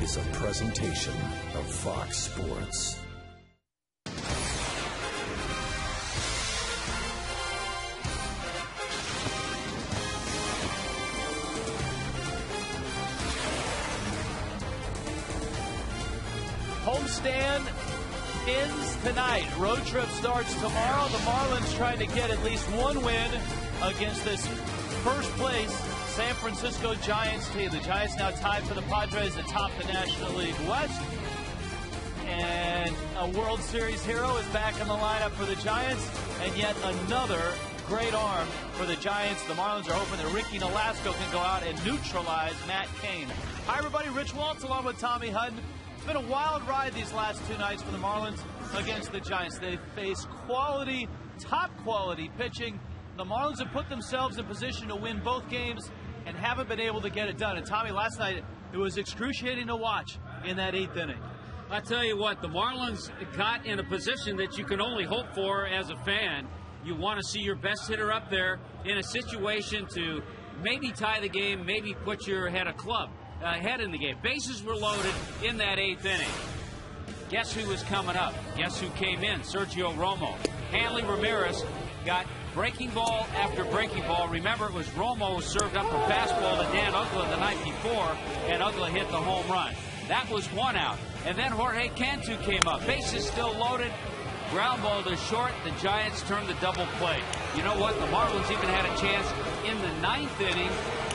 is a presentation of Fox Sports. Homestand ends tonight. Road trip starts tomorrow. The Marlins trying to get at least one win against this first place San Francisco Giants team. The Giants now tied for the Padres atop the National League West. And a World Series hero is back in the lineup for the Giants. And yet another great arm for the Giants. The Marlins are hoping that Ricky Nolasco can go out and neutralize Matt Cain. Hi, everybody. Rich Waltz along with Tommy Hutton. It's been a wild ride these last two nights for the Marlins against the Giants. They face quality, top quality pitching. The Marlins have put themselves in position to win both games and haven't been able to get it done. And Tommy, last night it was excruciating to watch in that eighth inning. I tell you what, the Marlins got in a position that you can only hope for as a fan. You want to see your best hitter up there in a situation to maybe tie the game, maybe put your head ahead in the game. Bases were loaded in that eighth inning. Guess who was coming up? Guess who came in? Sergio Romo. Hanley Ramirez got breaking ball after breaking ball. Remember, it was Romo who served up a fastball to Dan Uggla the night before, and Uggla hit the home run. That was one out. And then Jorge Cantu came up. Bases still loaded. Ground ball to short. The Giants turned the double play. You know what? The Marlins even had a chance in the ninth inning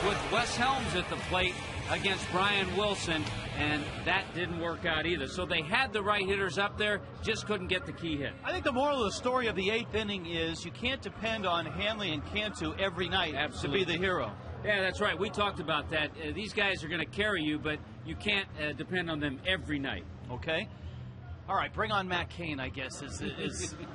with Wes Helms at the plate against Brian Wilson, and that didn't work out either. So they had the right hitters up there, just couldn't get the key hit. I think the moral of the story of the eighth inning is you can't depend on Hanley and Cantu every night to be the hero. Yeah, that's right. We talked about that. These guys are going to carry you, but you can't depend on them every night. Okay. All right, bring on Matt Cain, I guess.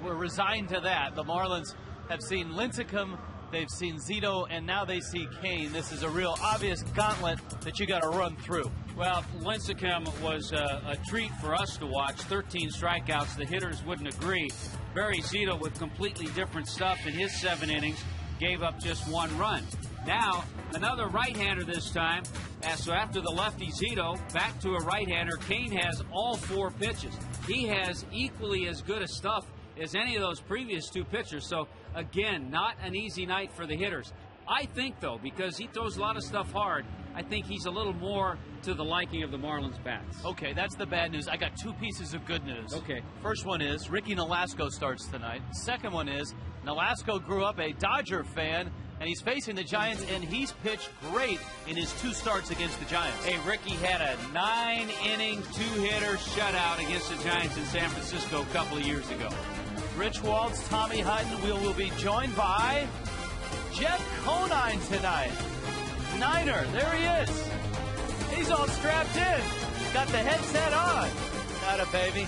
We're resigned to that. The Marlins have seen Lincecum, they've seen Zito, and now they see Cain. This is a real obvious gauntlet that you got to run through. Well, Lincecum was a treat for us to watch. 13 strikeouts. The hitters wouldn't agree. Barry Zito with completely different stuff in his 7 innings gave up just 1 run. Now, another right-hander this time. So after the lefty Zito, back to a right-hander. Cain has all 4 pitches. He has equally as good a stuff as any of those previous 2 pitchers. So, again, not an easy night for the hitters. I think, though, because he throws a lot of stuff hard, I think he's a little more to the liking of the Marlins bats. Okay, that's the bad news. I got 2 pieces of good news. Okay. First one is Ricky Nolasco starts tonight. Second one is Nolasco grew up a Dodger fan, and he's facing the Giants, and he's pitched great in his 2 starts against the Giants. Hey, Ricky had a 9-inning, 2-hitter shutout against the Giants in San Francisco a couple of years ago. Rich Waltz, Tommy Hutton. We will be joined by Jeff Conine tonight. Niner, there he is. He's all strapped in. Got the headset on. Not a baby.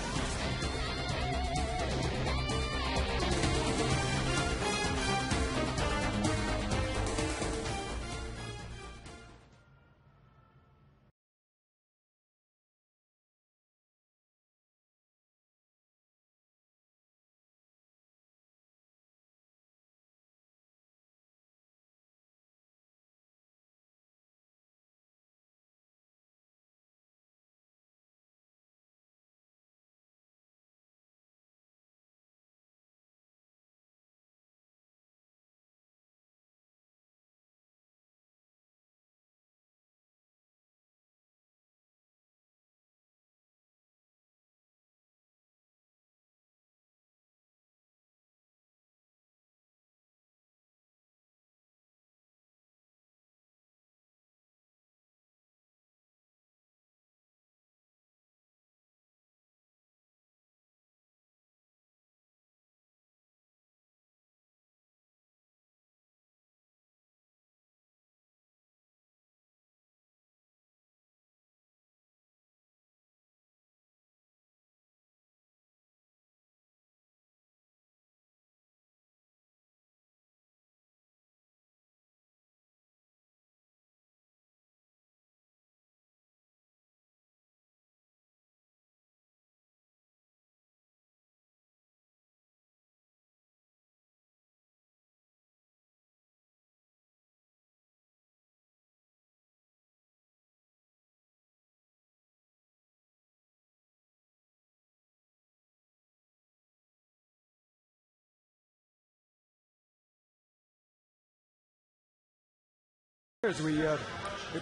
As we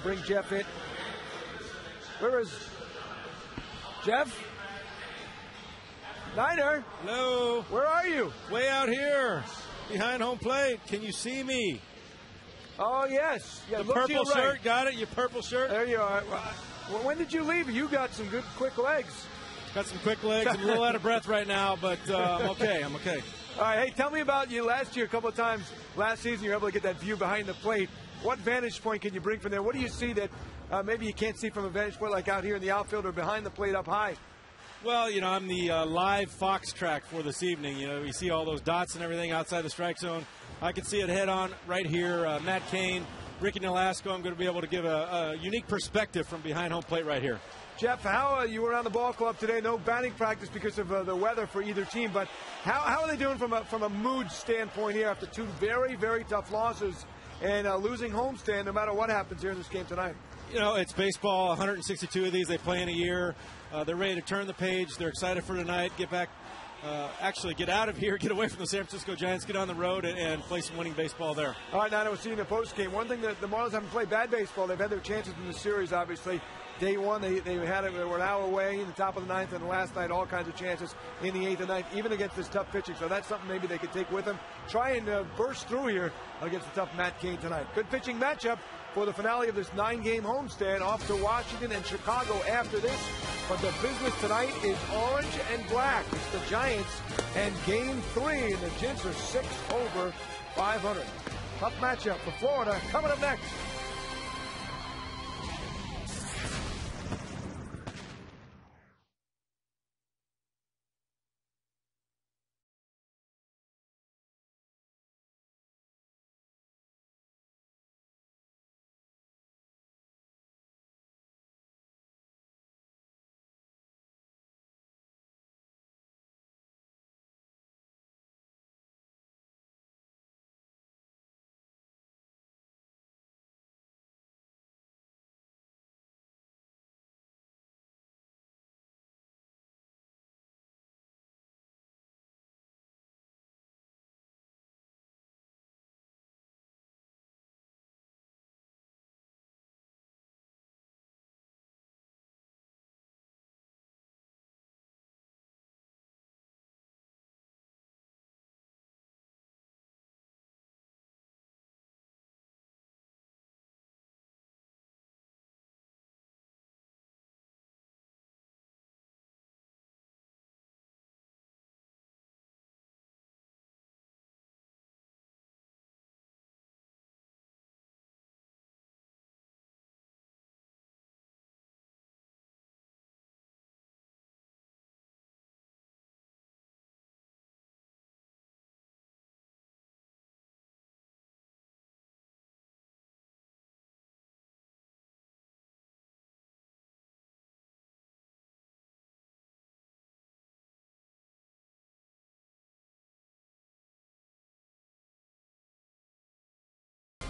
bring Jeff in. Where is Jeff? Niner. Hello. Where are you? Way out here, behind home plate. Can you see me? Oh, yes. Yeah, the look purple to your right. shirt. Got it? Your purple shirt? There you are. Well, when did you leave? You got some good, quick legs. Got some quick legs. I'm a little out of breath right now, but I'm okay. I'm okay. All right. Hey, tell me about you last year. A couple of times last season, you were able to get that view behind the plate. What vantage point can you bring from there? What do you see that maybe you can't see from a vantage point like out here in the outfield or behind the plate up high? Well, you know, I'm the live Fox track for this evening. You know, you see all those dots and everything outside the strike zone. I can see it head on right here. Matt Cain, Ricky Nolasco. I'm going to be able to give a unique perspective from behind home plate right here. Jeff, how you were on the ball club today? No batting practice because of the weather for either team, but how are they doing from a mood standpoint here after two very, very tough losses and losing homestand no matter what happens here in this game tonight? You know, it's baseball. 162 of these they play in a year. They're ready to turn the page. They're excited for tonight. Get back, actually get out of here, get away from the San Francisco Giants, get on the road and play some winning baseball there. All right, now I was seeing the post game. One thing that the Marlins haven't played bad baseball. They've had their chances in the series, obviously. Day one, they had it. They were an hour away in the top of the ninth, and last night, all kinds of chances in the eighth and ninth, even against this tough pitching. So that's something maybe they could take with them. Try and burst through here against the tough Matt Cain tonight. Good pitching matchup for the finale of this 9-game homestand. Off to Washington and Chicago after this. But the business tonight is orange and black. It's the Giants and Game 3, and the Gents are 6 over 500. Tough matchup for Florida. Coming up next.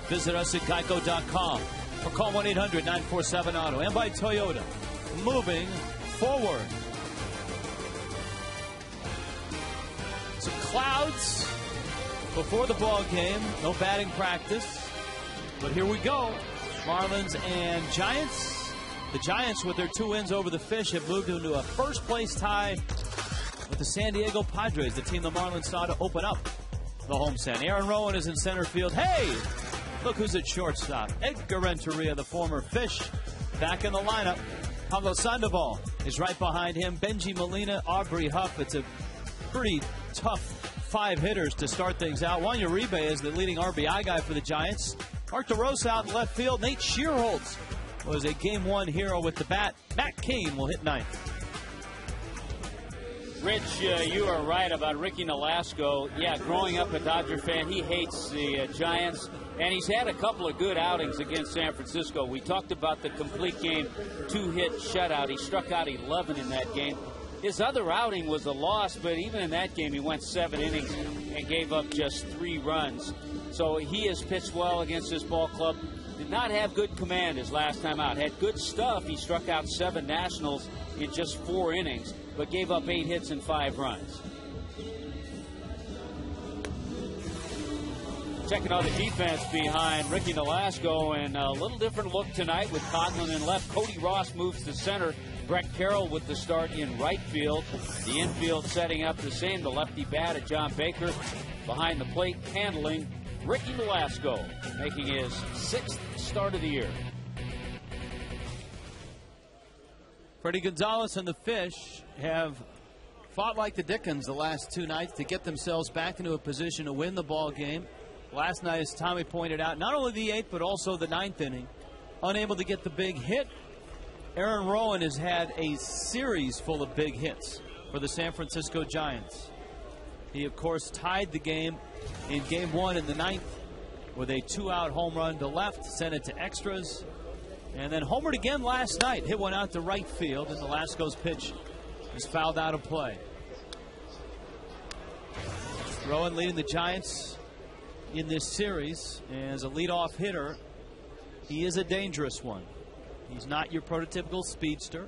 Visit us at geico.com or call 1-800-947-AUTO. And by Toyota, moving forward. Some clouds before the ball game. No batting practice. But here we go. Marlins and Giants. The Giants, with their 2 wins over the Fish, have moved into a first-place tie with the San Diego Padres, the team the Marlins saw to open up the homestand. Aaron Rowan is in center field. Hey! Look who's at shortstop. Edgar Renteria, the former Fish, back in the lineup. Pablo Sandoval is right behind him. Benji Molina, Aubrey Huff. It's a pretty tough 5 hitters to start things out. Juan Uribe is the leading RBI guy for the Giants. Mark DeRosa out in left field. Nate Shearholtz was a Game 1 hero with the bat. Matt Cain will hit 9th. Rich, you are right about Ricky Nolasco. Yeah, growing up a Dodger fan, he hates the Giants, and he's had a couple of good outings against San Francisco. We talked about the complete game 2-hit shutout. He struck out 11 in that game. His other outing was a loss, but even in that game, he went 7 innings and gave up just 3 runs. So he has pitched well against this ball club. Did not have good command his last time out. Had good stuff. He struck out 7 Nationals in just 4 innings, but gave up 8 hits and 5 runs. Checking out the defense behind Ricky Nolasco, and a little different look tonight with Conine in left. Cody Ross moves to center. Brett Carroll with the start in right field. The infield setting up the same. The lefty bat at John Baker. Behind the plate handling Ricky Nolasco, making his 6th start of the year. Freddie Gonzalez and the Fish have fought like the Dickens the last 2 nights to get themselves back into a position to win the ball game. Last night, as Tommy pointed out, not only the 8th but also the 9th inning, unable to get the big hit. Aaron Rowan has had a series full of big hits for the San Francisco Giants. He, of course, tied the game in Game 1 in the 9th with a 2-out home run to left, sent it to extras, and then homered again last night. Hit one out to right field, and Nolasco's pitch is fouled out of play. Rowan leading the Giants in this series as a leadoff hitter. He is a dangerous one. He's not your prototypical speedster.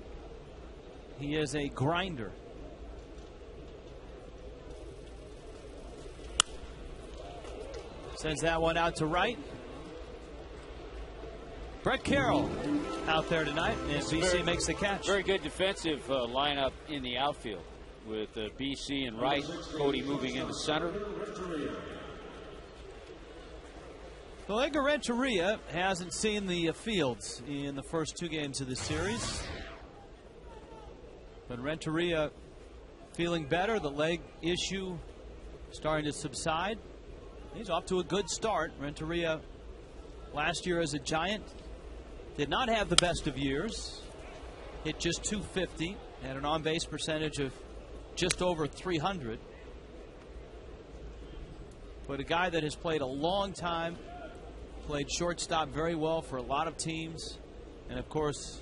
He is a grinder. Sends that one out to right. Brett Carroll out there tonight, and BC makes the catch. Very good defensive lineup in the outfield with BC in right, Cody moving into center. Well, Edgar Renteria hasn't seen the fields in the first 2 games of the series. But Renteria feeling better, the leg issue starting to subside. He's off to a good start. Renteria last year as a Giant did not have the best of years. Hit just .250, had an on-base percentage of just over 300. But a guy that has played a long time, played shortstop very well for a lot of teams, and of course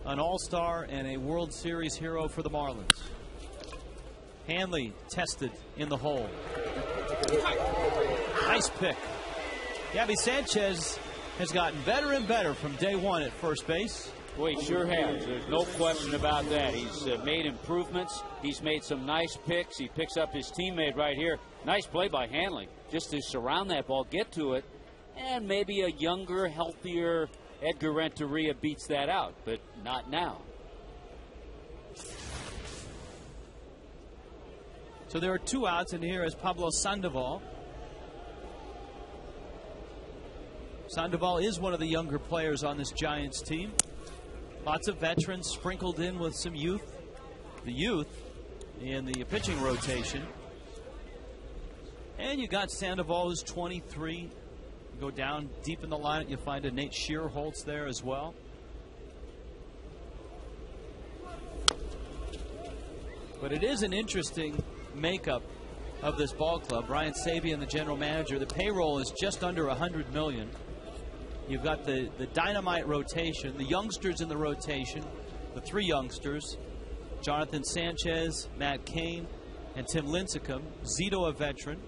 an all-star and a World Series hero for the Marlins. Hanley tested in the hole. Nice pick. Gabby Sanchez has gotten better and better from day 1 at first base. Boy, he sure has. There's no question about that. He's made improvements. He's made some nice picks. He picks up his teammate right here. Nice play by Hanley, just to surround that ball, get to it, and maybe a younger, healthier Edgar Renteria beats that out, but not now. So there are 2 outs, and here is Pablo Sandoval. Sandoval is one of the younger players on this Giants team. Lots of veterans sprinkled in with some youth. The youth in the pitching rotation. And you got Sandoval, who's 23. You go down deep in the lineup, you find a Nate Shearholtz there as well. But it is an interesting makeup of this ball club. Brian Sabian, the general manager, the payroll is just under $100 million. You've got the dynamite rotation, the youngsters in the rotation, the 3 youngsters, Jonathan Sanchez, Matt Cain, and Tim Lincecum. Zito, a veteran,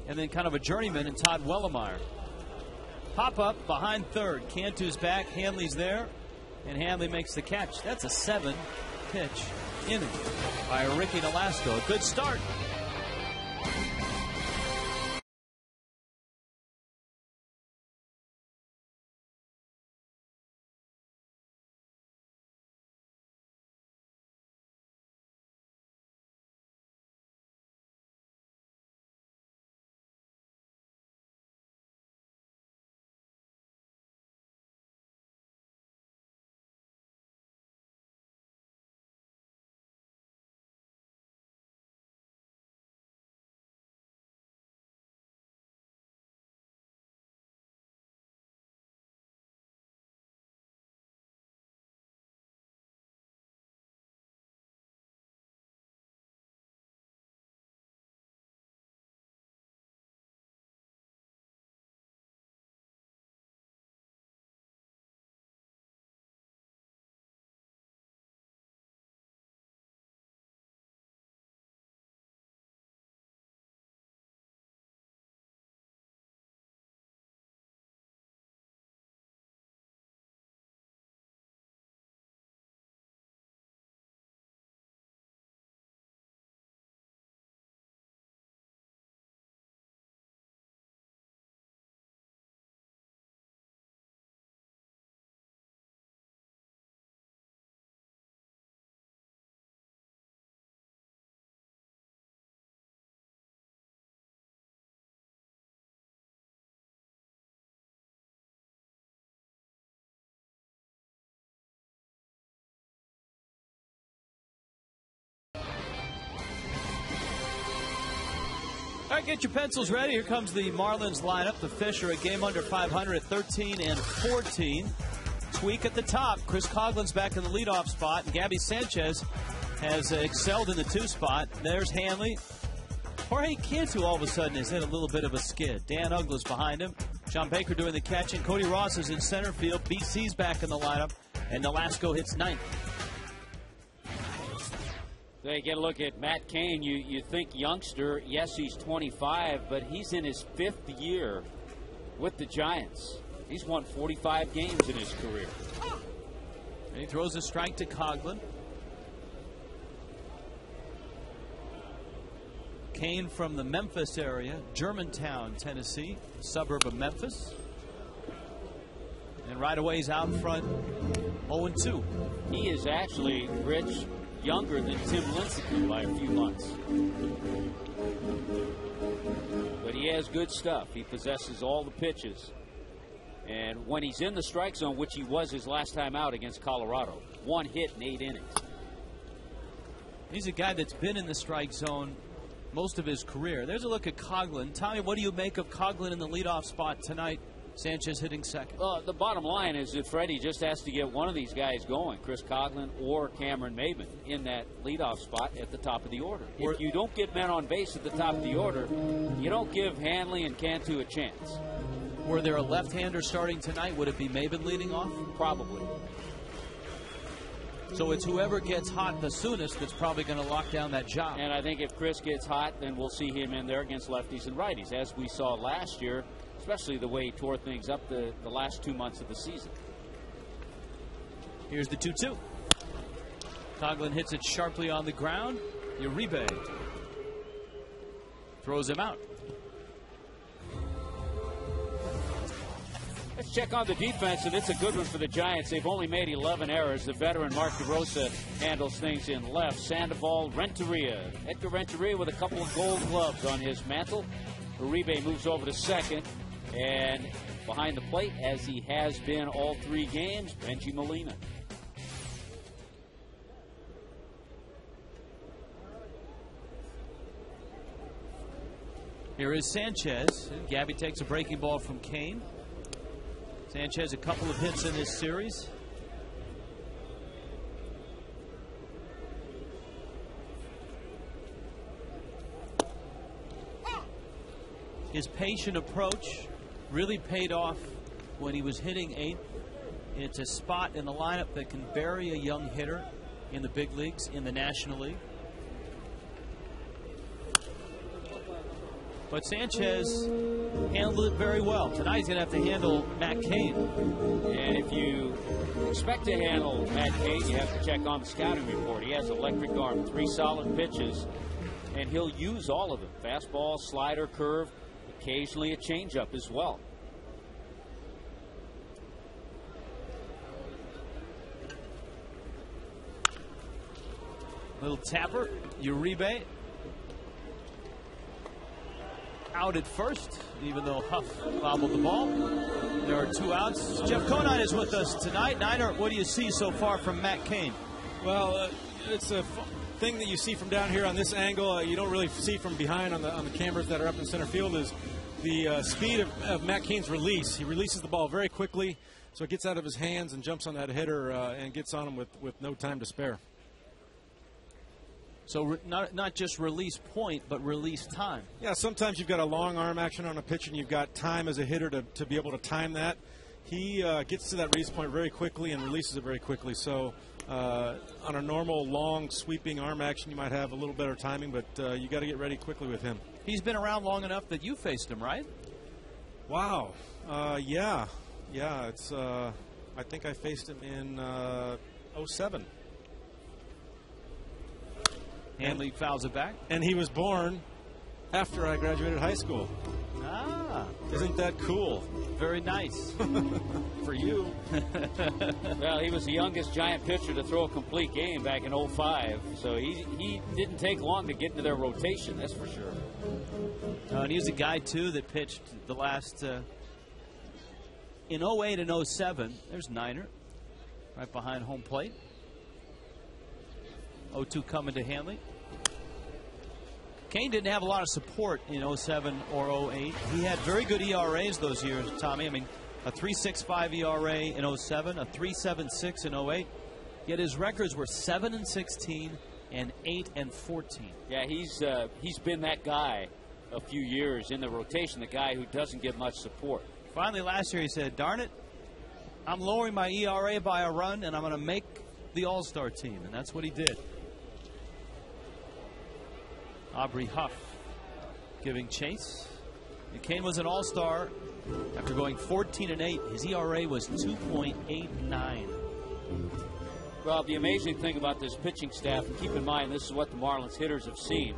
and then kind of a journeyman in Todd Wellemeyer. Pop up behind third. Cantu's back, Hanley's there, and Hanley makes the catch. That's a 7-pitch inning by Ricky Nolasco. A good start. right, get your pencils ready. Here comes the Marlins lineup. The Fish are a game under 500 at 13-14. Tweak at the top. Chris Coughlin's back in the leadoff spot. And Gabby Sanchez has excelled in the 2 spot. There's Hanley. Jorge Cantu all of a sudden has hit a little bit of a skid. Dan Uggla's behind him. Sean Baker doing the catching. Cody Ross is in center field. BC's back in the lineup. And Nolasco hits 9th. They get a look at Matt Cain. You think youngster. Yes, he's 25, but he's in his 5th year with the Giants. He's won 45 games in his career. And he throws a strike to Coughlin. Cain from the Memphis area, Germantown, Tennessee, suburb of Memphis. And right away he's out in front, 0-2. He is actually, Rich, younger than Tim Lincecum by a few months. But he has good stuff. He possesses all the pitches. And when he's in the strike zone, which he was his last time out against Colorado, 1 hit in 8 innings. He's a guy that's been in the strike zone most of his career. There's a look at Coughlin. Tommy, what do you make of Coughlin in the leadoff spot tonight? Sanchez hitting second. The bottom line is that Freddie just has to get one of these guys going, Chris Coughlin or Cameron Maben, in that leadoff spot at the top of the order. If you don't get men on base at the top of the order, you don't give Hanley and Cantu a chance. Were there a left-hander starting tonight? Would it be Maben leading off? Probably. So it's whoever gets hot the soonest that's probably going to lock down that job. And I think if Chris gets hot, then we'll see him in there against lefties and righties, as we saw last year, especially the way he tore things up the last 2 months of the season. Here's the 2-2. Coughlin hits it sharply on the ground. Uribe throws him out. Let's check on the defense, and it's a good one for the Giants. They've only made 11 errors. The veteran Mark DeRosa handles things in left. Sandoval, Renteria. Edgar Renteria with a couple of gold gloves on his mantle. Uribe moves over to second. And behind the plate, as he has been all 3 games, Benji Molina. Here is Sanchez. Gabby takes a breaking ball from Cain. Sanchez, a couple of hits in this series. His patient approach really paid off when he was hitting 8th. It's a spot in the lineup that can bury a young hitter in the big leagues, in the National League. But Sanchez handled it very well. Tonight he's going to have to handle Matt Cain. And if you expect to handle Matt Cain, you have to check on the scouting report. He has electric arm, 3 solid pitches, and he'll use all of them. Fastball, slider, curve, occasionally a changeup as well. Little tapper, Uribe. Out at first, even though Huff bobbled the ball. There are 2 outs. Jeff Conine is with us tonight. Niner, what do you see so far from Matt Cain? Well, it's a thing that you see from down here on this angle. You don't really see from behind on the cameras that are up in center field is the speed of Matt Cain's release. He releases the ball very quickly, so it gets out of his hands and jumps on that hitter and gets on him with no time to spare. So not just release point, but release time. Yeah, sometimes you've got a long arm action on a pitch and you've got time as a hitter to be able to time that. He gets to that release point very quickly and releases it very quickly. So on a normal, long, sweeping arm action, you might have a little better timing, but you got to get ready quickly with him. He's been around long enough that you faced him, right? Wow. Yeah. It's. I think I faced him in 07. Hanley fouls it back. And he was born after I graduated high school. Ah. Isn't that cool? Very nice. For you. Well, he was the youngest Giant pitcher to throw a complete game back in 05. So he didn't take long to get into their rotation, that's for sure. And he's a guy, too, that pitched the last in 08 and 07. There's Niner right behind home plate. 0-2 coming to Hanley. Cain didn't have a lot of support in 07 or 08. He had very good ERAs those years, Tommy. I mean, a 3.65 ERA in 07, a 3.76 in 08. Yet his records were 7-16 and 8-14. Yeah, he's been that guy a few years in the rotation, the guy who doesn't get much support. Finally, last year he said, darn it, I'm lowering my ERA by a run, and I'm going to make the All-Star team. And that's what he did. Aubrey Huff giving chase. Cain was an All-Star after going 14-8. His ERA was 2.89. Well, the amazing thing about this pitching staff, and keep in mind this is what the Marlins hitters have seen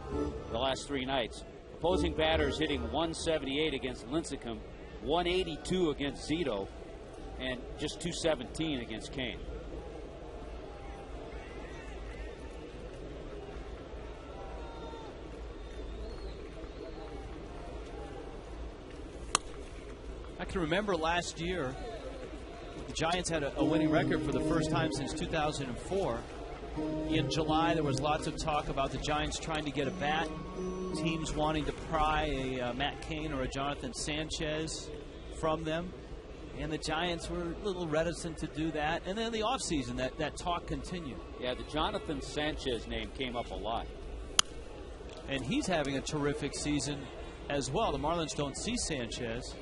the last 3 nights. Opposing batters hitting 178 against Lincecum, 182 against Zito, and just 217 against Cain. I can remember last year, the Giants had a winning record for the first time since 2004. In July, there was lots of talk about the Giants trying to get a bat, teams wanting to pry a Matt Cain or a Jonathan Sanchez from them, and the Giants were a little reticent to do that. And then in the offseason, that talk continued. Yeah, the Jonathan Sanchez name came up a lot. And he's having a terrific season as well. The Marlins don't see Sanchez,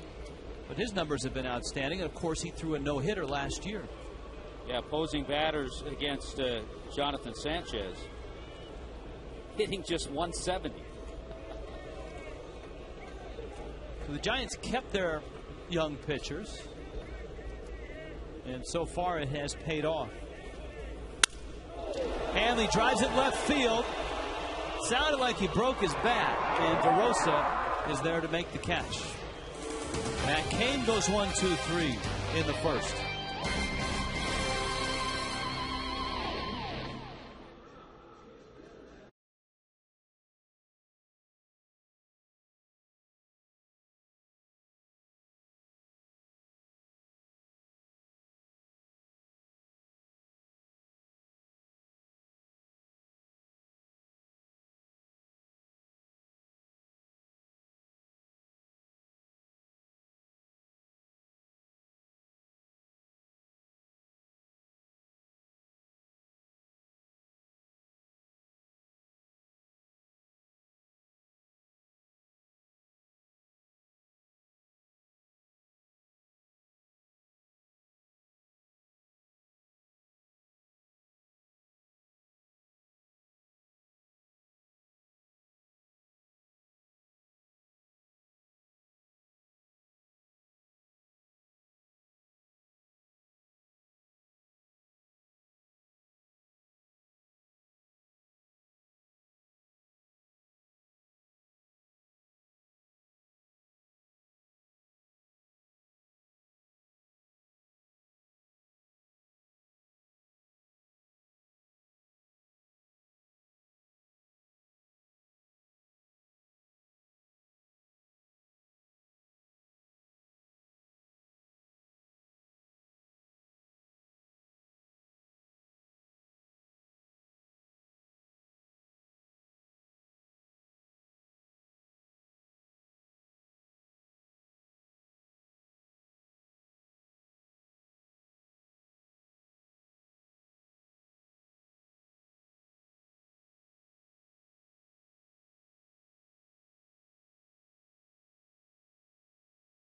but his numbers have been outstanding. And, of course, he threw a no-hitter last year. Yeah, opposing batters against Jonathan Sanchez hitting just 170. So the Giants kept their young pitchers, and so far it has paid off. Hanley drives it left field. Sounded like he broke his bat, and DeRosa is there to make the catch. Matt Cain goes 1-2-3 in the first.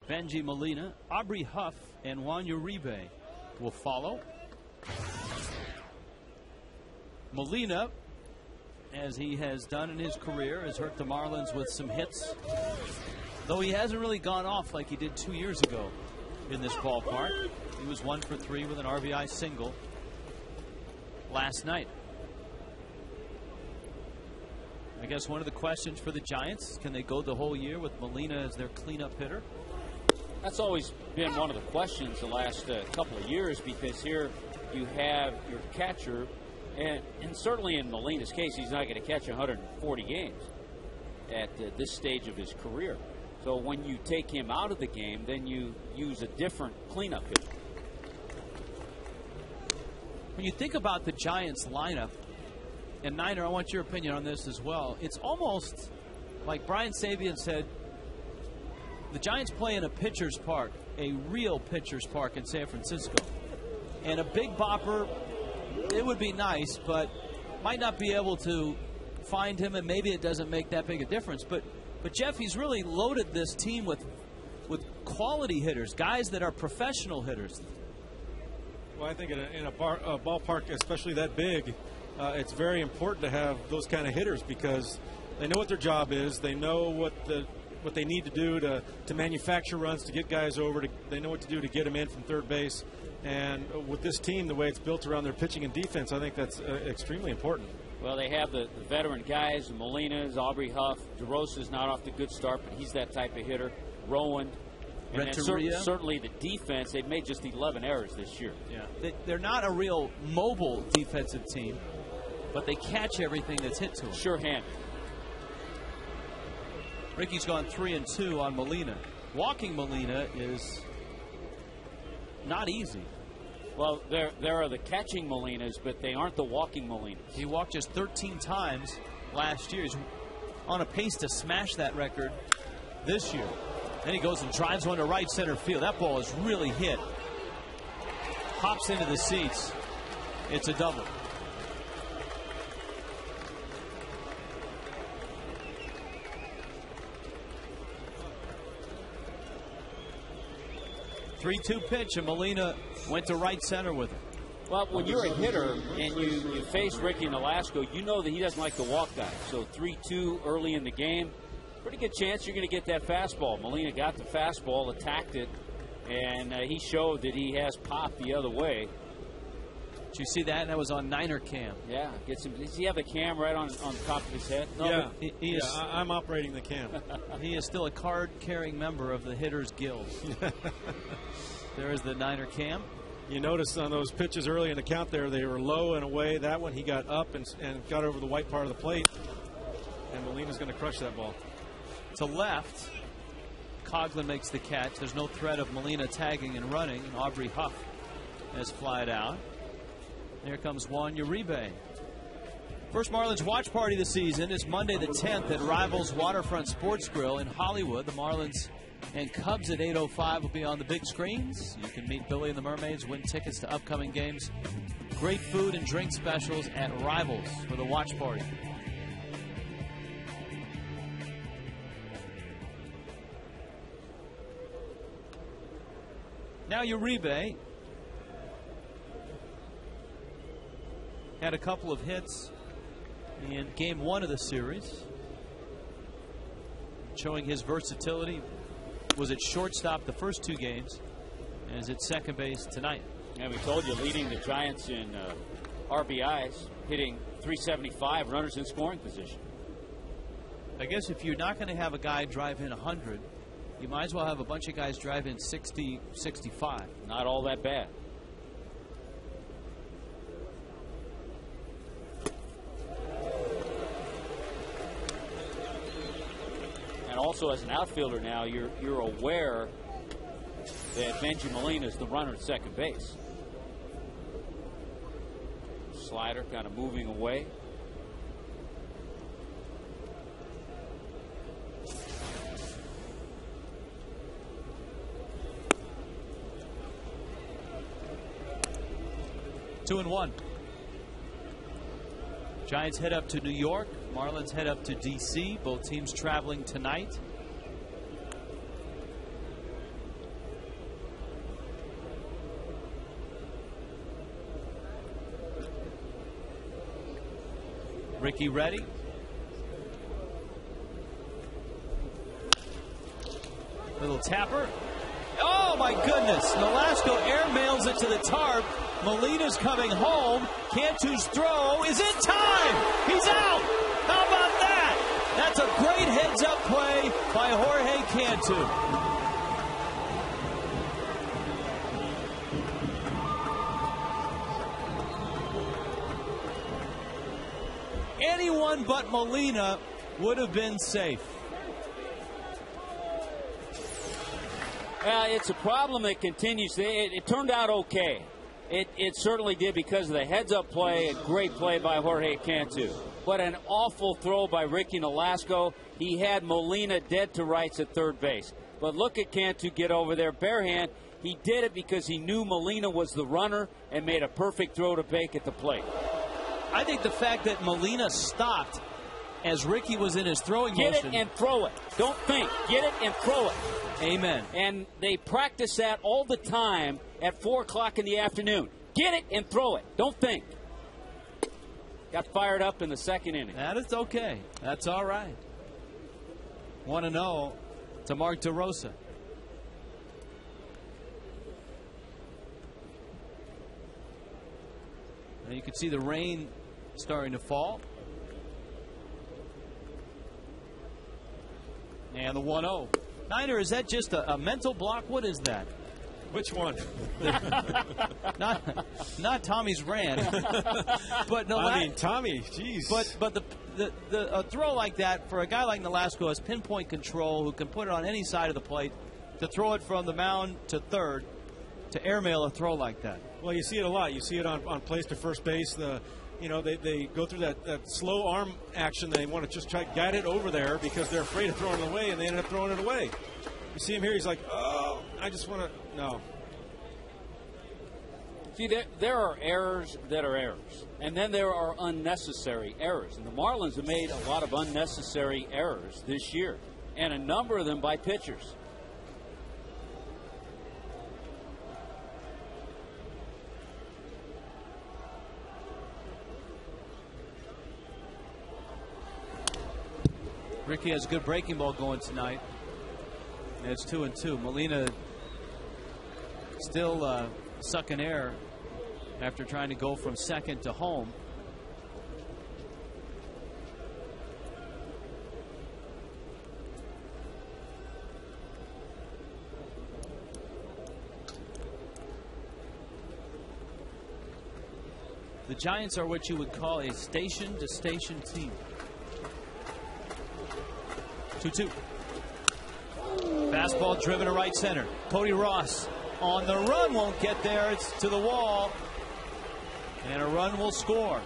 Benji Molina, Aubrey Huff, and Juan Uribe will follow. Molina, as he has done in his career, has hurt the Marlins with some hits, though he hasn't really gone off like he did 2 years ago in this ballpark. He was 1 for 3 with an RBI single last night. I guess one of the questions for the Giants, can they go the whole year with Molina as their cleanup hitter? That's always been one of the questions the last couple of years, because here you have your catcher, and certainly in Molina's case, he's not going to catch 140 games at this stage of his career. So when you take him out of the game, then you use a different cleanup hitter. When you think about the Giants lineup, and Niner, I want your opinion on this as well, it's almost like Brian Sabian said, the Giants play in a pitcher's park, a real pitcher's park in San Francisco. And a big bopper, it would be nice, but might not be able to find him, and maybe it doesn't make that big a difference. But Jeff, he's really loaded this team with quality hitters, guys that are professional hitters. Well, I think in a ballpark, especially that big, it's very important to have those kind of hitters because they know what their job is. They know what they need to do to manufacture runs, to get guys over. They know what to do to get them in from third base. And with this team, the way it's built around their pitching and defense, I think that's extremely important. Well, they have the veteran guys, Molina's, Aubrey Huff. DeRosa's not off to a good start, but he's that type of hitter. Rowan. And then certainly the defense, they've made just 11 errors this year. Yeah, they're not a real mobile defensive team, but they catch everything that's hit to them. Sure-handed. Ricky's gone 3-2 on Molina. Walking Molina is not easy. Well, there are the catching Molinas, but they aren't the walking Molinas. He walked just 13 times last year. He's on a pace to smash that record this year. Then he goes and drives one to right center field. That ball is really hit. Hops into the seats. It's a double. Three-two pitch, and Molina went to right center with it. Well, when you're a hitter and you face Ricky Nolasco, you know that he doesn't like to walk guys. So 3-2 early in the game, pretty good chance you're going to get that fastball. Molina got the fastball, attacked it, and he showed that he has pop the other way. Did you see that? That was on Niner cam. Yeah, gets him. Does he have the cam right on top of his head? No, yeah, I'm operating the cam. He is still a card-carrying member of the Hitters Guild. There is the Niner cam. You notice on those pitches early in the count there, they were low and away. That one he got up and got over the white part of the plate. And Molina's going to crush that ball. To left, Coughlin makes the catch. There's no threat of Molina tagging and running. And Aubrey Huff has flied out. Here comes Juan Uribe. First Marlins watch party this season is Monday the 10th at Rivals Waterfront Sports Grill in Hollywood. The Marlins and Cubs at 8:05 will be on the big screens. You can meet Billy and the Mermaids, win tickets to upcoming games. Great food and drink specials at Rivals for the watch party. Now Uribe had a couple of hits in game one of the series, showing his versatility. Was at shortstop the first two games and is at second base tonight. And we told you, leading the Giants in RBIs, hitting .375, runners in scoring position. I guess if you're not going to have a guy drive in 100, you might as well have a bunch of guys drive in 60, 65. Not all that bad. And also, as an outfielder now, you're aware that Benji Molina is the runner at second base. Slider kind of moving away. Two and one. Giants head up to New York. Marlins head up to D.C. Both teams traveling tonight. Ricky ready. Little tapper. Oh, my goodness. Nolasco airmails it to the tarp. Molina's coming home. Cantu's throw is in time. He's out. How about that? That's a great heads-up play by Jorge Cantu. Anyone but Molina would have been safe. It's a problem that continues. It turned out okay. It certainly did because of the heads-up play, a great play by Jorge Cantu. But an awful throw by Ricky Nolasco. He had Molina dead to rights at third base. But look at Cantu get over there bare hand. He did it because he knew Molina was the runner and made a perfect throw to Bake at the plate. I think the fact that Molina stopped as Ricky was in his throwing motion. Get it and throw it. Don't think. Get it and throw it. Amen. And they practice that all the time at 4 o'clock in the afternoon. Get it and throw it. Don't think. Got fired up in the second inning. That is okay. That's all right. 1-0 to Mark DeRosa. And you can see the rain starting to fall. And the 1-0. Niner, is that just a mental block? What is that? Which one? not Tommy's brand. But no, I mean, Tommy, jeez. But a throw like that for a guy like Nolasco has pinpoint control, who can put it on any side of the plate, to throw it from the mound to third, to airmail a throw like that. Well, you see it a lot. You see it on plays to first base. They go through that slow arm action. They want to just try to guide it over there because they're afraid of throwing it away, and they end up throwing it away. You see him here, he's like, oh, I just want to, no. See, there are errors that are errors, and then there are unnecessary errors. And the Marlins have made a lot of unnecessary errors this year, and a number of them by pitchers. Ricky has a good breaking ball going tonight. And it's 2-2. Molina still sucking air after trying to go from second to home. The Giants are what you would call a station-to-station team. 2-2. Fastball driven to right center. Cody Ross on the run, won't get there. It's to the wall. And a run will score.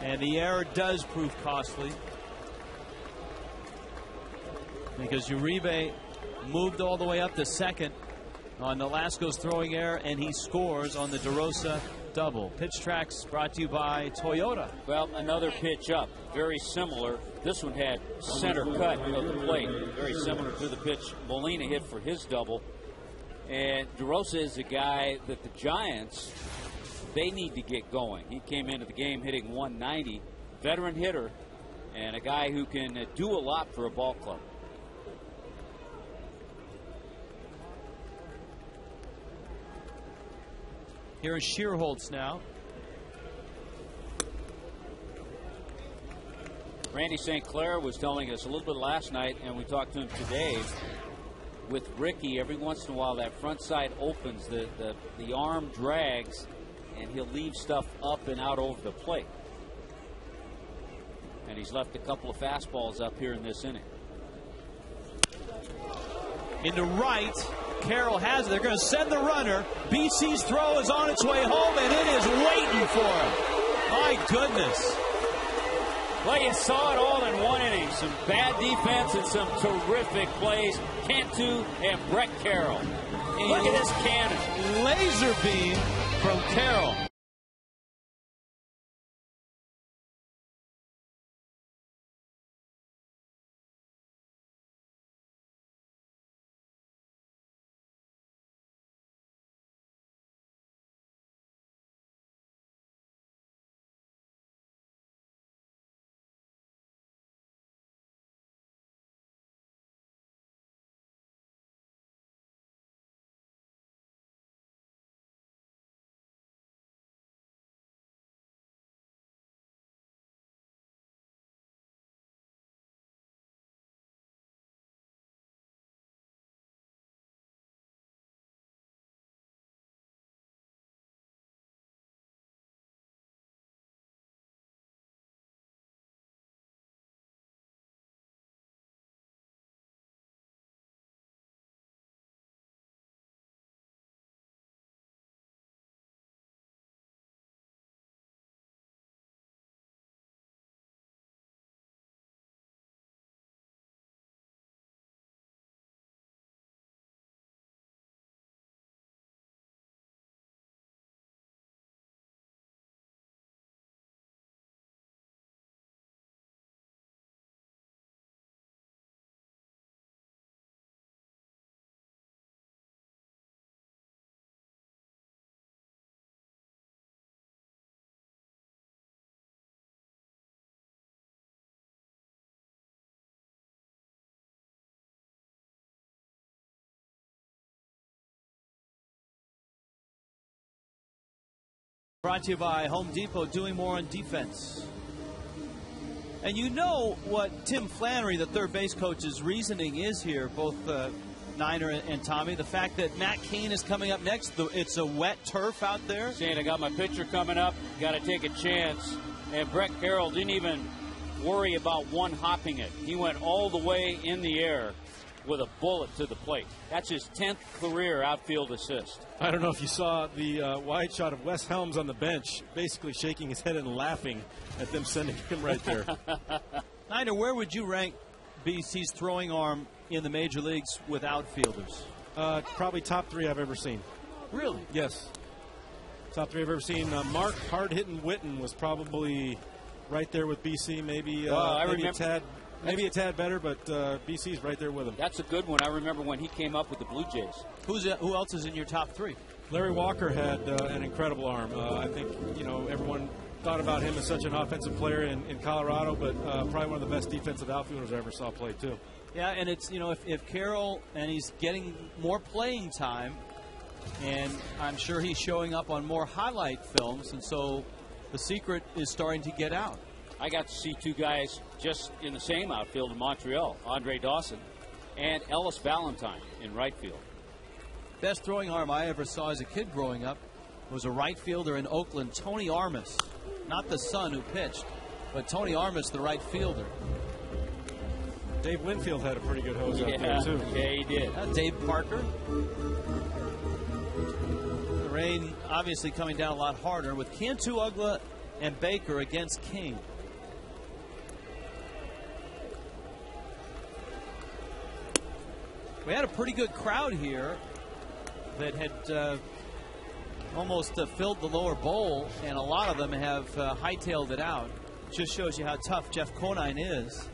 And the error does prove costly, because Uribe moved all the way up to second on Nolasco's throwing error, and he scores on the DeRosa double. Pitch Tracks brought to you by Toyota. Well, another pitch up, very similar. This one had center cut of the plate, very similar to the pitch Molina hit for his double. And DeRosa is a guy that the Giants, they need to get going. He came into the game hitting 190, veteran hitter, and a guy who can do a lot for a ball club. Here is Shearholtz now. Randy St. Clair was telling us a little bit last night, and we talked to him today, with Ricky, every once in a while that front side opens, the arm drags, and he'll leave stuff up and out over the plate. And he's left a couple of fastballs up here in this inning. Into right. Carroll has it. They're going to send the runner. BC's throw is on its way home, and it is waiting for him. My goodness. Well, you saw it all in one inning. Some bad defense and some terrific plays. Cantu and Brett Carroll. Look at this cannon. Laser beam from Carroll. Brought to you by Home Depot, doing more on defense. And you know what Tim Flannery, the third base coach's reasoning is here, both Niner and Tommy. The fact that Matt Cain is coming up next, it's a wet turf out there. Saying I got my pitcher coming up, got to take a chance. And Brett Carroll didn't even worry about one hopping it. He went all the way in the air with a bullet to the plate. That's his 10th career outfield assist. I don't know if you saw the wide shot of Wes Helms on the bench, basically shaking his head and laughing at them sending him right there. Niner, where would you rank BC's throwing arm in the major leagues with outfielders? Probably top 3 I've ever seen. Really? Yes. Top 3 I've ever seen. Mark hard-hitting Witten was probably right there with BC. Maybe a tad better, but BC's right there with him. That's a good one. I remember when he came up with the Blue Jays. Who else is in your top 3? Larry Walker had an incredible arm. I think everyone thought about him as such an offensive player in Colorado, but probably one of the best defensive outfielders I ever saw play too. Yeah, and it's if Carroll, and he's getting more playing time, and I'm sure he's showing up on more highlight films, and so the secret is starting to get out. I got to see 2 guys just in the same outfield in Montreal, Andre Dawson and Ellis Valentine in right field. Best throwing arm I ever saw as a kid growing up was a right fielder in Oakland, Tony Armas. Not the son who pitched, but Tony Armas, the right fielder. Dave Winfield had a pretty good hose out there, too. Yeah, he did. Dave Parker. The rain obviously coming down a lot harder with Cantu, Ugla, and Baker against Cain. We had a pretty good crowd here that had almost filled the lower bowl, and a lot of them have hightailed it out. Just shows you how tough Jeff Conine is.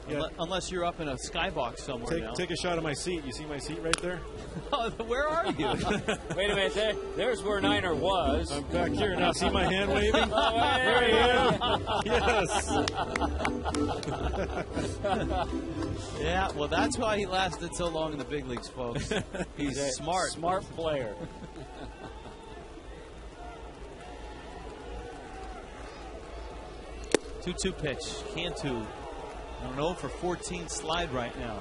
Yeah. Unless you're up in a skybox somewhere. Take a shot of my seat. You see my seat right there? Where are you? Wait a minute. There's where Niner was. I'm back here now. See my hand waving? There he is. Yes. Yeah, well, that's why he lasted so long in the big leagues, folks. He's smart. Smart player. 2-2 pitch. Cantu. I don't know, for 14 slide right now.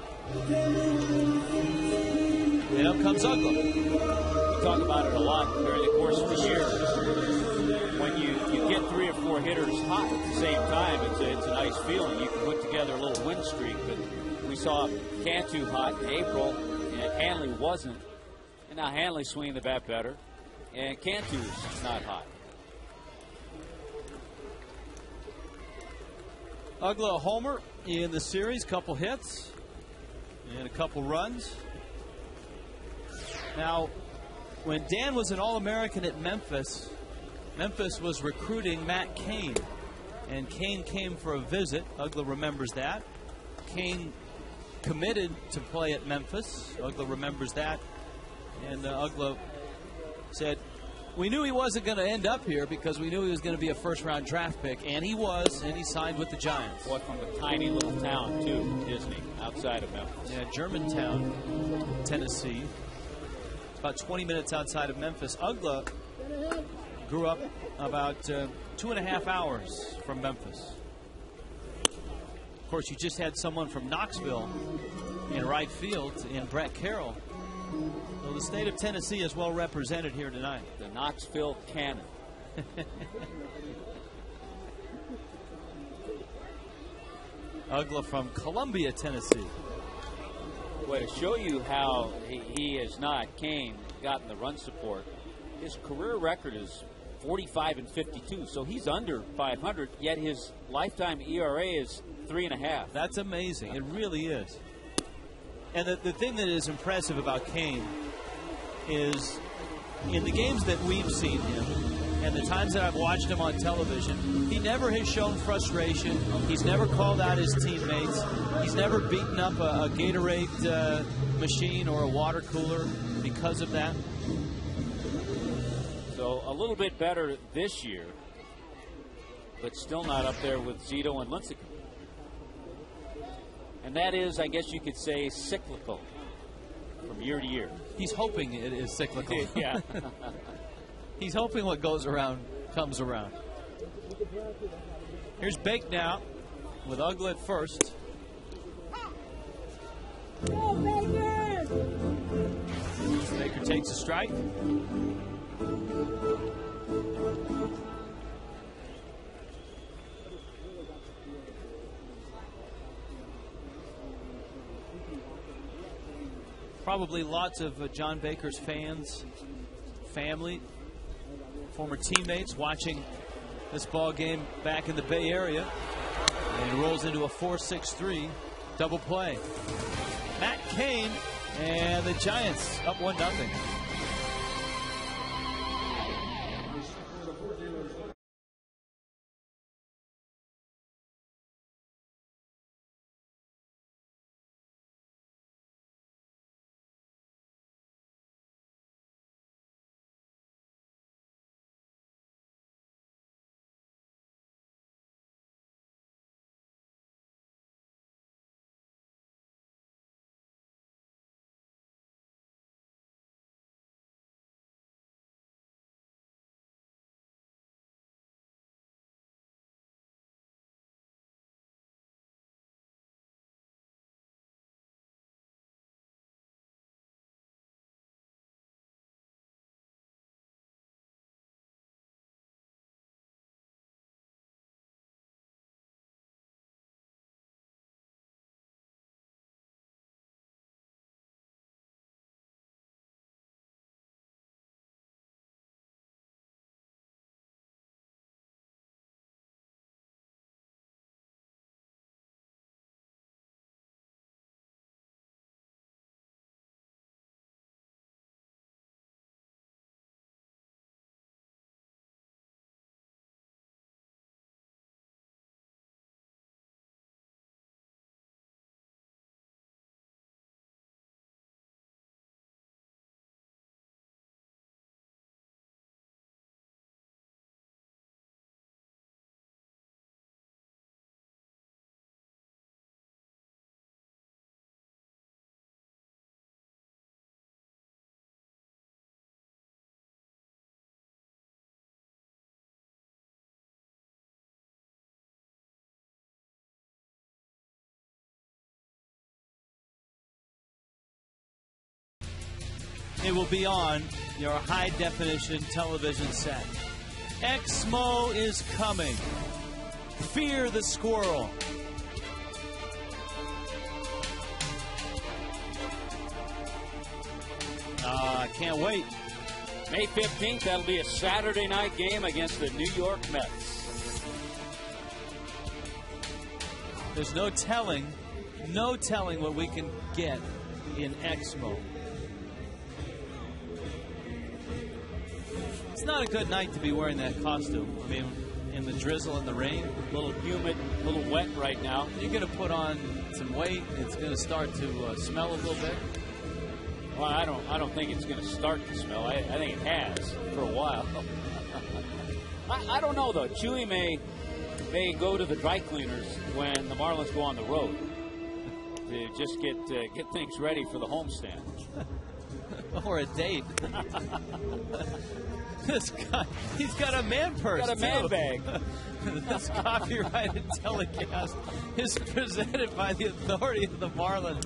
And up comes Ugla. We talk about it a lot during the course of the year. When you get 3 or 4 hitters hot at the same time, it's a nice feeling. You can put together a little win streak. But we saw Cantu hot in April, and Hanley wasn't. And now Hanley's swinging the bat better, and Cantu's not hot. Ugla a homer in the series, couple hits and a couple runs. Now, when Dan was an All-American at Memphis, Memphis was recruiting Matt Cain, and Cain came for a visit. Ugla remembers that. Cain committed to play at Memphis. Ugla remembers that, and Ugla said, we knew he wasn't going to end up here because we knew he was going to be a first-round draft pick, and he was, and he signed with the Giants. Boy, from a tiny little town, too, isn't he, outside of Memphis? Yeah, Germantown, Tennessee. It's about 20 minutes outside of Memphis. Ugla grew up about 2.5 hours from Memphis. Of course, you just had someone from Knoxville in right field in Brett Carroll. So the state of Tennessee is well represented here tonight. The Knoxville Cannon. Ugla from Columbia, Tennessee. Well, to show you how he has not, Cain, gotten the run support, his career record is 45-52, so he's under 500, yet his lifetime ERA is 3.5. That's amazing. It really is. And the thing that is impressive about Cain is in the games that we've seen him and the times that I've watched him on television, he never has shown frustration. He's never called out his teammates. He's never beaten up a Gatorade machine or a water cooler because of that. So a little bit better this year, but still not up there with Zito and Lincecum. And that is, I guess you could say, cyclical from year to year. He's hoping it is cyclical. Yeah. He's hoping what goes around comes around. Here's Bake now with Uggla at first. Baker takes a strike. Probably lots of John Baker's fans, family, former teammates watching this ball game back in the Bay Area. And it rolls into a 4-6-3 double play. Matt Cain and the Giants up 1-0. It will be on your high-definition television set. Exmo is coming. Fear the squirrel. I can't wait. May 15th, that'll be a Saturday night game against the New York Mets. There's no telling what we can get in Exmo. It's not a good night to be wearing that costume. I mean, in the drizzle and the rain. A little humid, a little wet right now. You're going to put on some weight. It's going to start to smell a little bit. Well, I don't think it's going to start to smell. I think it has for a while. I don't know, though. Chewy may go to the dry cleaners when the Marlins go on the road to just get things ready for the homestand. Or a date. This guy, he's got a man purse. He's got a man bag. This copyrighted telecast is presented by the authority of the Marlins.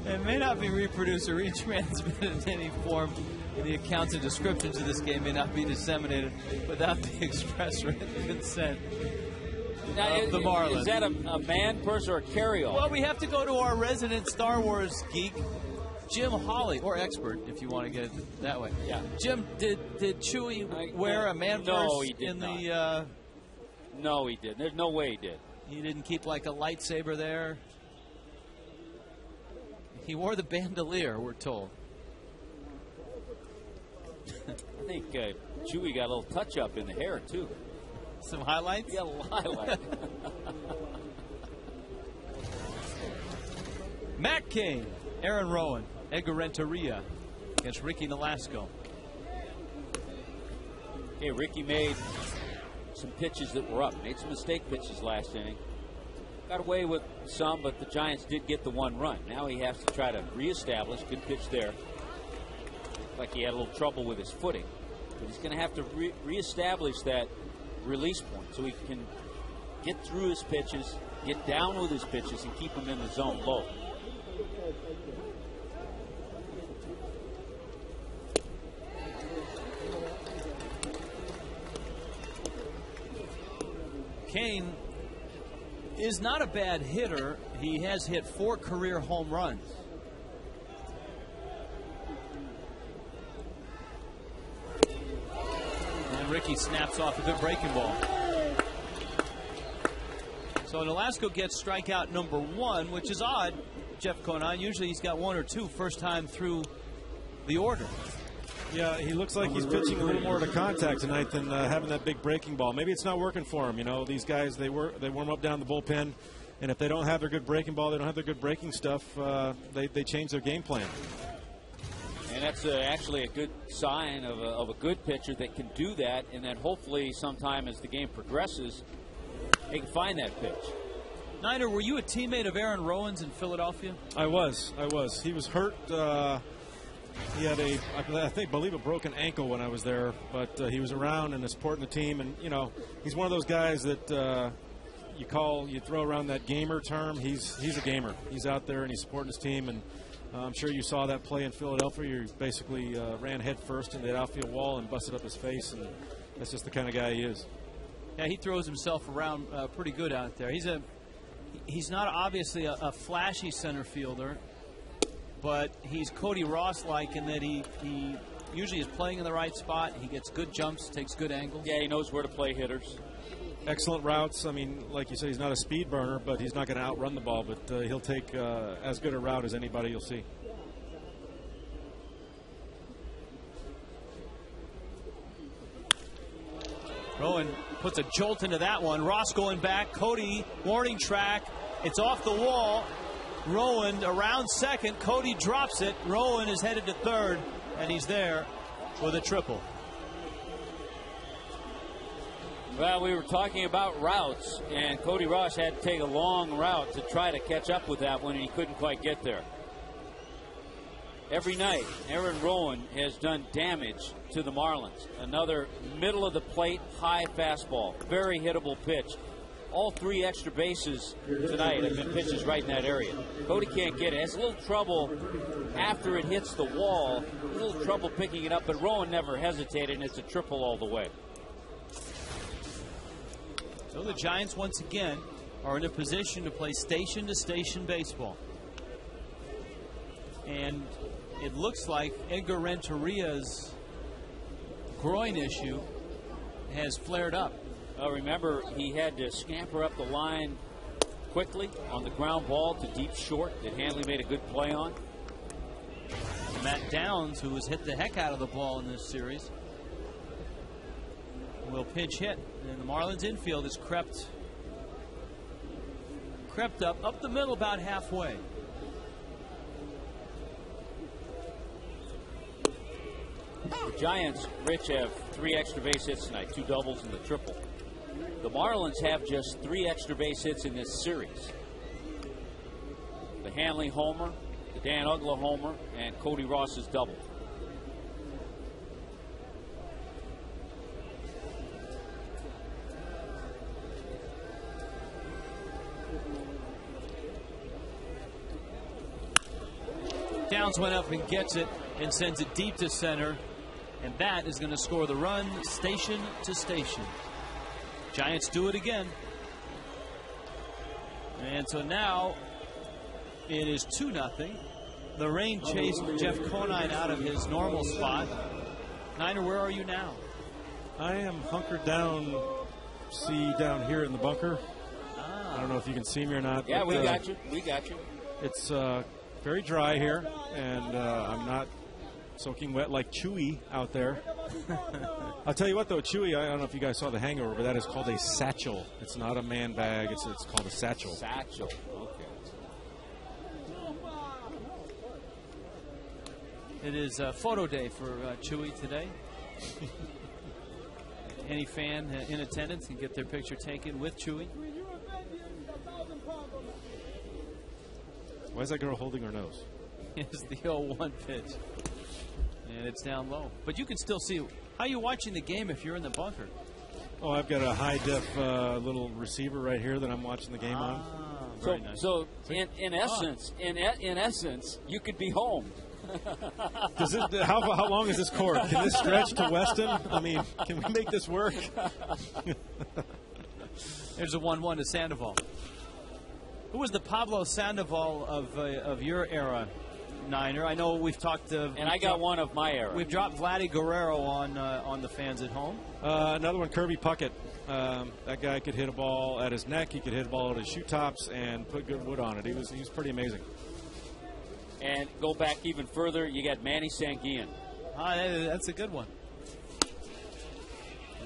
It may not be reproduced or retransmitted in any form. The accounts and descriptions of this game may not be disseminated without the express written consent of the Marlins. Is that a man purse or a carry-on? Well, we have to go to our resident Star Wars geek, Jim Hawley, or expert, if you want to get it that way. Yeah. Jim, did Chewy wear a man purse? No, he did not. No, he didn't. There's no way he did. He didn't keep like a lightsaber there. He wore the bandolier, we're told. I think Chewy got a little touch-up in the hair, too. Some highlights? He got a little highlight. Matt Cain, Aaron Rowan, Edgar Renteria against Ricky Nolasco. Hey, Ricky made some pitches that were up. Made some mistake pitches last inning. Got away with some, but the Giants did get the one run. Now he has to try to reestablish. Good pitch there. like he had a little trouble with his footing. But he's going to have to reestablish that release point so he can get through his pitches, get down with his pitches, and keep them in the zone low. Cain is not a bad hitter. He has hit 4 career home runs. And Ricky snaps off a good breaking ball. So Nolasco gets strikeout number 1, which is odd. Jeff Conine, usually he's got 1 or 2 first time through the order. Yeah, he looks like he's pitching a little more to contact tonight than having that big breaking ball. Maybe it's not working for him. You know, these guys, they warm up down the bullpen, and if they don't have their good breaking ball, they don't have their good breaking stuff, they change their game plan. And that's actually a good sign of a good pitcher that can do that, and then hopefully sometime as the game progresses, they can find that pitch. Niner, were you a teammate of Aaron Rowan's in Philadelphia? I was. He was hurt. He had I believe a broken ankle when I was there, but he was around and supporting the team. And, you know, he's one of those guys that you throw around that gamer term. He's a gamer. He's out there and he's supporting his team. And I'm sure you saw that play in Philadelphia. He basically ran head first into the outfield wall and busted up his face. And that's just the kind of guy he is. Yeah, he throws himself around pretty good out there. He's not obviously a flashy center fielder, but he's Cody Ross-like in that he usually is playing in the right spot. He gets good jumps, takes good angles. Yeah, he knows where to play hitters. Excellent routes. I mean, like you said, he's not a speed burner, but he's not going to outrun the ball. But he'll take as good a route as anybody you'll see. Rowan puts a jolt into that one. Ross going back. Cody, warning track. It's off the wall. Rowan around second. Cody drops it. Rowan is headed to third, and he's there with a triple. Well, we were talking about routes, and Cody Ross had to take a long route to try to catch up with that one, and he couldn't quite get there. Every night, Aaron Rowan has done damage to the Marlins. Another middle-of-the-plate, high fastball. Very hittable pitch. All 3 extra bases tonight have been pitches right in that area. Cody can't get it. Has a little trouble after it hits the wall. A little trouble picking it up, but Rowan never hesitated, and it's a triple all the way. So the Giants, once again, are in a position to play station-to-station baseball. And it looks like Edgar Renteria's groin issue has flared up. Remember, he had to scamper up the line quickly on the ground ball to deep short that Hanley made a good play on. Matt Downs, who has hit the heck out of the ball in this series, will pinch hit. And the Marlins infield has crept up the middle about halfway. The Giants, Rich, have 3 extra base hits tonight, 2 doubles and the triple. The Marlins have just 3 extra base hits in this series. The Hanley homer, the Dan Uggla homer, and Cody Ross's double. Downs went up and gets it and sends it deep to center. And that is going to score the run station to station. Giants do it again. And so now it is 2-0. The rain chased Jeff Conine out of his normal spot. Niner, where are you now? I am hunkered down, down here in the bunker. I don't know if you can see me or not. Yeah, we got you. We got you. It's very dry here, and I'm not soaking wet like Chewy out there. I'll tell you what, though, Chewy, I don't know if you guys saw The Hangover, but that is called a satchel. It's not a man bag. It's called a satchel. Satchel. Okay. It is photo day for Chewy today. Any fan in attendance can get their picture taken with Chewy. Why is that girl holding her nose? It's the 0-1 pitch. and it's down low. But you can still see. How are you watching the game if you're in the bunker? Oh, I've got a high-def little receiver right here that I'm watching the game on. Very nice. So in essence, you could be home. How long is this court? Can this stretch to Weston? I mean, can we make this work? There's a 1-1 to Sandoval. Who was the Pablo Sandoval of your era, Niner? I know we've talked to... And I got one of my era. We've dropped Vladdy Guerrero on the fans at home. Another one, Kirby Puckett. That guy could hit a ball at his neck. He could hit a ball at his shoe tops and put good wood on it. He was pretty amazing. And go back even further, you got Manny Sanguillen. That's a good one.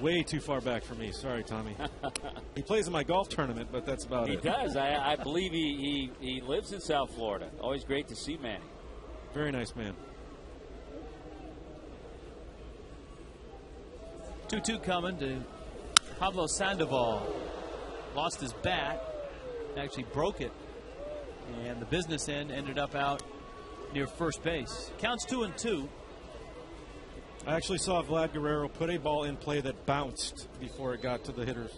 Way too far back for me. Sorry, Tommy. He plays in my golf tournament, but that's about it. He does. I believe he lives in South Florida. Always great to see Manny. Very nice man. 2-2 coming to Pablo Sandoval. Lost his bat. Actually broke it. And the business end ended up out near first base. Counts 2-2. I actually saw Vlad Guerrero put a ball in play that bounced before it got to the hitters.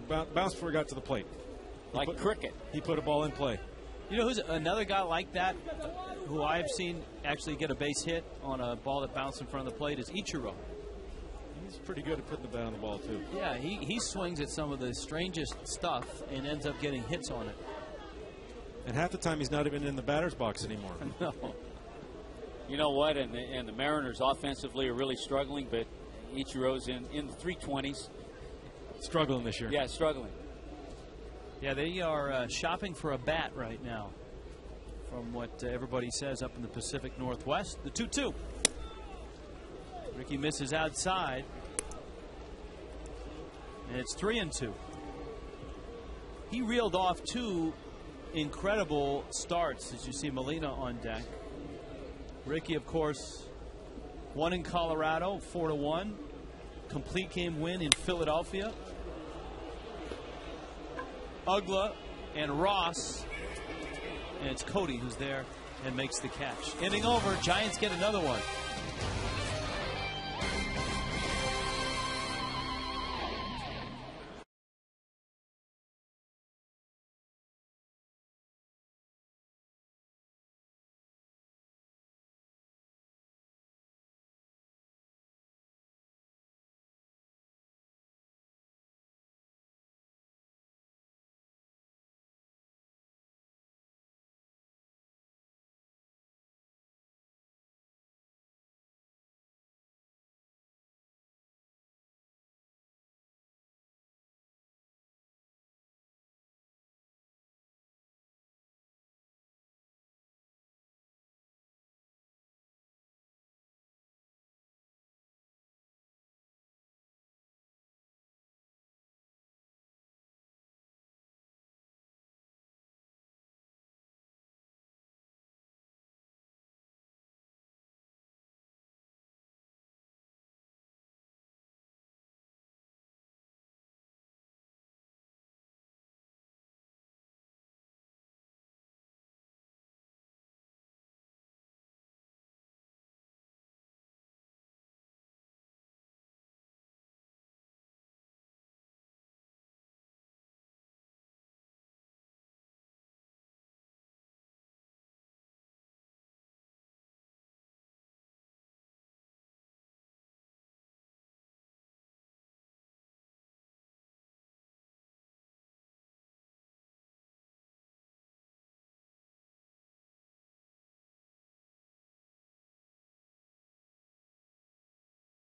Bounced before it got to the plate. Like cricket. He put a ball in play. You know who's another guy like that who I've seen actually get a base hit on a ball that bounced in front of the plate is Ichiro. He's pretty good at putting the bat on the ball, too. Yeah, he swings at some of the strangest stuff and ends up getting hits on it. And half the time he's not even in the batter's box anymore. No. You know what? And the Mariners offensively are really struggling, but Ichiro's in the 320s. Struggling this year. Yeah, struggling. Yeah, they are shopping for a bat right now, from what everybody says up in the Pacific Northwest. The 2-2. Ricky misses outside. And it's 3-2. He reeled off two incredible starts, as you see Molina on deck. Ricky, of course, won in Colorado, 4-1. Complete game win in Philadelphia. Ugla and Ross. And it's Cody who's there and makes the catch. Inning over. Giants get another one.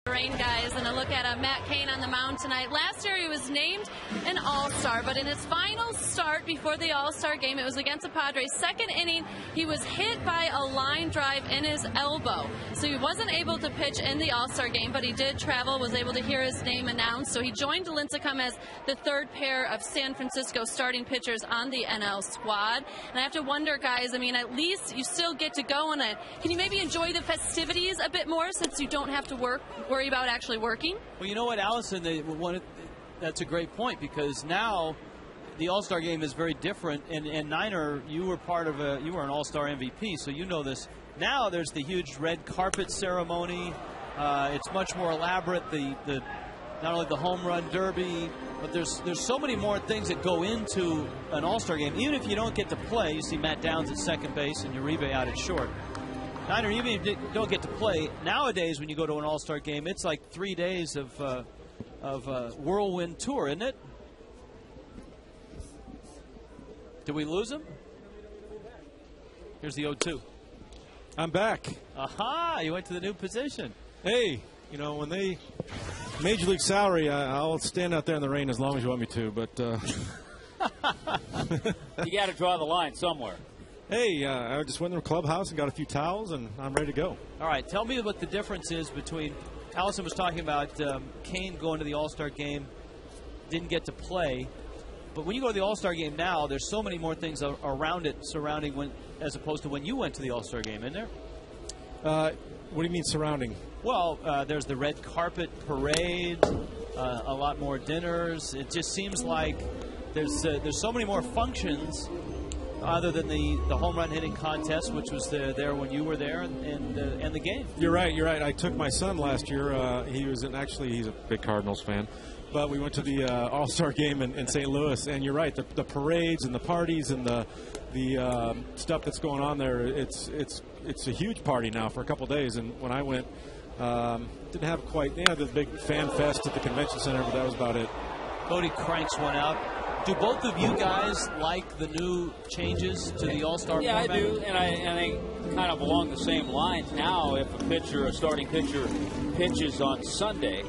Rain guys, and a look at Matt Cain on the mound tonight. Last year he was named an All-Star, but in his final start before the All-Star game, it was against the Padres. Second inning, he was hit by a line drive in his elbow, so he wasn't able to pitch in the All-Star game, but he did travel, was able to hear his name announced, so he joined Lincecum as the third pair of San Francisco starting pitchers on the NL squad. And I have to wonder, guys, I mean, at least you still get to go on it. Can you maybe enjoy the festivities a bit more since you don't have to worry about actually working? Well, you know what, Allison, that's a great point, because now the All-Star game is very different, and Niner, you were an All-Star MVP, so you know this Now there's the huge red carpet ceremony. It's much more elaborate. The not only the home run derby, but there's so many more things that go into an All-Star game. Even if you don't get to play, you see Matt Downs at second base and Uribe out at short. Niner, even if you don't get to play, nowadays when you go to an All-Star game, it's like 3 days of whirlwind tour, isn't it? Did we lose him? Here's the 0-2. I'm back. Aha! You went to the new position. Hey, you know, when they Major League salary, I'll stand out there in the rain as long as you want me to, but you got to draw the line somewhere. Hey, I just went to the clubhouse and got a few towels, and I'm ready to go. All right, tell me what the difference is between Allison was talking about Cain going to the All-Star game, didn't get to play. But when you go to the All-Star game now, there's so many more things around it surrounding as opposed to when you went to the All-Star game, isn't there? What do you mean surrounding? Well, there's the red carpet parade, a lot more dinners. It just seems like there's so many more functions other than the home run hitting contest, which was there when you were there, and the game. You're right. I took my son last year. He's a big Cardinals fan. But we went to the All-Star game in St. Louis, and you're right. The parades and the parties and the stuff that's going on there, it's a huge party now for a couple of days. And when I went, didn't have quite the big fan fest at the convention center, but that was about it. Cody cranks one out. Do both of you guys like the new changes to the All-Star format? Yeah, I do, and I kind of along the same lines now. If a starting pitcher, pitches on Sunday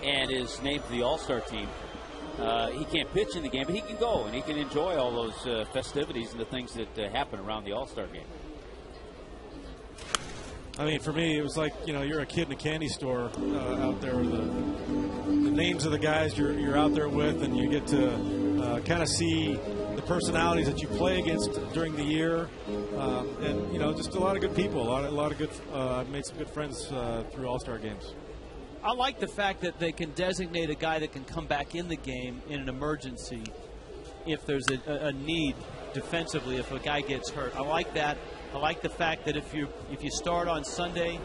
and is named to the All-Star team, he can't pitch in the game, but he can go and he can enjoy all those festivities and the things that happen around the All-Star game. I mean, for me, it was like, you're a kid in a candy store out there. The names of the guys you're out there with, and you get to kind of see the personalities that you play against during the year, and just a lot of good people, a lot of good. Made some good friends through All-Star games. I like the fact that they can designate a guy that can come back in the game in an emergency if there's a need defensively, if a guy gets hurt. I like that. I like the fact that if you start on Sunday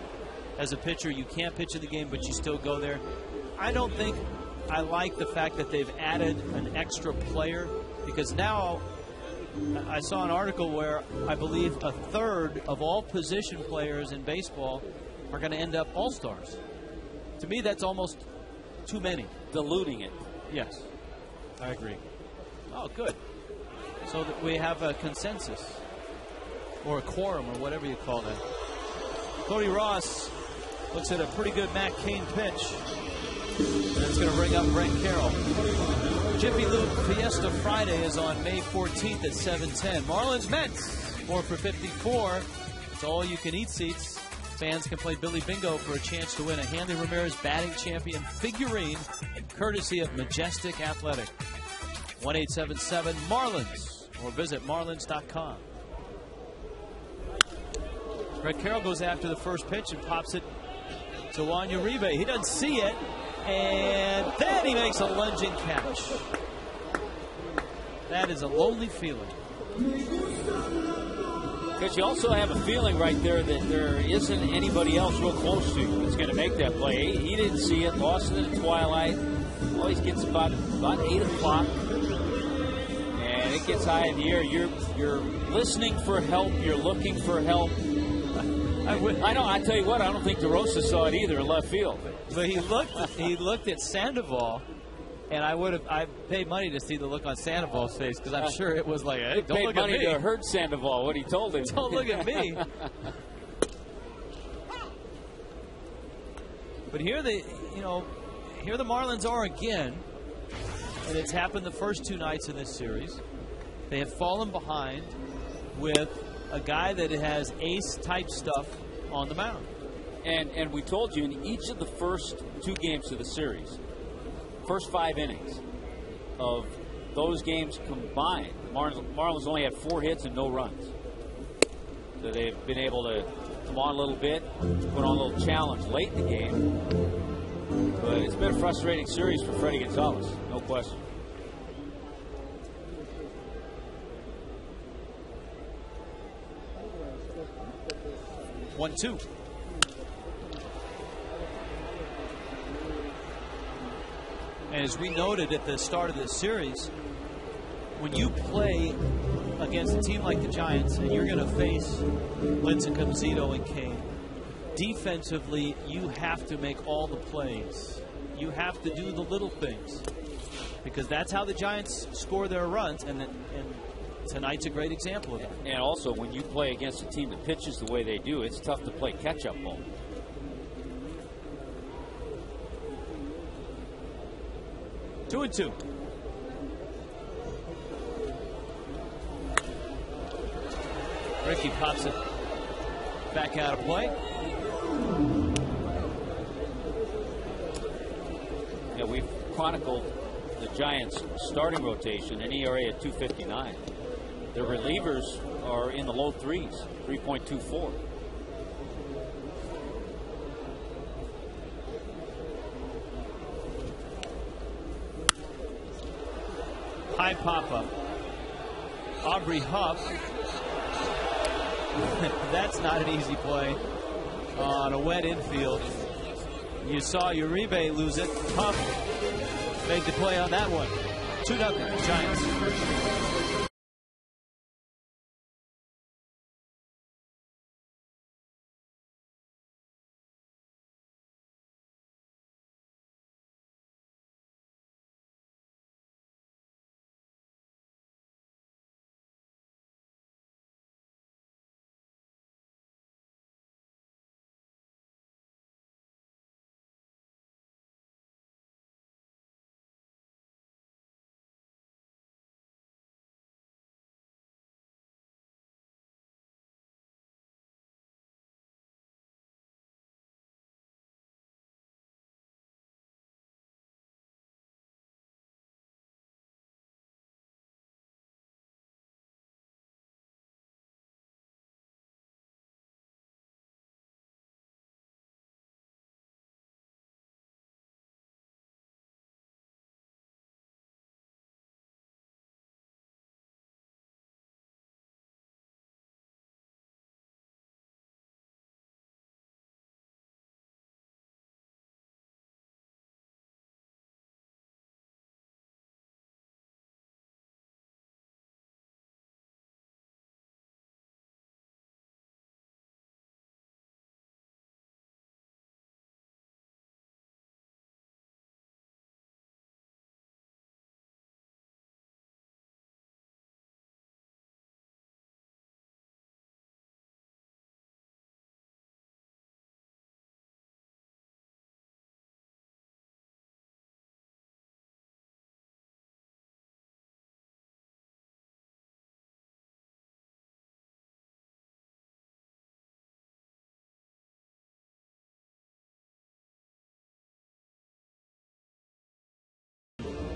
as a pitcher, you can't pitch in the game, but you still go there. I don't think I like the fact that they've added an extra player, because now I saw an article where I believe a third of all position players in baseball are going to end up All-Stars. To me, that's almost too many. Diluting it. Yes. I agree. Oh, good. So that we have a consensus, or a quorum, or whatever you call that. Cody Ross looks at a pretty good Matt Cain pitch. And it's going to bring up Brent Carroll. Jiffy Lube Fiesta Friday is on May 14th at 7:10. Marlins Mets, 4 for 54. It's all you can eat seats. Fans can play Billy Bingo for a chance to win a Hanley Ramirez batting champion figurine, courtesy of Majestic Athletic. 1-877-MARLINS, or visit marlins.com. Brett Carroll goes after the first pitch and pops it to Juan Uribe. He doesn't see it, and then he makes a lunging catch. That is a lonely feeling. Because you also have a feeling right there that there isn't anybody else real close to you that's going to make that play. He didn't see it, lost it in the twilight. Always gets about 8 o'clock. And it gets high in the air. You're listening for help. You're looking for help. I tell you what, I don't think DeRosa saw it either in left field. But he looked at Sandoval, and I paid money to see the look on Sandoval's face, because I'm sure it was like, hey, don't look at me. Paid money to hurt Sandoval, what he told him. Don't look at me. But here the Marlins are again, and it's happened the first 2 nights in this series. They have fallen behind with a guy that has ace-type stuff on the mound. And we told you in each of the first 2 games of the series, first 5 innings of those games combined, Marlins only had 4 hits and no runs. So they've been able to come on a little bit, put on a little challenge late in the game. But it's been a frustrating series for Freddie Gonzalez, no question. 1-2. And as we noted at the start of this series, when you play against a team like the Giants and you're going to face Lincecum, Zito, and Cain, defensively, you have to make all the plays. You have to do the little things, because that's how the Giants score their runs, and tonight's a great example of that. And also, when you play against a team that pitches the way they do, it's tough to play catch-up ball. Two and two. Ricky pops it back out of play. Yeah, we've chronicled the Giants' starting rotation, an ERA at 2.59. The relievers are in the low threes, 3.24. High pop-up. Aubrey Huff. That's not an easy play on a wet infield. You saw Uribe lose it. Huff made the play on that one. 2-0 Giants.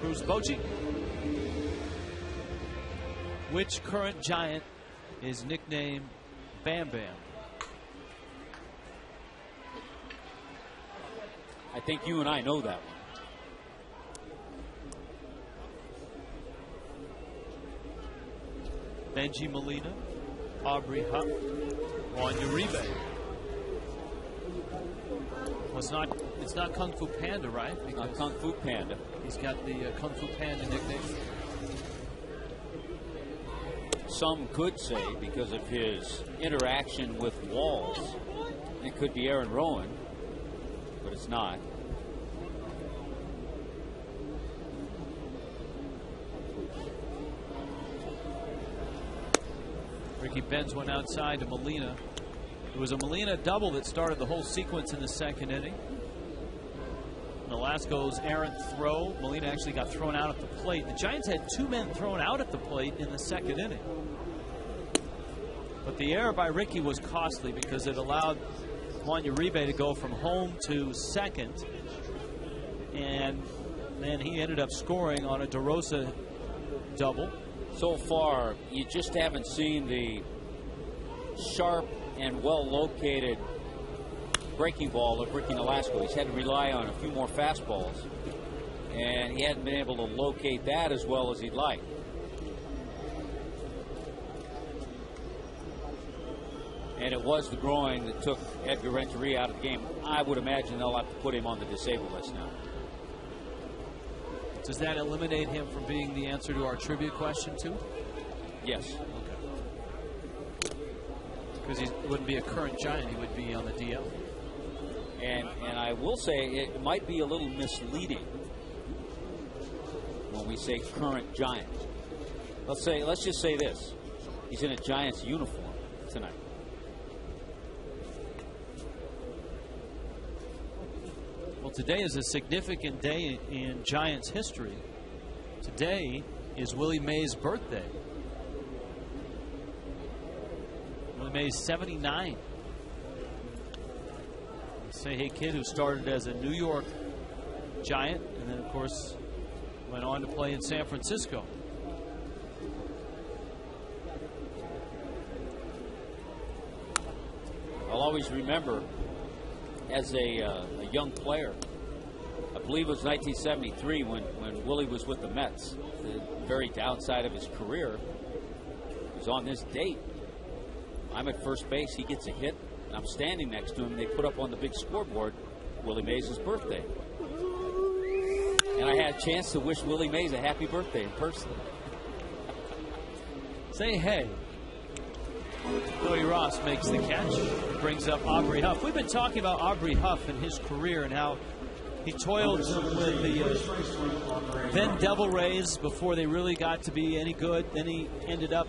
Bruce Bochy. Which current Giant is nicknamed Bam Bam? I think you and I know that one. Benji Molina, Aubrey Huff, Juan Uribe. Well, it's not Kung Fu Panda, right? Because not Kung Fu Panda. He's got the Kung Fu Panda nickname. Some could say, because of his interaction with walls, it could be Aaron Rowan, but it's not. Ricky bends one outside to Molina. It was a Molina double that started the whole sequence in the second inning. Nolasco's errant throw. Molina actually got thrown out at the plate. The Giants had two men thrown out at the plate in the second inning. But the error by Ricky was costly because it allowed Juan Uribe to go from home to second. And then he ended up scoring on a DeRosa double. So far, you just haven't seen the sharp and well-located breaking ball of Ricky Nolasco. He's had to rely on a few more fastballs, and he hadn't been able to locate that as well as he'd like. and it was the groin that took Edgar Renteria out of the game. I would imagine they'll have to put him on the disabled list now. Does that eliminate him from being the answer to our trivia question, too? Yes. Okay. Because he wouldn't be a current Giant, he would be on the DL. And I will say it might be a little misleading when we say current Giant. Let's just say this. He's in a Giants uniform tonight. Well, today is a significant day in Giants history. Today is Willie Mays' birthday. Willie Mays, 79. Say hey kid who started as a New York Giant and then, of course, went on to play in San Francisco. I'll always remember as a young player, I believe it was 1973 when Willie was with the Mets, the very downside of his career. It was on this date. I'm at first base, he gets a hit, and I'm standing next to him, and they put up on the big scoreboard Willie Mays' birthday. And I had a chance to wish Willie Mays a happy birthday in person. Say hey. Cody Ross makes the catch, brings up Aubrey Huff. We've been talking about Aubrey Huff and his career and how he toiled with the then Devil Rays before they really got to be any good. Then he ended up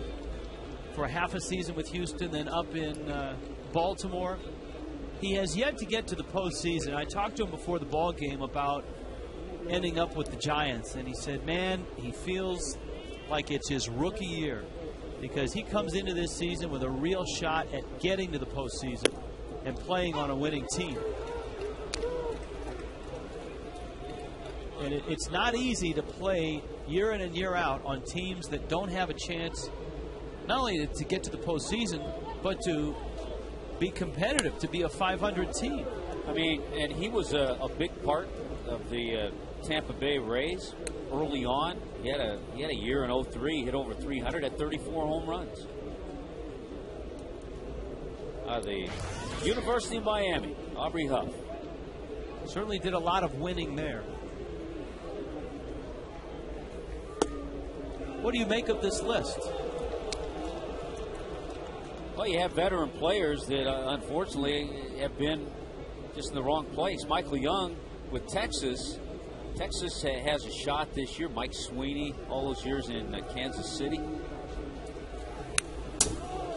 for half a season with Houston, then up in Baltimore. He has yet to get to the postseason. I talked to him before the ball game about ending up with the Giants, and he said, man, he feels like it's his rookie year, because he comes into this season with a real shot at getting to the postseason and playing on a winning team. And it's not easy to play year in and year out on teams that don't have a chance not only to get to the postseason, but to be competitive, to be a 500 team. I mean, and he was a big part of the Tampa Bay Rays early on. He had a year in 03, hit over 300 at 34 home runs. The University of Miami, Aubrey Huff. Certainly did a lot of winning there. What do you make of this list? Well, you have veteran players that unfortunately have been just in the wrong place. Michael Young with Texas. Texas has a shot this year. Mike Sweeney, all those years in Kansas City.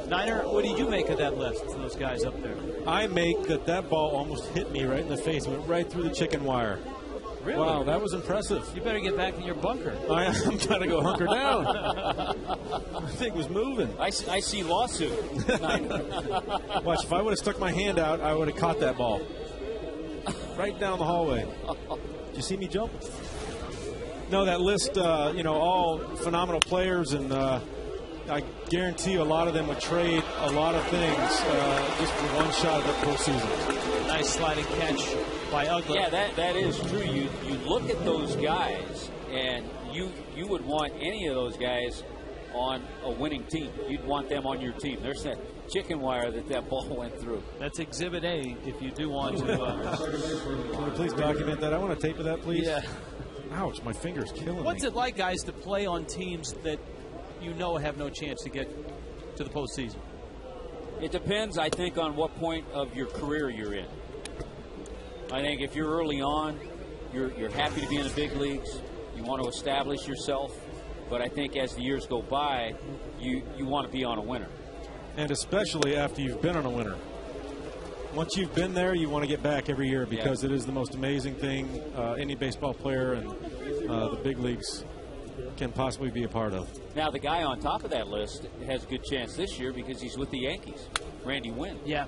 Niner, what did you make of that list, those guys up there? I make that ball almost hit me right in the face. Went right through the chicken wire. Really? Wow, that was impressive. You better get back in your bunker. I'm trying to go hunker down. The thing was moving. I see lawsuit. Watch, if I would have stuck my hand out, I would have caught that ball. Right down the hallway. Did you see me jump? No, that list, all phenomenal players, and I guarantee you a lot of them would trade a lot of things just for one shot at the postseason. Nice sliding catch by Ugly. Yeah, that is true. You look at those guys, and you would want any of those guys on a winning team. You'd want them on your team. There's that chicken wire that ball went through. That's Exhibit A if you do want to. Can we please document that? I want a tape of that, please. Yeah. Ouch, my finger's killing me. What's it like, guys, to play on teams that you know have no chance to get to the postseason? It depends, I think, on what point of your career you're in. I think if you're early on, you're happy to be in the big leagues. You want to establish yourself. But I think as the years go by, you want to be on a winner. And especially after you've been on a winner. Once you've been there, you want to get back every year, because it is the most amazing thing any baseball player and the big leagues can possibly be a part of. Now, the guy on top of that list has a good chance this year because he's with the Yankees, Randy Wynn. Yeah.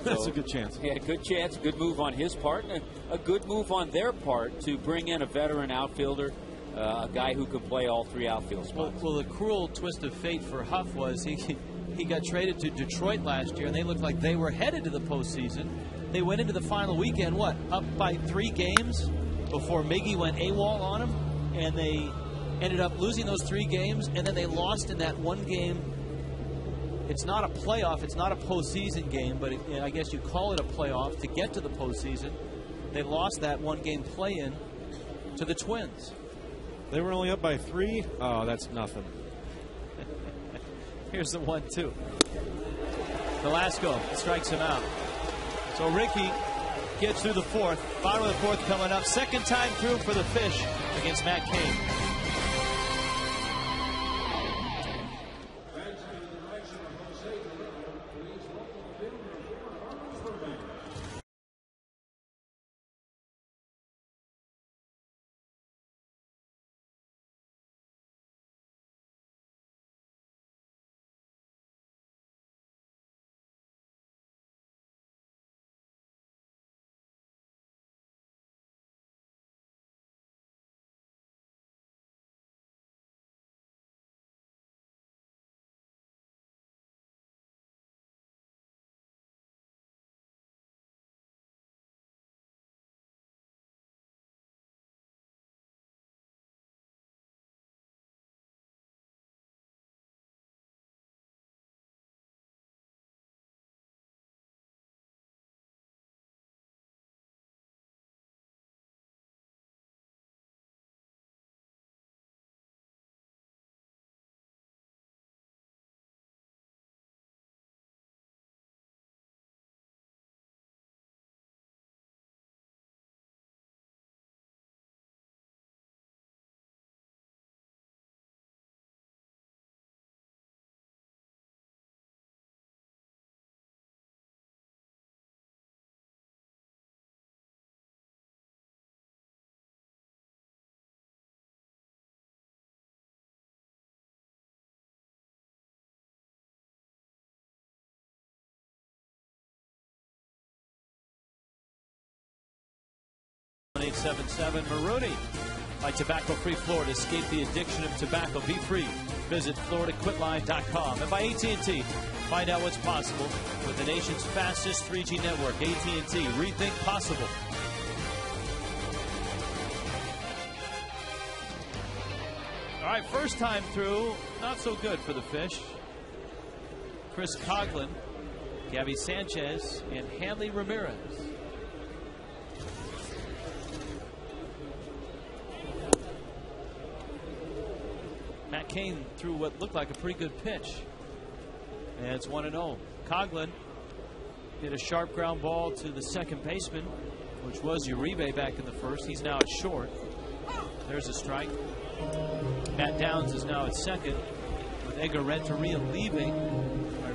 That's a good chance. Yeah, good chance, good move on his part, and a good move on their part to bring in a veteran outfielder, a guy who can play all three outfield spots. Well, the cruel twist of fate for Huff was he got traded to Detroit last year, and they looked like they were headed to the postseason. They went into the final weekend, up by 3 games before Miggy went AWOL on them, and they ended up losing those 3 games, and then they lost in that one game It's not a playoff. It's not a postseason game, but I guess you call it a playoff to get to the postseason. They lost that one-game play-in to the Twins. They were only up by 3. Oh, that's nothing. Here's the 1-2. Velasco strikes him out. So Ricky gets through the 4th. Bottom of the 4th coming up. Second time through for the Fish against Matt Cain. Marooney by Tobacco-Free Florida. Escape the addiction of tobacco. Be free. Visit FloridaQuitline.com. And by AT&T, find out what's possible with the nation's fastest 3G network. AT&T. Rethink possible. All right, first time through, not so good for the Fish. Chris Coghlan, Gabby Sanchez, and Hanley Ramirez. Matt Cain threw what looked like a pretty good pitch. And it's 1-0. Coghlan hit a sharp ground ball to the second baseman, which was Uribe back in the first. He's now at short. There's a strike. Matt Downs is now at second, with Edgar Renteria leaving,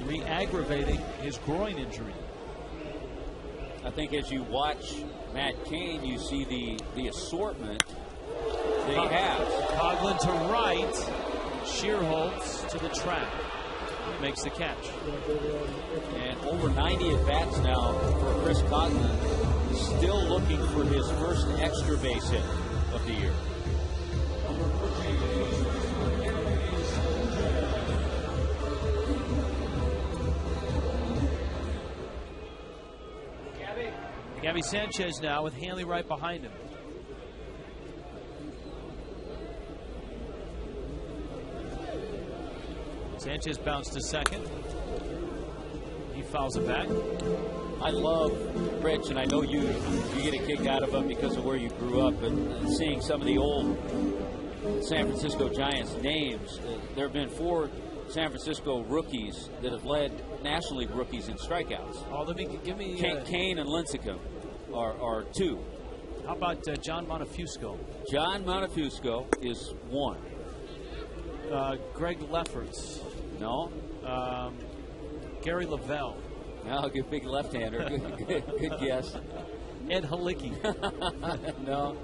re-aggravating his groin injury. I think as you watch Matt Cain, you see the assortment that he has. Coghlan to right. Shearholtz to the track. He makes the catch. And over 90 at-bats now for Chris Coghlan. Still looking for his first extra base hit of the year. Gabby Sanchez now with Hanley right behind him. Sanchez bounced to second. He fouls it back. I love Rich, and I know you get a kick out of him because of where you grew up and seeing some of the old San Francisco Giants names. There have been 4 San Francisco rookies that have led National League rookies in strikeouts. Oh, give me Cain and Lincecum are 2. How about John Montefusco? John Montefusco is 1. Greg Lefferts. No. Gary Lavelle. No, good big left-hander. Good guess. Ed Halicki. No.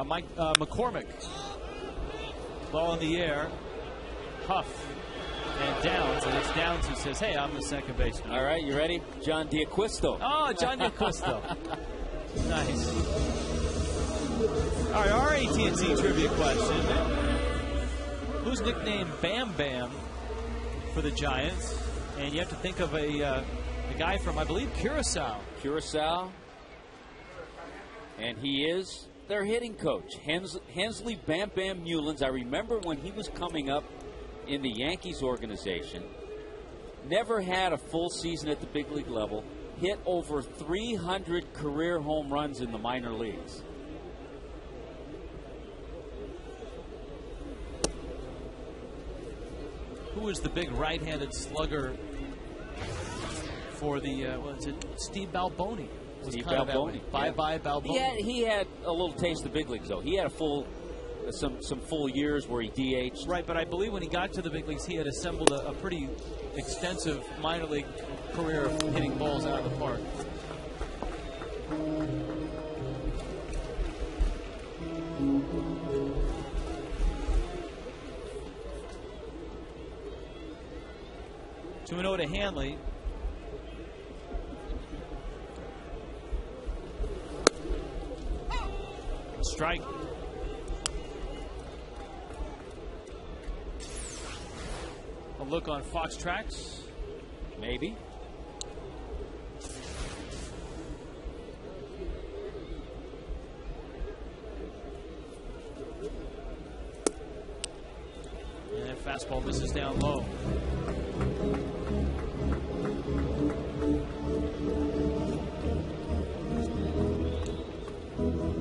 Mike McCormick. Ball in the air. Huff. And Downs. And it's Downs who says, hey, I'm the second baseman. All right, you ready? John D'Acquisto. Oh, John D'Acquisto. Nice. All right, our AT&T trivia question. Who's nicknamed Bam Bam for the Giants? And you have to think of a guy from, I believe, Curacao. Curacao. And he is their hitting coach, Hensley Bam Bam Mullins. I remember when he was coming up in the Yankees organization, never had a full season at the big league level, hit over 300 career home runs in the minor leagues. Who is the big right-handed slugger for the, what is it, Steve Balboni? Steve Balboni. Bye-bye, Balboni. He had a little taste of the big leagues, though. He had a full, some full years where he DH'd. Right, but I believe when he got to the big leagues, he had assembled a pretty extensive minor league career of hitting balls out of the park. Two and 0 to Hanley. Strike. A look on Fox Tracks. Maybe. And that fastball misses down low.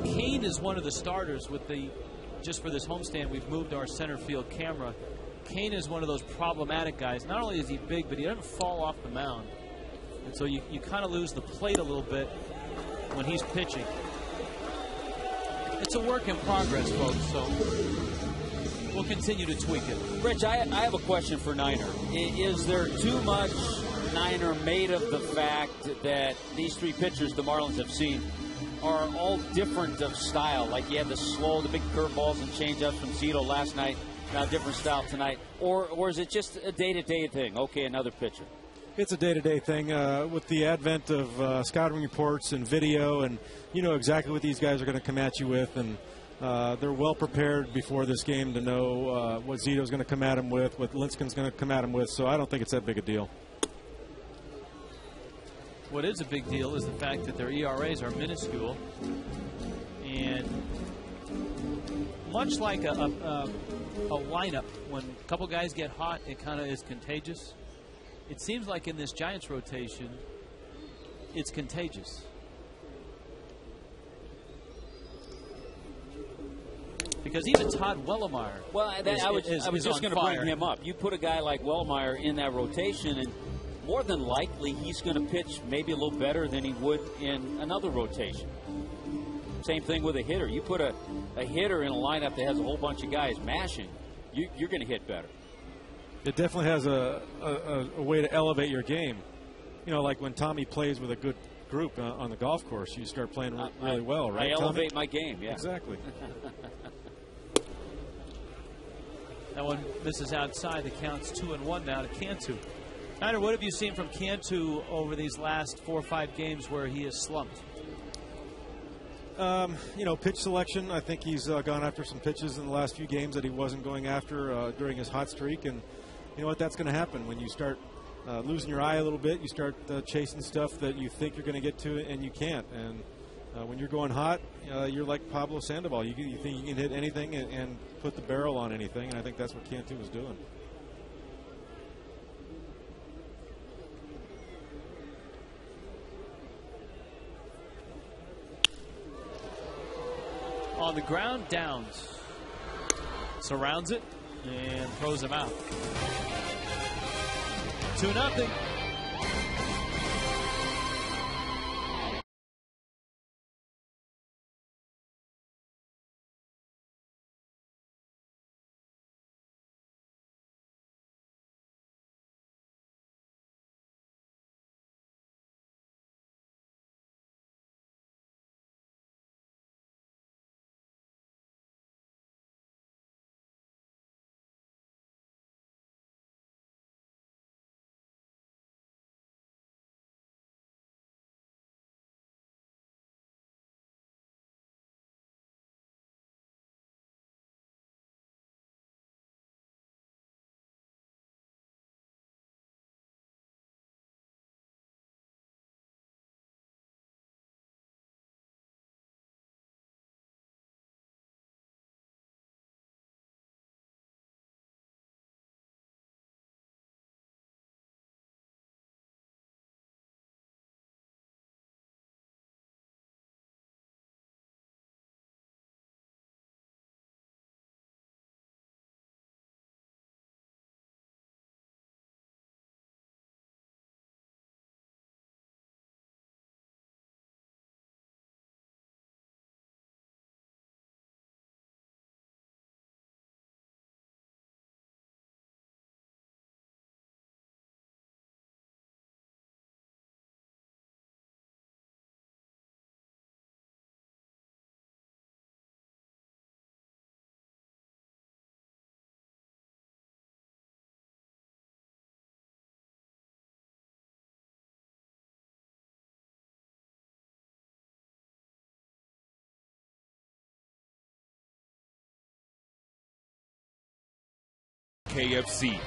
Cain is one of the starters with the, just for this homestand, we've moved our center field camera. Cain is one of those problematic guys. Not only is he big, but he doesn't fall off the mound. And so you kind of lose the plate a little bit when he's pitching. It's a work in progress, folks, so we'll continue to tweak it. Rich, I have a question for Niner. Is there too much Niner made of the fact that these three pitchers the Marlins have seen are all different of style? Like you had the slow, the big curveballs and changeups from Zito last night, now different style tonight. Or is it just a day-to-day thing? Okay, another pitcher. It's a day-to-day thing with the advent of scouting reports and video, and you know exactly what these guys are going to come at you with, and they're well prepared before this game to know what Zito's going to come at him with, what Linskin's going to come at him with, so I don't think it's that big a deal. What is a big deal is the fact that their ERAs are minuscule, and much like a lineup, when a couple guys get hot, it kind of is contagious. It seems like in this Giants rotation, it's contagious. Because even Todd Wellemeyer, well, I was just going to bring him up. You put a guy like Wellemeyer in that rotation, and more than likely he's going to pitch maybe a little better than he would in another rotation. Same thing with a hitter. You put a hitter in a lineup that has a whole bunch of guys mashing, you're going to hit better. It definitely has a way to elevate your game. You know, like when Tommy plays with a good group on the golf course, you start playing really well, right? I elevate my game, yeah. Exactly. That one misses outside. The count's 2-1 now to Cantu. Niner, what have you seen from Cantu over these last 4 or 5 games where he has slumped? You know, pitch selection. I think he's gone after some pitches in the last few games that he wasn't going after during his hot streak. And you know what? That's going to happen when you start losing your eye a little bit. You start chasing stuff that you think you're going to get to, and you can't. And when you're going hot, you're like Pablo Sandoval. You think you can hit anything and put the barrel on anything, and I think that's what Cantu was doing. On the ground, Downs surrounds it and throws him out. 2-0. KFC.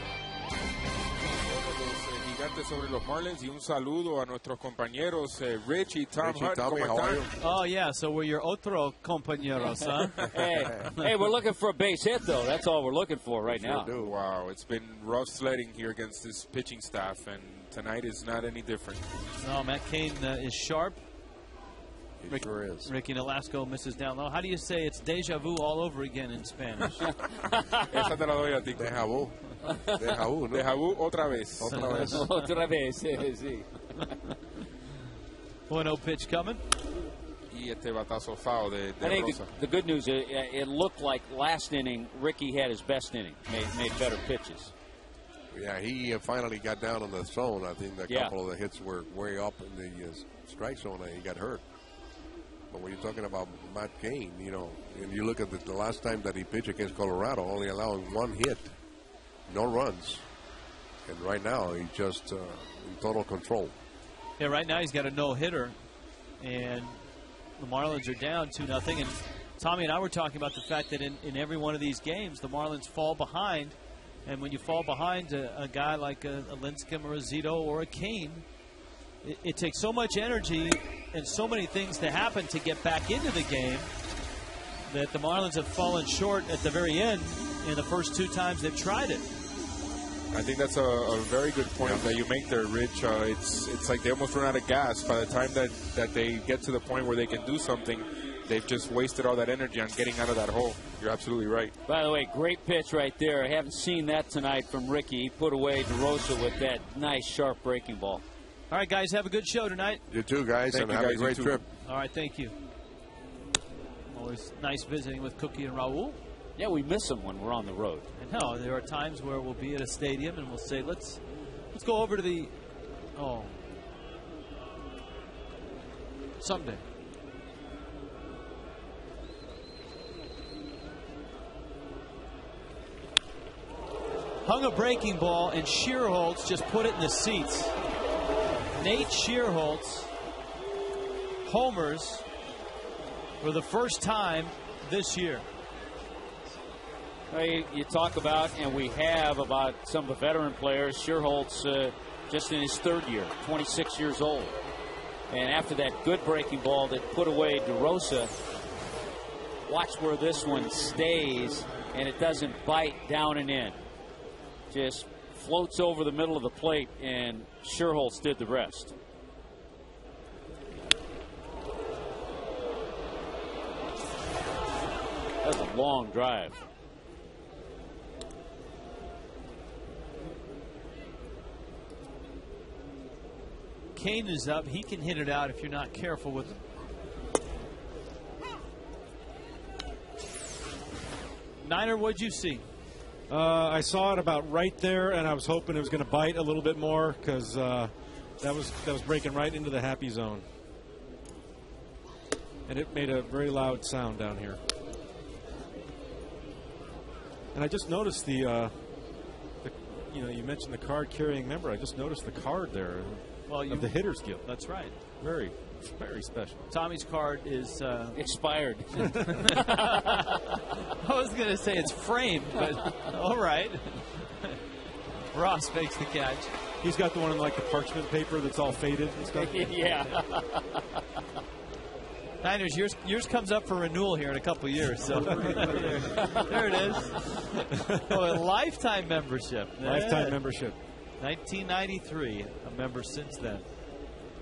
Gigantes sobre los Marlins, y un saludo a nuestros compañeros Rich y Tom Hutt. Tommy, how are you? Oh, yeah, so we're your otro compañeros, huh? hey, we're looking for a base hit, though. That's all we're looking for right now. Wow, it's been rough sledding here against this pitching staff, and tonight is not any different. No, Matt Cain is sharp. He sure is. Ricky Nolasco misses down low. How do you say it's deja vu all over again in Spanish? Esa te la doy a ti. Deja vu. Deja vu, ¿no? Deja vu otra vez. Otra vez. Otra vez, sí. 1-0 pitch coming. Y este batazo foul de I think Rosa. the good news is it looked like last inning Ricky had his best inning, made better pitches. Yeah, he finally got down on the zone. I think a couple of the hits were way up in the strike zone, and he got hurt. But when you're talking about Matt Cain, you know, and you look at the last time that he pitched against Colorado, only allowing one hit, no runs. And right now, he's just in total control. Yeah, right now he's got a no-hitter, and the Marlins are down 2-0. And Tommy and I were talking about the fact that in every one of these games, the Marlins fall behind. And when you fall behind a guy like a Lincecum or a Zito or a Cain, it takes so much energy and so many things to happen to get back into the game that the Marlins have fallen short at the very end in the first two times they've tried it. I think that's a very good point that you make there, Rich. It's like they almost run out of gas. By the time that they get to the point where they can do something, they've just wasted all that energy on getting out of that hole. You're absolutely right. By the way, great pitch right there. I haven't seen that tonight from Ricky. He put away DeRosa with that nice, sharp breaking ball. All right, guys, have a good show tonight. You too, guys, and have a great trip. All right, thank you. Always nice visiting with Cookie and Raul. Yeah, we miss them when we're on the road. I know. There are times where we'll be at a stadium and we'll say, let's go over to the, someday. Hung a breaking ball, and Shearholtz just put it in the seats. Nate Shearholtz homers for the first time this year. You talk about, and we have about some of the veteran players. Shearholtz just in his third year, 26 years old. And after that good breaking ball that put away DeRosa, watch where this one stays, and it doesn't bite down and in. Just floats over the middle of the plate, and Shearholtz did the rest. That was a long drive. Cain is up. He can hit it out if you're not careful with him. Niner, what'd you see? I saw it about right there, and I was hoping it was going to bite a little bit more because that was breaking right into the happy zone, and it made a very loud sound down here. And I just noticed the you mentioned the card carrying member. I just noticed the card there. Of the Hitters Guild. That's right. Very, very special. Tommy's card is expired. I was going to say it's framed, but all right. Ross makes the catch. He's got the one in like the parchment paper that's all faded and stuff. Yeah. Niners, yours comes up for renewal here in a couple years. So there it is. Oh, a lifetime membership. Lifetime membership. 1993, a member since then.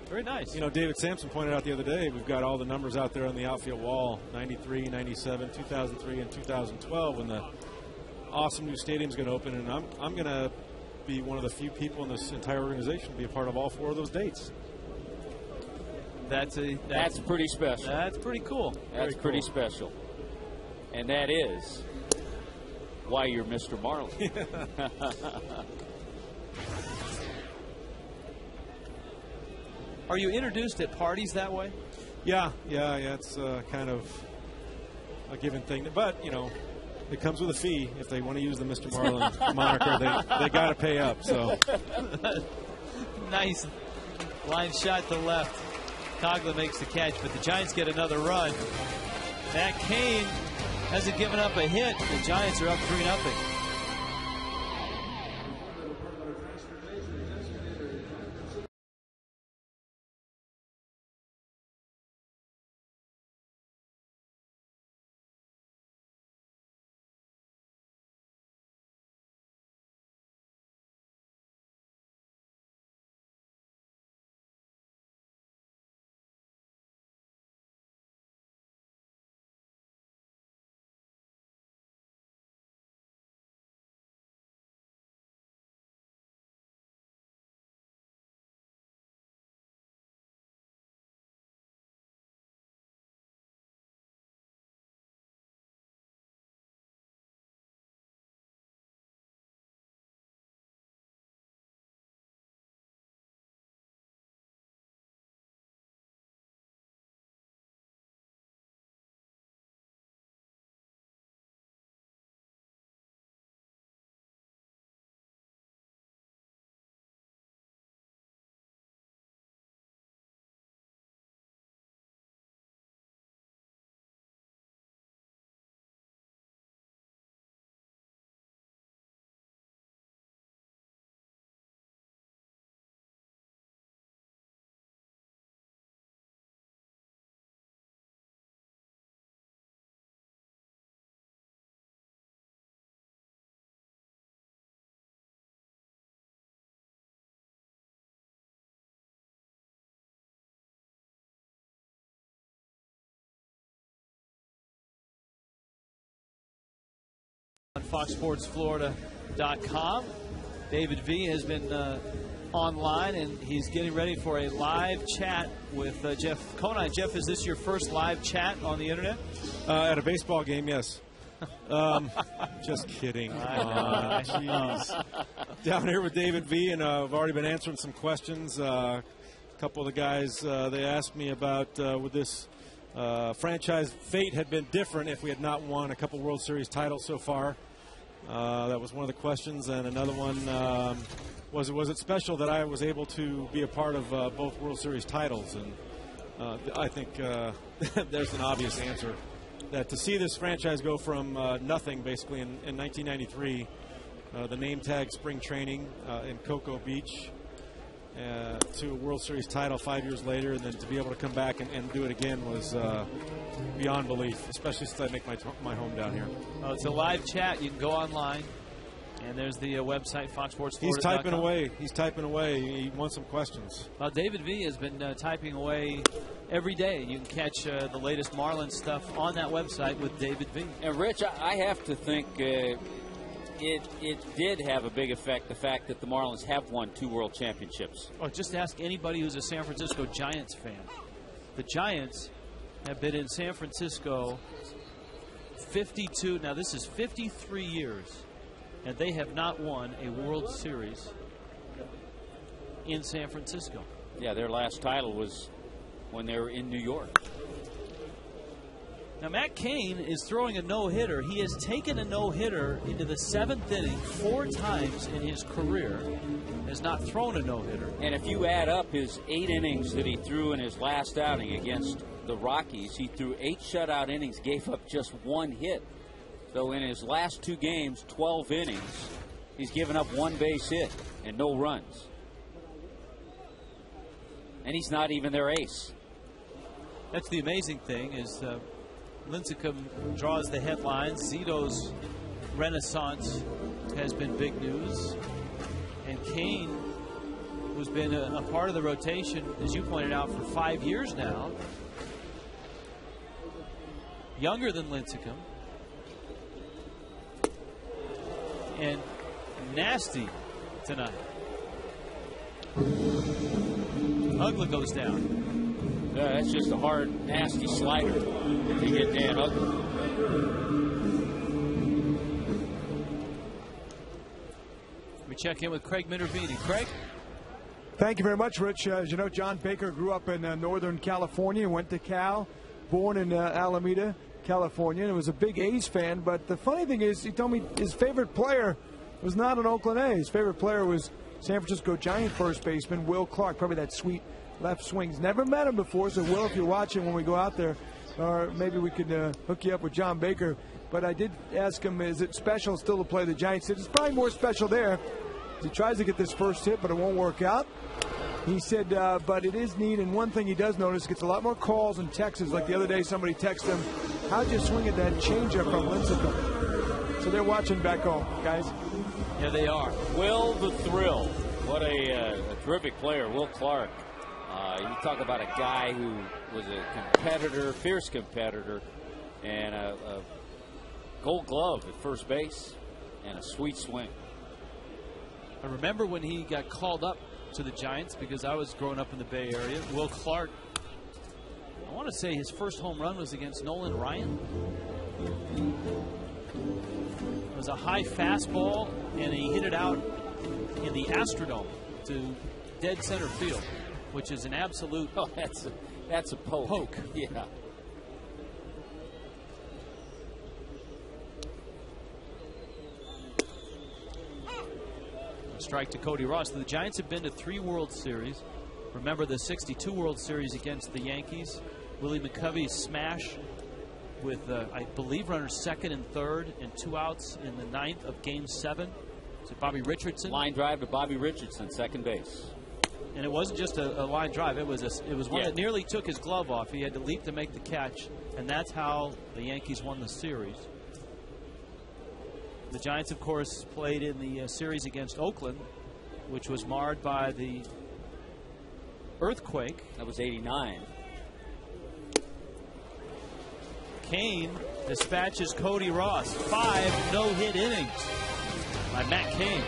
Very nice. You know, David Sampson pointed out the other day, we've got all the numbers out there on the outfield wall, 93, 97, 2003, and 2012, when the awesome new stadium's going to open. And I'm going to be one of the few people in this entire organization to be a part of all four of those dates. That's pretty special. That's pretty cool. That's pretty special. And that is why you're Mr. Marlin. Are you introduced at parties that way? Yeah. It's kind of a given thing. But, it comes with a fee. If they want to use the Mr. Marlin moniker, they got to pay up. So nice line shot to left. Coughlin makes the catch, but the Giants get another run. Matt Cain hasn't given up a hit. The Giants are up 3-0. FoxSportsFlorida.com. David V has been online, and he's getting ready for a live chat with Jeff Conine. Jeff, is this your first live chat on the internet? At a baseball game, yes. Just kidding. Jeez. Down here with David V, and I've already been answering some questions. A couple of the guys, they asked me about would this franchise fate had been different if we had not won a couple World Series titles so far. That was one of the questions, and another one was it special that I was able to be a part of both World Series titles? And I think there's an obvious answer. That to see this franchise go from nothing, basically, in 1993, the name tag spring training in Cocoa Beach, to a World Series title 5 years later, and then to be able to come back and do it again was beyond belief, especially since I make my home down here. Well, it's a live chat. You can go online, and there's the website, FoxSportsFlorida.com. He's typing away. He's typing away. He wants some questions. Well, David V has been typing away every day. You can catch the latest Marlins stuff on that website with David V. And, Rich, I have to think it did have a big effect, the fact that the Marlins have won 2 world championships. Oh, just ask anybody who's a San Francisco Giants fan. The Giants have been in San Francisco 52, now this is 53 years, and they have not won a World Series in San Francisco. Yeah, their last title was when they were in New York. Now, Matt Cain is throwing a no-hitter. He has taken a no-hitter into the 7th inning 4 times in his career, has not thrown a no-hitter. And if you add up his 8 innings that he threw in his last outing against the Rockies, he threw 8 shutout innings, gave up just 1 hit. So in his last 2 games, 12 innings, he's given up 1 base hit and no runs. And he's not even their ace. That's the amazing thing is Lincecum draws the headlines. Zito's renaissance has been big news. And Cain, who's been a part of the rotation, as you pointed out, for 5 years now, younger than Lincecum, and nasty tonight. Ugla goes down. Yeah, that's just a hard, nasty slider to get Dan Ugla. We check in with Craig Minervini. Craig? Thank you very much, Rich. As you know, John Baker grew up in Northern California, went to Cal, born in Alameda, California, and was a big A's fan. But the funny thing is, he told me his favorite player was not an Oakland A. His favorite player was San Francisco Giant first baseman Will Clark, probably that sweet left swings. Never met him before, so Will, if you're watching when we go out there, or maybe we could hook you up with John Baker. But I did ask him, is it special still to play the Giants? It's probably more special there. He tries to get this first hit, but it won't work out. He said, but it is neat, and one thing he does notice, gets a lot more calls and texts. Like the other day, somebody texted him, how'd you swing at that changeup from Lincecum? So they're watching back home, guys. Yeah, they are. Will the Thrill. What a terrific player, Will Clark. You talk about a guy who was a competitor, fierce competitor, and a gold glove at first base, and a sweet swing. I remember when he got called up to the Giants, because I was growing up in the Bay Area. Will Clark, I want to say his first home run was against Nolan Ryan. It was a high fastball, and he hit it out in the Astrodome to dead center field, which is an absolute that's a poke. Yeah. Strike to Cody Ross. The Giants have been to 3 World Series. Remember the '62 World Series against the Yankees. Willie McCovey's smash with, I believe, runners second and third and 2 outs in the 9th of Game 7. Was it Bobby Richardson? Line drive to Bobby Richardson, second base. And it wasn't just a line drive. It was one that nearly took his glove off. He had to leap to make the catch, and that's how the Yankees won the series. The Giants, of course, played in the series against Oakland, which was marred by the earthquake. That was '89. Cain dispatches Cody Ross. 5 no-hit innings by Matt Cain.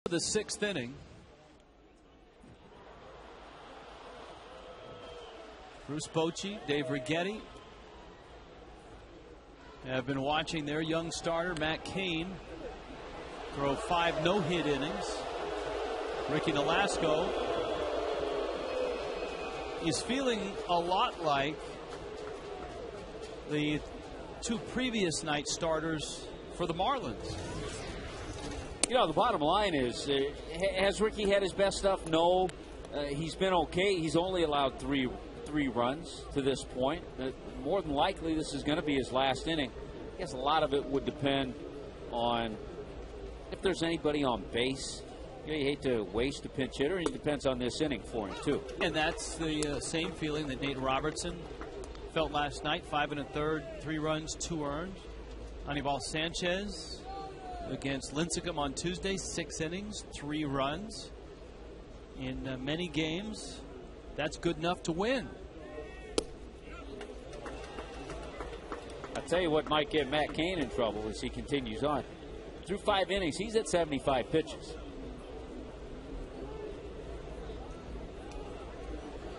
The 6th inning. Bruce Bochy, Dave Righetti have been watching their young starter Matt Cain throw 5 no-hit innings. Ricky Nolasco is feeling a lot like the 2 previous night starters for the Marlins. You know, the bottom line is, has Ricky had his best stuff? No. He's been okay. He's only allowed three runs to this point. More than likely, this is going to be his last inning. I guess a lot of it would depend on if there's anybody on base. You hate to waste a pinch hitter, and it depends on this inning for him, too. And that's the same feeling that Nate Robertson felt last night. 5 1/3, 3 runs, 2 earned. Anibal Sanchez against Lincecum on Tuesday, 6 innings, 3 runs. In many games, that's good enough to win. I'll tell you what might get Matt Cain in trouble as he continues on. Through 5 innings, he's at 75 pitches.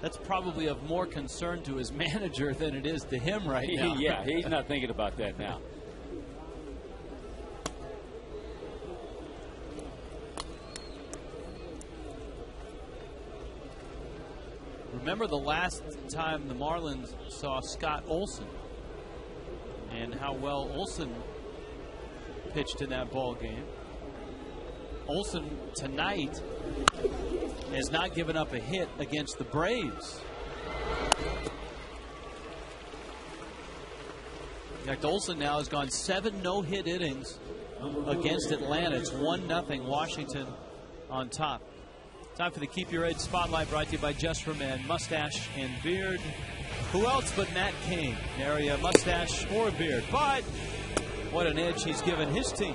That's probably of more concern to his manager than it is to him right now. Yeah, he's not thinking about that now. Remember the last time the Marlins saw Scott Olsen and how well Olsen pitched in that ball game. Olsen tonight has not given up a hit against the Braves. In fact, Olsen now has gone 7 no-hit innings against Atlanta. It's 1-0 Washington on top. Time for the Keep Your Edge Spotlight, brought to you by Just for Men, Mustache and Beard. Who else but Matt Cain? Nary a mustache or a beard. But what an edge he's given his team.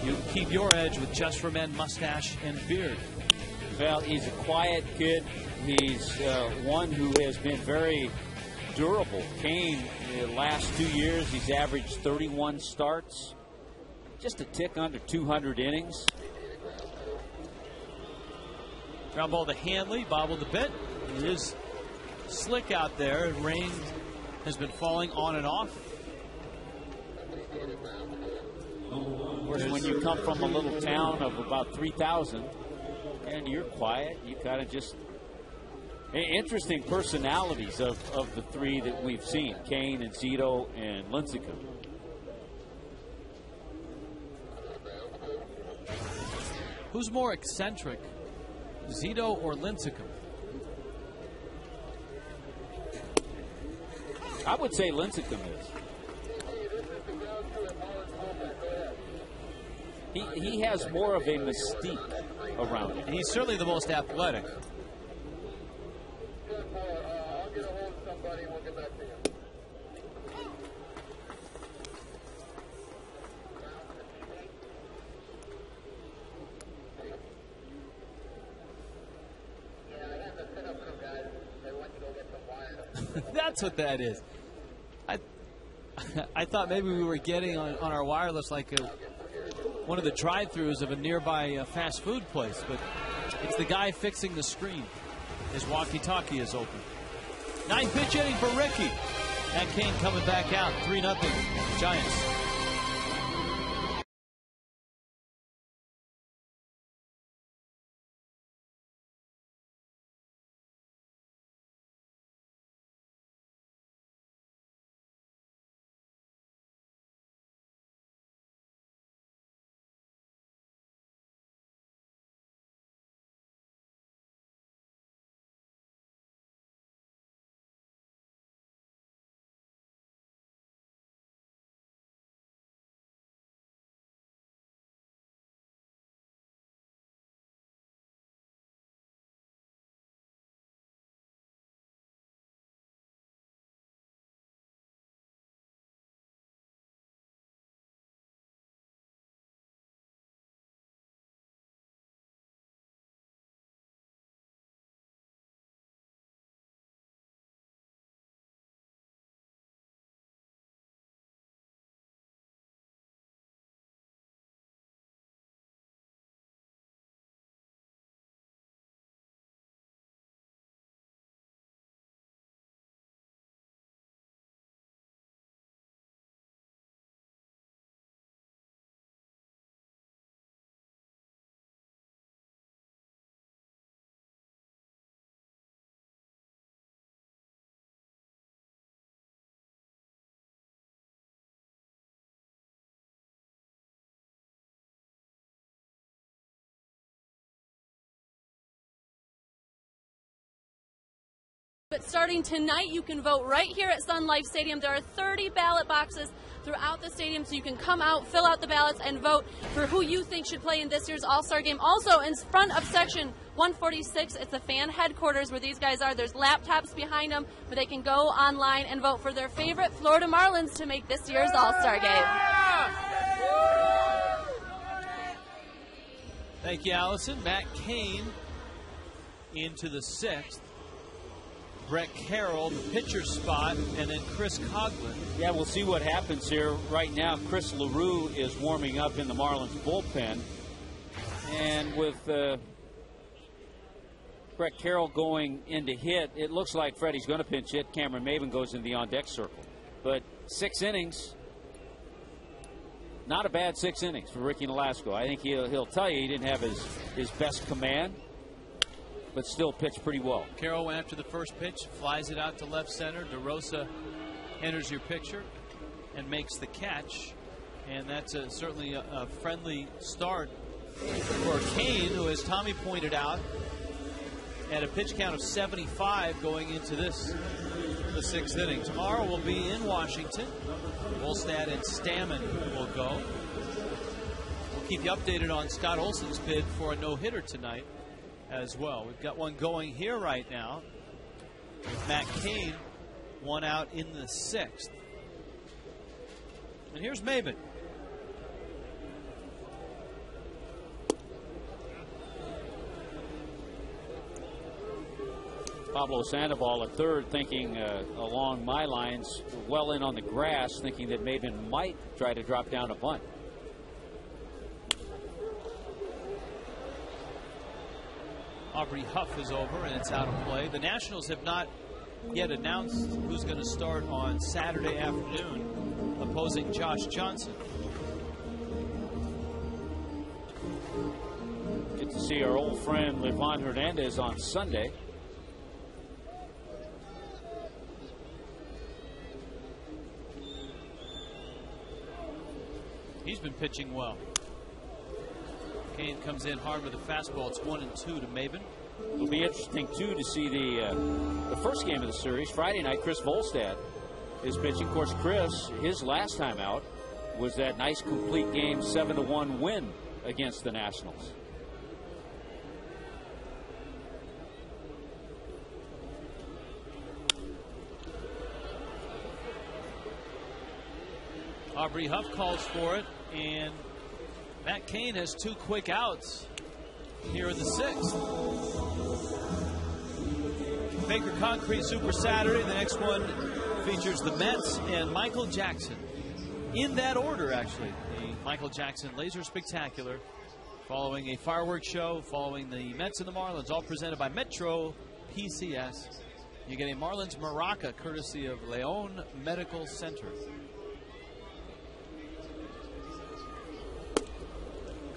You keep your edge with Just for Men, Mustache and Beard. Well, he's a quiet kid. He's one who has been very durable. Cain, the last 2 years, he's averaged 31 starts. Just a tick under 200 innings. Ground ball to Hanley, bobbled a bit. It is slick out there. Rain has been falling on and off. Of course, when you come from a little town of about 3,000 and you're quiet, you kind of just... Interesting personalities of the 3 that we've seen, Cain and Zito and Lincecum. Who's more eccentric, Zito or Lincecum? I would say Lincecum is. He has more of a mystique around him. He's certainly the most athletic. That's what that is. I thought maybe we were getting on our wireless like one of the drive-thrus of a nearby fast food place, but it's the guy fixing the screen. His walkie-talkie is open. 9-pitch inning for Ricky. Matt Cain coming back out. 3-0 Giants. But starting tonight, you can vote right here at Sun Life Stadium. There are 30 ballot boxes throughout the stadium, so you can come out, fill out the ballots, and vote for who you think should play in this year's All-Star Game. Also, in front of section 146, it's the fan headquarters where these guys are. There's laptops behind them, where they can go online and vote for their favorite Florida Marlins to make this year's All-Star Game. Thank you, Allison. Matt Cain into the 6th. Brett Carroll, the pitcher spot, and then Chris Coghlan. Yeah, we'll see what happens here. Right now, Chris LaRue is warming up in the Marlins bullpen. And with Brett Carroll going into hit, it looks like Freddie's going to pinch hit. Cameron Maven goes in the on-deck circle. But 6 innings, not a bad 6 innings for Ricky Nolasco. I think he'll tell you he didn't have his best command, but still pitched pretty well. Carroll went after the first pitch, flies it out to left center. DeRosa enters your picture and makes the catch. And that's certainly a friendly start for Cain, who, as Tommy pointed out, had a pitch count of 75 going into the 6th inning. Tomorrow we'll be in Washington. Volstad and Stammen will go. We'll keep you updated on Scott Olson's bid for a no-hitter tonight as well. We've got one going here right now with Matt Cain, one out in the 6th. And here's Maven. Pablo Sandoval at third, thinking along my lines, well in on the grass, thinking that Maven might try to drop down a bunt. Aubrey Huff is over and it's out of play. The Nationals have not yet announced who's going to start on Saturday afternoon opposing Josh Johnson. Get to see our old friend Livan Hernandez on Sunday. He's been pitching well. Cain comes in hard with a fastball. It's 1-2 to Maben. It'll be interesting, too, to see the first game of the series. Friday night, Chris Volstad is pitching. Of course, Chris, his last time out was that nice complete game 7-1 win against the Nationals. Aubrey Huff calls for it, and Matt Cain has 2 quick outs here in the 6th. Baker Concrete Super Saturday. The next one features the Mets and Michael Jackson. In that order, actually. The Michael Jackson Laser Spectacular, following a fireworks show, following the Mets and the Marlins, all presented by Metro PCS. You get a Marlins Maraca, courtesy of Leon Medical Center.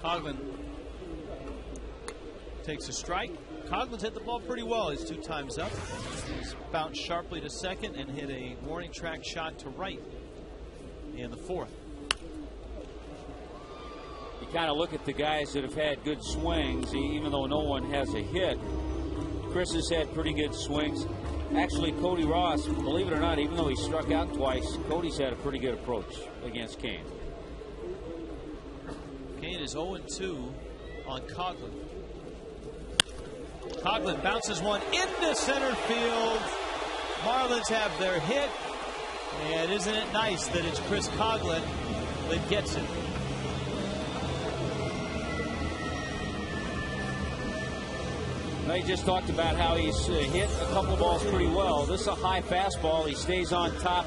Coghlan takes a strike. Coughlin's hit the ball pretty well. He's 2 times up. He's bounced sharply to second and hit a warning track shot to right in the 4th. You kind of look at the guys that have had good swings, even though no one has a hit. Chris has had pretty good swings. Actually, Cody Ross, believe it or not, even though he struck out twice, Cody's had a pretty good approach against Cain. Cain is 0-2 on Coghlan. Coghlan bounces one into center field. Marlins have their hit. And isn't it nice that it's Chris Coghlan that gets it? Well, he just talked about how he's hit a couple of balls pretty well. This is a high fastball. He stays on top.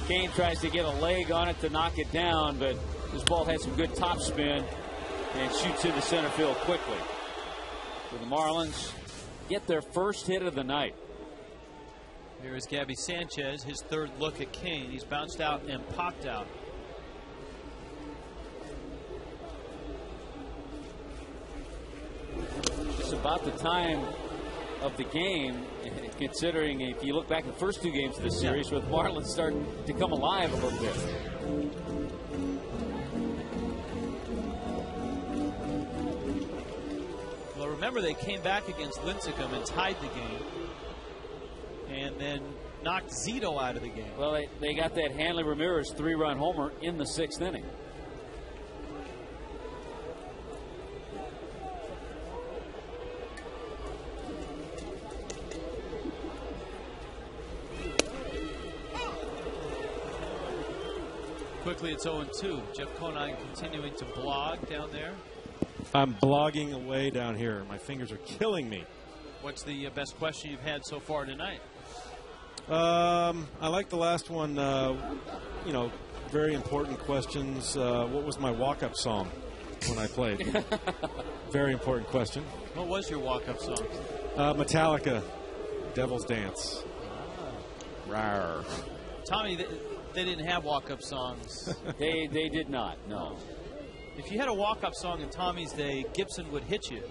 Cain tries to get a leg on it to knock it down, but this ball has some good top spin and shoots into center field quickly. So the Marlins get their first hit of the night. Here is Gabby Sanchez, his 3rd look at Cain. He's bounced out and popped out. It's about the time of the game, considering if you look back at the first 2 games of the series, where the Marlins start to come alive a little bit. Well, remember, they came back against Lincecum and tied the game, and then knocked Zito out of the game. Well, they got that Hanley Ramirez 3-run homer in the 6th inning. Quickly, it's 0-2. Jeff Conine continuing to blog down there. I'm blogging away down here. My fingers are killing me. What's the best question you've had so far tonight? I like the last one. You know, very important questions. What was my walk-up song when I played? Very important question. What was your walk-up song? Metallica, Devil's Dance. Rawr. Tommy, they didn't have walk-up songs. They did not, no. If you had a walk-up song in Tommy's day, Gibson would hit you.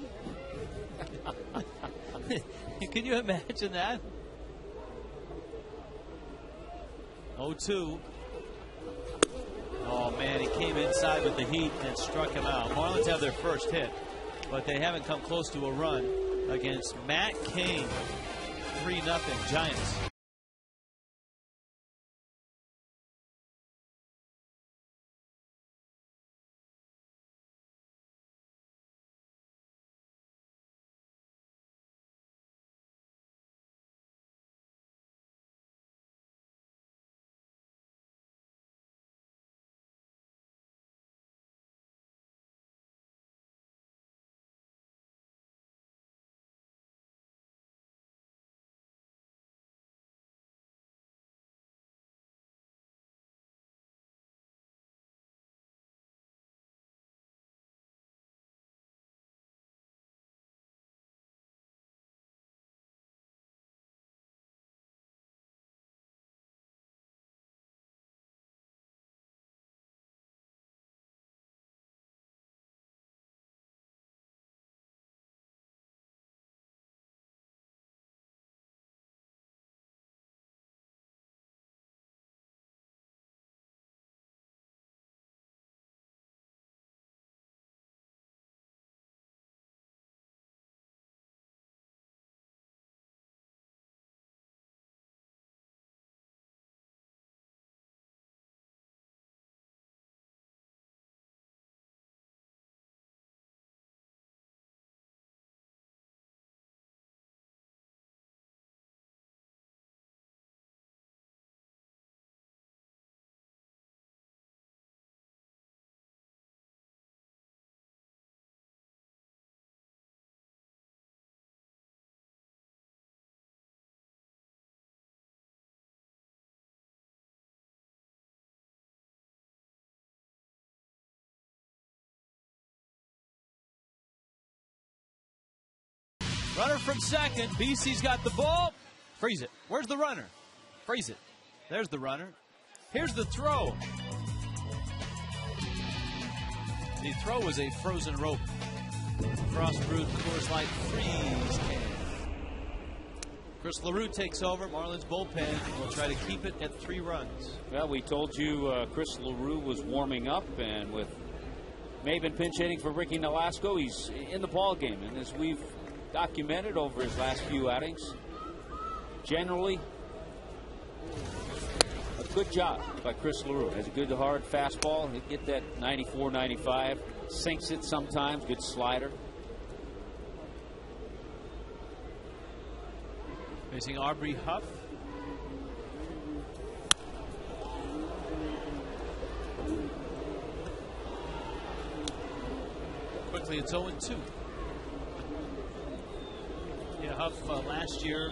Can you imagine that? 0-2. Oh, man, he came inside with the heat and struck him out. Marlins have their first hit, but they haven't come close to a run against Matt Cain. 3-0 Giants. Runner from second. BC's got the ball. Freeze it. Where's the runner? Freeze it. There's the runner. Here's the throw. The throw was a frozen rope. Frost brewed Coors Light freeze can. Chris LaRue takes over. Marlins bullpen will try to keep it at 3 runs. Well, we told you Chris LaRue was warming up, and with Maven pinch hitting for Ricky Nolasco, he's in the ball game. And as we've documented over his last few outings, generally a good job by Chris LaRue. Has a good hard fastball. He'll get that 94, 95. Sinks it sometimes. Good slider. Facing Aubrey Huff. Quickly, it's 0-2. Yeah, Huff last year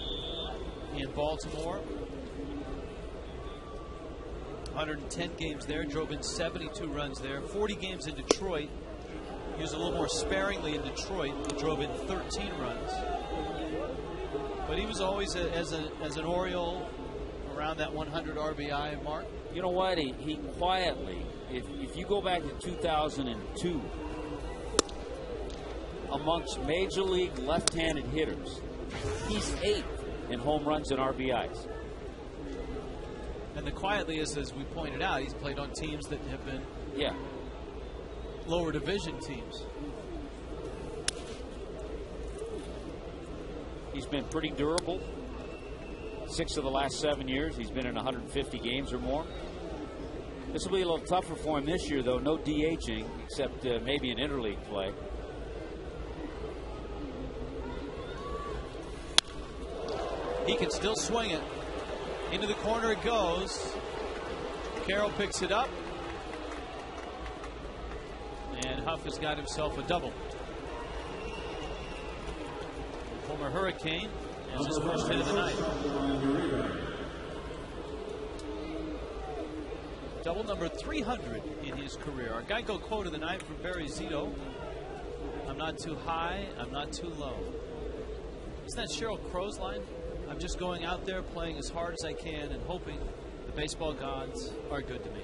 in Baltimore. 110 games there, drove in 72 runs there. 40 games in Detroit. He was a little more sparingly in Detroit. He drove in 13 runs. But he was always, as an Oriole, around that 100 RBI mark. You know what? He quietly, if you go back to 2002, amongst Major League left-handed hitters, he's 8th in home runs and RBIs. And the quietly is, as we pointed out, he's played on teams that have been lower division teams. He's been pretty durable. 6 of the last 7 years, he's been in 150 games or more. This will be a little tougher for him this year, though. No DHing, except maybe an interleague play. He can still swing it. Into the corner it goes. Carroll picks it up. And Huff has got himself a double. Former Hurricane as his first hit of the night. Double number 300 in his career. Our Geico quote of the night from Barry Zito. I'm not too high, I'm not too low. Isn't that Sheryl Crow's line? I'm just going out there playing as hard as I can and hoping the baseball gods are good to me.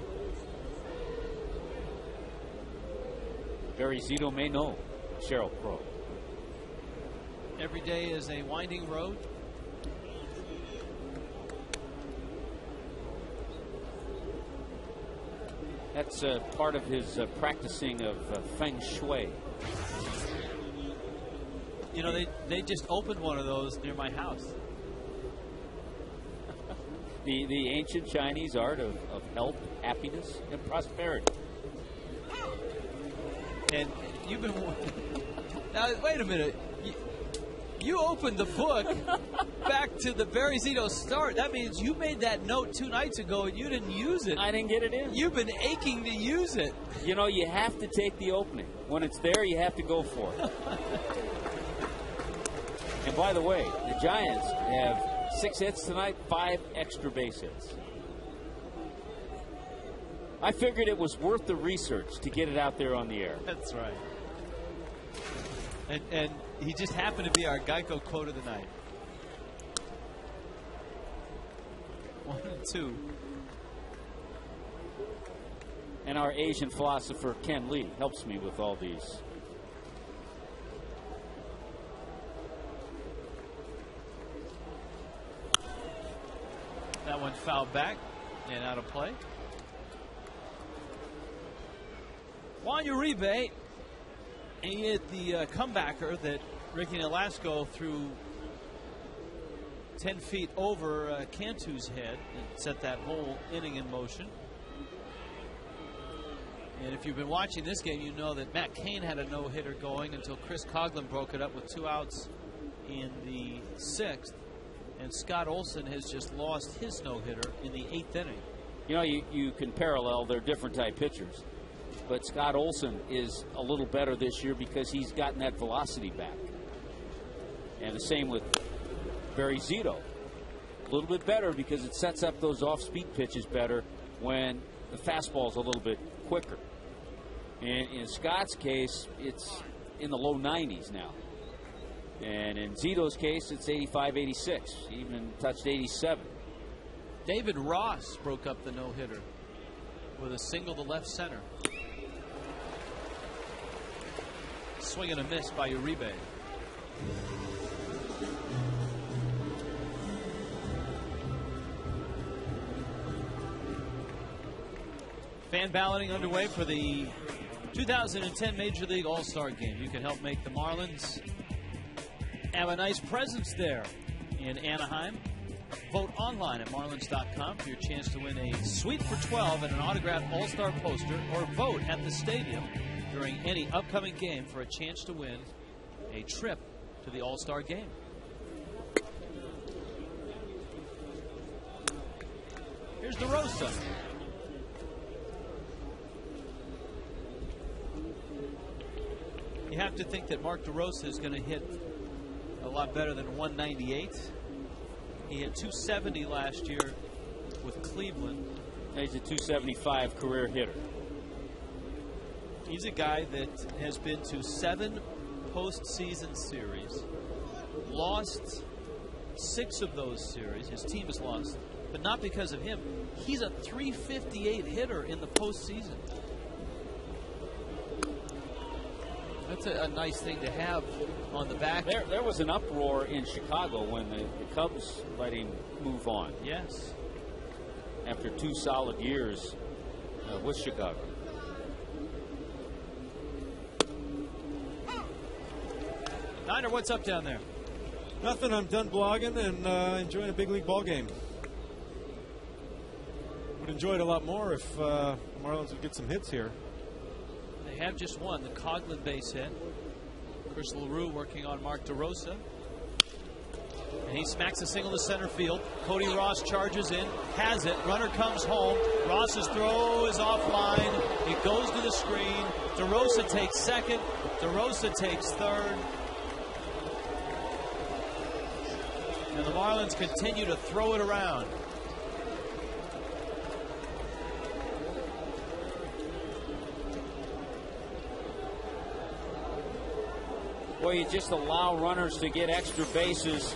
Barry Zito may know Sheryl Crow. Every day is a winding road. That's part of his practicing of Feng Shui. You know, they just opened one of those near my house. The ancient Chinese art of health, happiness, and prosperity. And you've been... Now, wait a minute. You opened the book back to the Barry Zito start. That means you made that note 2 nights ago and you didn't use it. I didn't get it in. You've been aching to use it. You know, you have to take the opening. When it's there, you have to go for it. And by the way, the Giants have 6 hits tonight, 5 extra base hits. I figured it was worth the research to get it out there on the air. That's right. And he just happened to be our Geico quote of the night. 1-2. And our Asian philosopher, Ken Lee, helps me with all these. That one fouled back and out of play. Juan Uribe, and he hit the comebacker that Ricky Nolasco threw 10 feet over Cantu's head and set that whole inning in motion. And if you've been watching this game, you know that Matt Cain had a no-hitter going until Chris Coughlin broke it up with 2 outs in the 6th. And Scott Olson has just lost his no-hitter in the 8th inning. You know, you can parallel, they're different type pitchers. But Scott Olson is a little better this year because he's gotten that velocity back. And the same with Barry Zito. A little bit better because it sets up those off-speed pitches better when the fastball's a little bit quicker. And in Scott's case, it's in the low 90s now. And in Zito's case, it's 85-86. He even touched 87. David Ross broke up the no-hitter with a single to left center. Swing and a miss by Uribe. Fan balloting underway for the 2010 Major League All-Star Game. You can help make the Marlins have a nice presence there in Anaheim. Vote online at marlins.com for your chance to win a suite for 12 and an autographed All-Star poster, or vote at the stadium during any upcoming game for a chance to win a trip to the All-Star Game. Here's DeRosa. You have to think that Mark DeRosa is going to hit a lot better than 198. He hit 270 last year with Cleveland. He's a 275 career hitter. He's a guy that has been to 7 postseason series, lost 6 of those series. His team has lost, but not because of him. He's a 358 hitter in the postseason. That's a nice thing to have on the back. There was an uproar in Chicago when the Cubs let him move on. Yes. After 2 solid years with Chicago. Niner, what's up down there? Nothing. I'm done blogging and enjoying a big league ball game. Would enjoy it a lot more if Marlins would get some hits here. They have just one, the Coughlin base hit. Chris LaRue working on Mark DeRosa. And he smacks a single to center field. Cody Ross charges in, has it. Runner comes home. Ross's throw is offline. It goes to the screen. DeRosa takes second. DeRosa takes third. And the Marlins continue to throw it around. Boy, you just allow runners to get extra bases.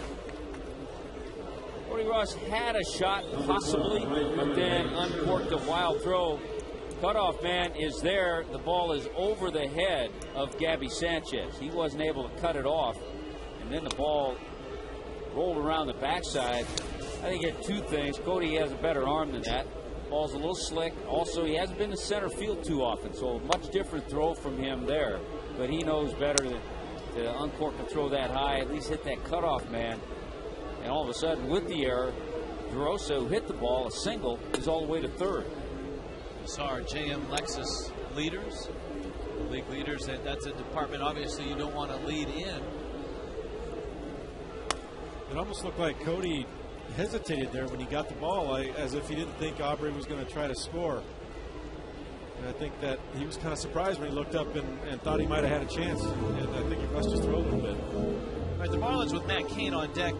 Cody Ross had a shot, possibly, but then uncorked a wild throw. Cutoff man is there. The ball is over the head of Gabby Sanchez. He wasn't able to cut it off, and then the ball rolled around the backside. I think he had 2 things. Cody has a better arm than that. Ball's a little slick. Also, he hasn't been to center field too often, so a much different throw from him there. But he knows better than to uncork and throw that high, at least hit that cutoff man. And all of a sudden, with the error, DeRosa, who hit the ball, a single, is all the way to third. We saw our JM Lexus leaders, the league leaders. That's a department, obviously, you don't want to lead in. It almost looked like Cody hesitated there when he got the ball, as if he didn't think Aubrey was going to try to score. And I think that he was kind of surprised when he looked up and thought he might have had a chance. And I think he rushed his throw a little bit. All right, the Marlins with Matt Cain on deck,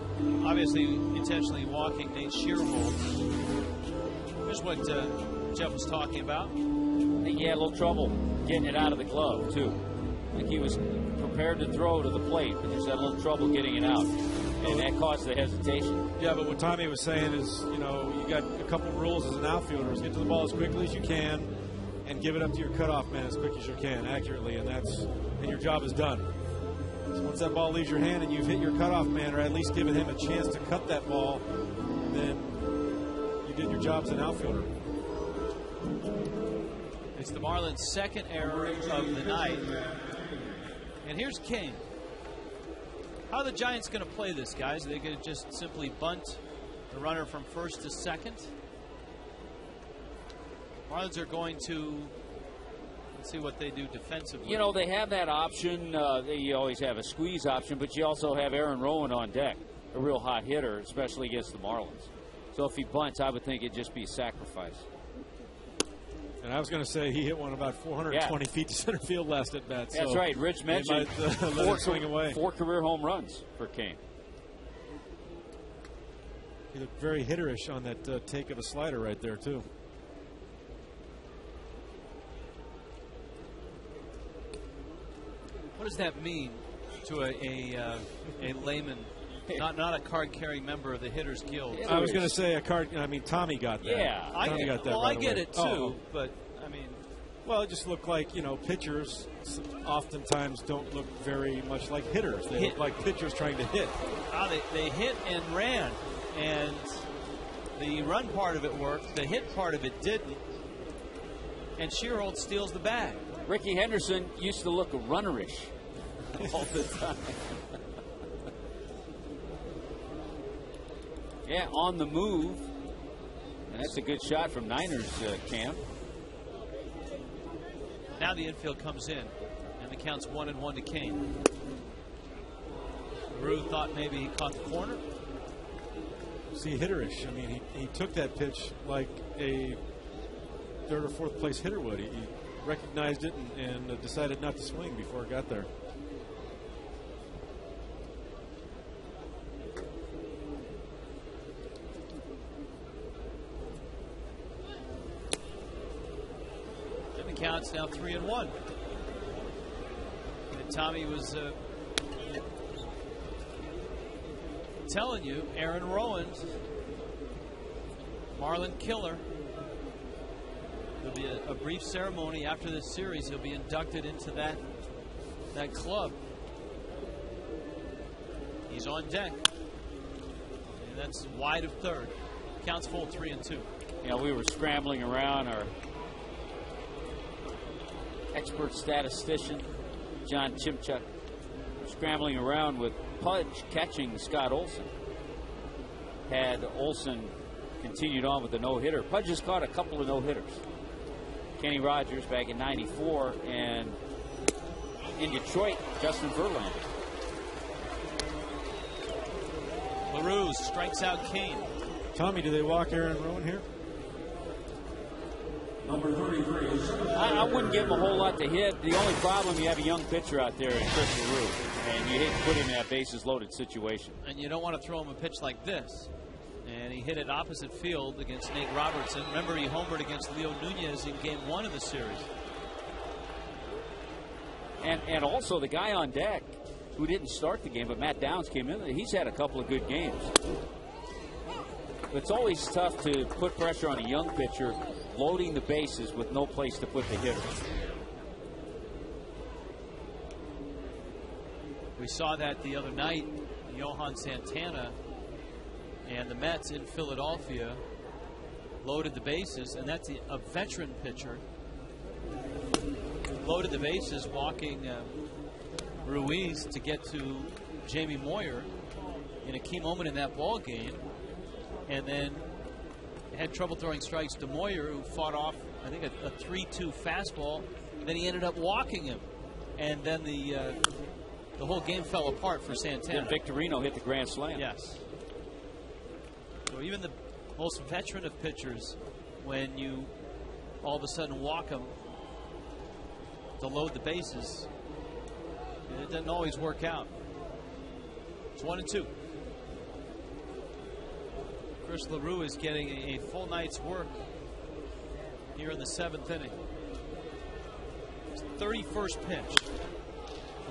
obviously intentionally walking Nate Shearwold. Here's what Jeff was talking about. I think he had a little trouble getting it out of the glove, too. I think he was prepared to throw to the plate, but just had a little trouble getting it out. And that caused the hesitation. Yeah, but what Tommy was saying is, you got a couple of rules as an outfielder. Is get to the ball as quickly as you can and give it up to your cutoff man as quick as you can, accurately, and your job is done. So once that ball leaves your hand and you've hit your cutoff man, or at least given him a chance to cut that ball, then you did your job as an outfielder. It's the Marlins' second error of the night. And here's Cain. How are the Giants going to play this, guys? Are they going to just simply bunt the runner from first to second? Marlins are going to, let's see what they do defensively. They have that option. You always have a squeeze option, but you also have Aaron Rowan on deck, a real hot hitter, especially against the Marlins. So if he bunts, I would think it'd just be a sacrifice. And I was going to say he hit one about 420 feet to center field last at bat. That's right. Rich mentioned swing away. 4 career home runs for Cain. He looked very hitterish on that take of a slider right there, too. What does that mean to a layman, not a card-carrying member of the Hitters Guild. I was going to say a card. I mean, Tommy got that. Yeah, Tommy got that. Well, right I get away. it too, but I mean, well, it just looked like, pitchers oftentimes don't look very much like hitters. They look like pitchers trying to hit. They hit and ran, and the run part of it worked. The hit part of it didn't. And Shearhold steals the bag. Ricky Henderson used to look runnerish all the time. Yeah, on the move. And that's a good shot from Niners camp. Now the infield comes in, and the count's 1-1 to Cain. Rue thought maybe he caught the corner. See, hitterish. I mean, he took that pitch like a third or fourth place hitter would. He recognized it and decided not to swing before it got there. And the count's now 3-1. And Tommy was telling you, Aaron Rowans, Marlin killer. There'll be a brief ceremony after this series. He'll be inducted into that club. He's on deck. And that's wide of third. Counts full 3-2. Yeah, we were scrambling around. Our expert statistician, John Chimchuk, scrambling around with Pudge catching Scott Olson. Had Olson continued on with the no-hitter. Pudge has caught a couple of no-hitters. Kenny Rogers back in '94, and in Detroit, Justin Verlander. LaRue strikes out Cain. Tommy, do they walk Aaron Rowan here? Number 33. I wouldn't give him a whole lot to hit. The only problem, you have a young pitcher out there in Chris LaRue, and you hate to put him in that bases-loaded situation. And you don't want to throw him a pitch like this. And he hit it opposite field against Nate Robertson. Remember, he homered against Leo Nunez in Game 1 of the series. And also the guy on deck who didn't start the game, but Matt Downs came in. He's had a couple of good games. It's always tough to put pressure on a young pitcher loading the bases with no place to put the hitter. We saw that the other night. Johan Santana and the Mets in Philadelphia loaded the bases, and that's a veteran pitcher. Loaded the bases, walking Ruiz to get to Jamie Moyer in a key moment in that ball game, and then had trouble throwing strikes to Moyer, who fought off, I think, a 3-2 fastball. Then he ended up walking him, and then the whole game fell apart for Santana. Then Victorino hit the grand slam. Yes. So even the most veteran of pitchers, when you all of a sudden walk them to load the bases, it doesn't always work out. It's 1-2. Chris LaRue is getting a full night's work here in the 7th inning. His 31st pitch.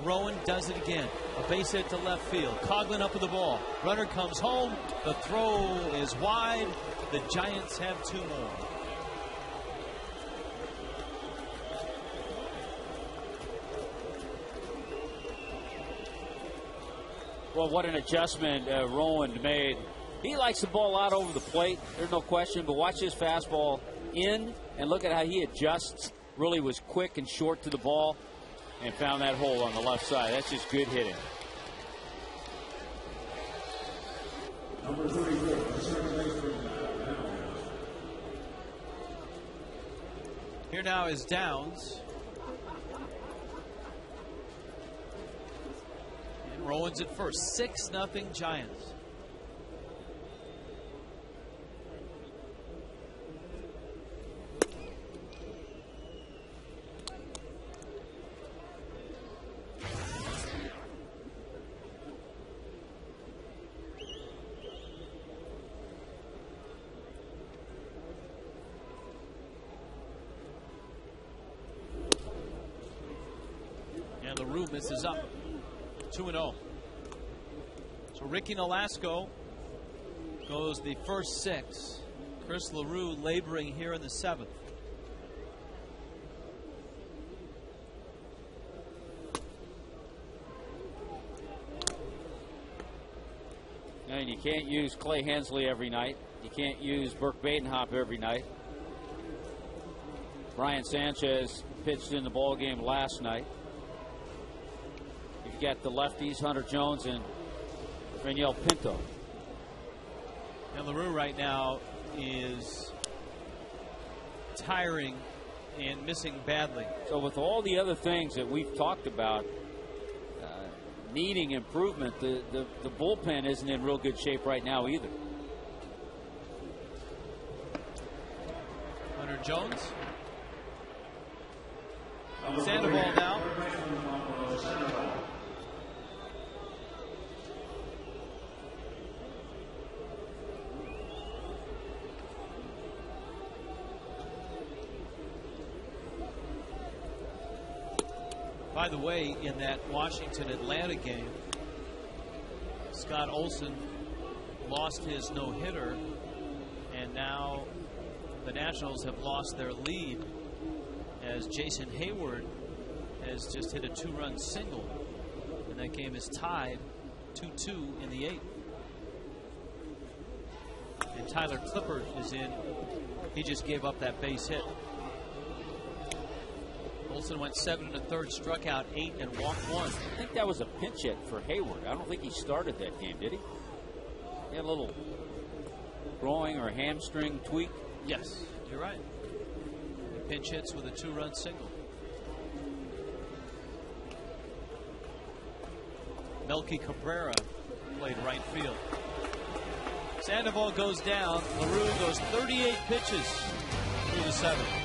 Rowan does it again. A base hit to left field. Coughlin up with the ball. Runner comes home. The throw is wide. The Giants have 2 more. Well, what an adjustment Rowan made. He likes the ball out over the plate. There's no question. But watch his fastball in, and look at how he adjusts. Really was quick and short to the ball, and found that hole on the left side. That's just good hitting. Number 34. Here now is Downs. And Rowan's at first. 6-0 Giants. LaRue misses up. 2-0. So Ricky Nolasco goes the first 6. Chris LaRue laboring here in the 7th. And you can't use Clay Hensley every night. You can't use Burke Badenhop every night. Brian Sanchez pitched in the ball game last night. You've got the lefties, Hunter Jones and Raniel Pinto. And LaRue right now is tiring and missing badly. So with all the other things that we've talked about needing improvement, the bullpen isn't in real good shape right now either. Hunter Jones. Sandoval now. By the way, in that Washington-Atlanta game, Scott Olsen lost his no-hitter, and now the Nationals have lost their lead as Jason Hayward has just hit a 2-run single, and that game is tied 2-2 in the 8th. And Tyler Clippard is in. He just gave up that base hit. Olsen went 7 1/3, struck out 8, and walked 1. I think that was a pinch hit for Hayward. I don't think he started that game, did he? He had a little groin or hamstring tweak. Yes, you're right. He pinch hits with a 2-run single. Melky Cabrera played right field. Sandoval goes down. LaRue goes 38 pitches through the 7th.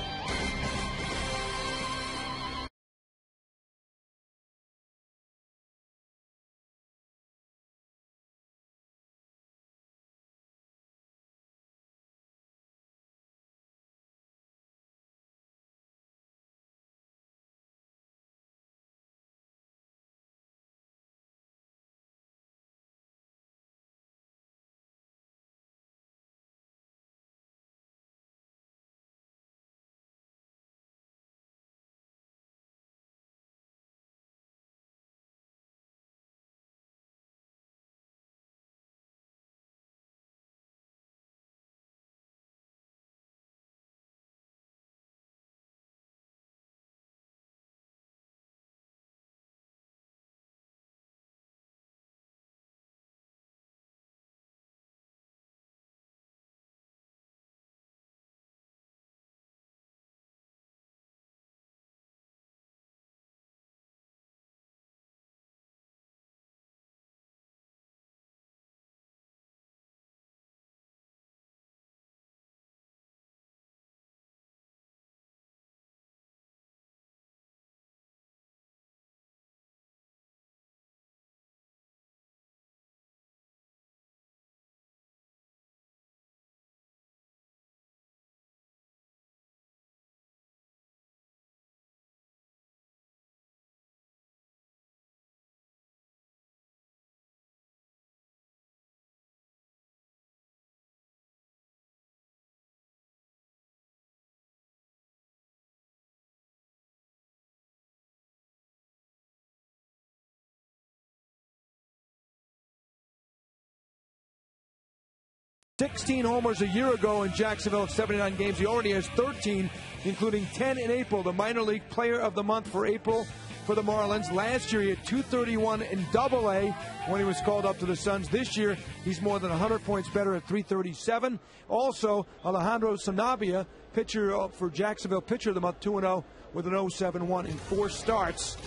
$16 homers a year ago in Jacksonville in 79 games. He already has 13, including 10 in April. The minor league player of the month for April for the Marlins. Last year he had 231 in Double-A when he was called up to the Suns. This year he's more than 100 points better at 337. Also, Alejandro Sanabria, pitcher for Jacksonville, pitcher of the month, 2-0 with an 0.71 in 4 starts.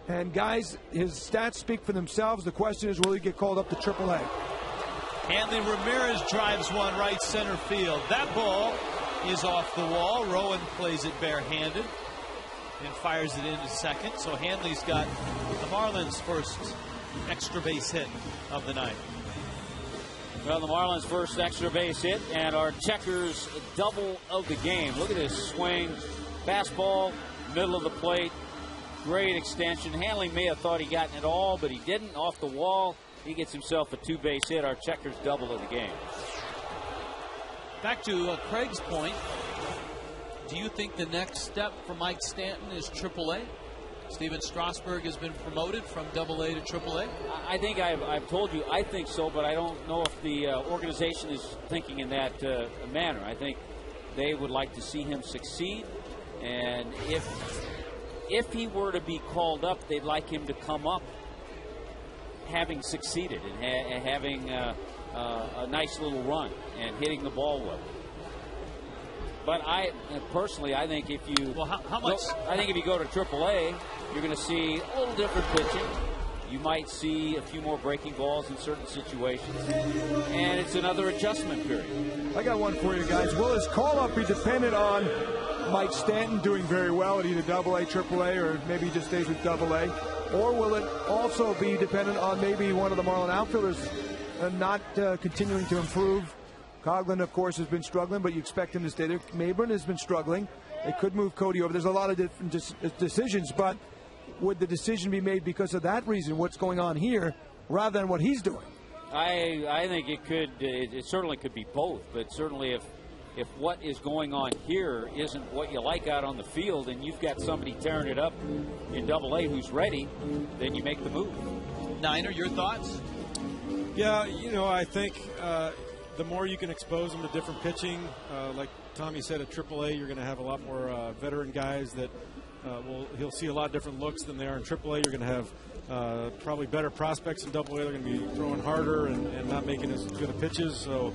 And guys, his stats speak for themselves. The question is, will he get called up to Triple-A? Hanley Ramirez drives one right center field. That ball is off the wall. Rowan plays it barehanded and fires it into second. So Hanley's got the Marlins' first extra base hit of the night. Well, the Marlins' first extra base hit and our Checkers' double of the game. Look at this swing. Fastball, middle of the plate. Great extension. Hanley may have thought he gotten it all, but he didn't. Off the wall, he gets himself a 2-base hit. Our Checkers double of the game. Back to Craig's point. Do you think the next step for Mike Stanton is AAA? Steven Strasburg has been promoted from AA to AAA. I think I've told you I think so, but I don't know if the organization is thinking in that manner. I think they would like to see him succeed, and if he were to be called up, they'd like him to come up having succeeded and having a nice little run and hitting the ball well. But I personally, I think if you how much? I think if you go to AAA, you're going to see a little different pitching. You might see a few more breaking balls in certain situations, and it's another adjustment period. I got one for you guys. Will his call-up be dependent on Mike Stanton doing very well at either AA, AAA, or maybe he just stays with AA? Or will it also be dependent on maybe one of the Marlin outfielders not continuing to improve? Coughlin, of course, has been struggling, but you expect him to stay there. Mabern has been struggling. They could move Cody over. There's a lot of different decisions, but would the decision be made because of that reason, what's going on here, rather than what he's doing? I think it could. It certainly could be both, but certainly if what is going on here isn't what you like out on the field, and you've got somebody tearing it up in AA who's ready, then you make the move. Niner, your thoughts? Yeah, I think the more you can expose them to different pitching, like Tommy said, at AAA, you're going to have a lot more veteran guys that he'll see a lot of different looks than they are in AAA. You're going to have probably better prospects in AA. They're going to be throwing harder and not making as good of pitches. So,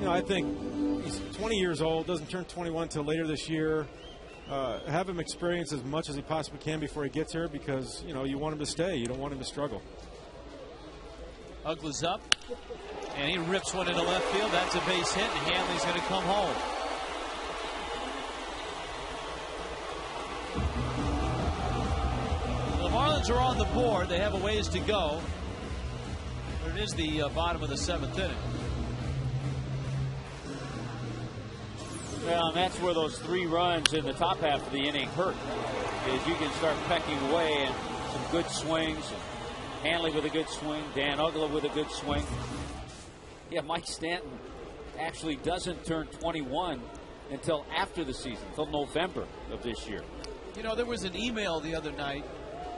I think he's 20 years old, doesn't turn 21 until later this year. Have him experience as much as he possibly can before he gets here because, you want him to stay. You don't want him to struggle. Uggla's up, and he rips one into left field. That's a base hit, and Hanley's going to come home. The Marlins are on the board. They have a ways to go. But it is the bottom of the 7th inning. Well, and that's where those 3 runs in the top half of the inning hurt, is you can start pecking away and some good swings. Hanley with a good swing, Dan Uggla with a good swing. Yeah, Mike Stanton actually doesn't turn 21 until after the season, until November of this year. There was an email the other night,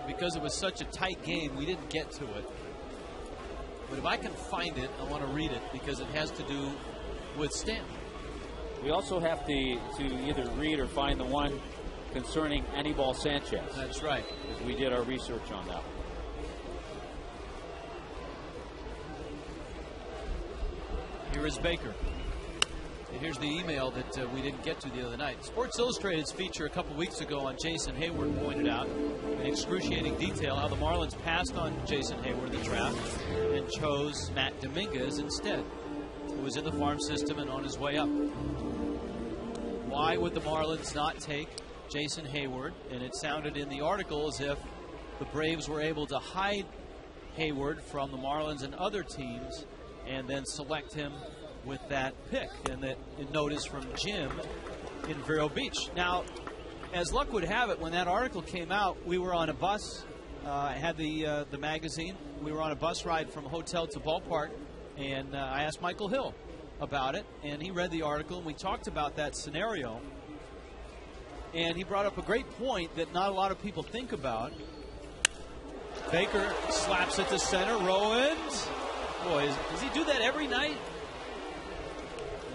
because it was such a tight game, we didn't get to it. But if I can find it, I want to read it because it has to do with Stanton. We also have to either read or find the one concerning Anibal Sanchez. That's right. Because we did our research on that. Here is Baker. And here's the email that we didn't get to the other night. Sports Illustrated's feature a couple weeks ago on Jason Hayward pointed out in excruciating detail how the Marlins passed on Jason Hayward in the draft and chose Matt Dominguez instead, who was in the farm system and on his way up. Why would the Marlins not take Jason Hayward? And it sounded in the article as if the Braves were able to hide Hayward from the Marlins and other teams and then select him with that pick. And that notice from Jim in Vero Beach. Now, as luck would have it, when that article came out, we were on a bus. I had the magazine. We were on a bus ride from hotel to ballpark, and I asked Michael Hill about it, and he read the article, and we talked about that scenario. And he brought up a great point that not a lot of people think about. Baker slaps it to center. Rowans. Boy, does he do that every night?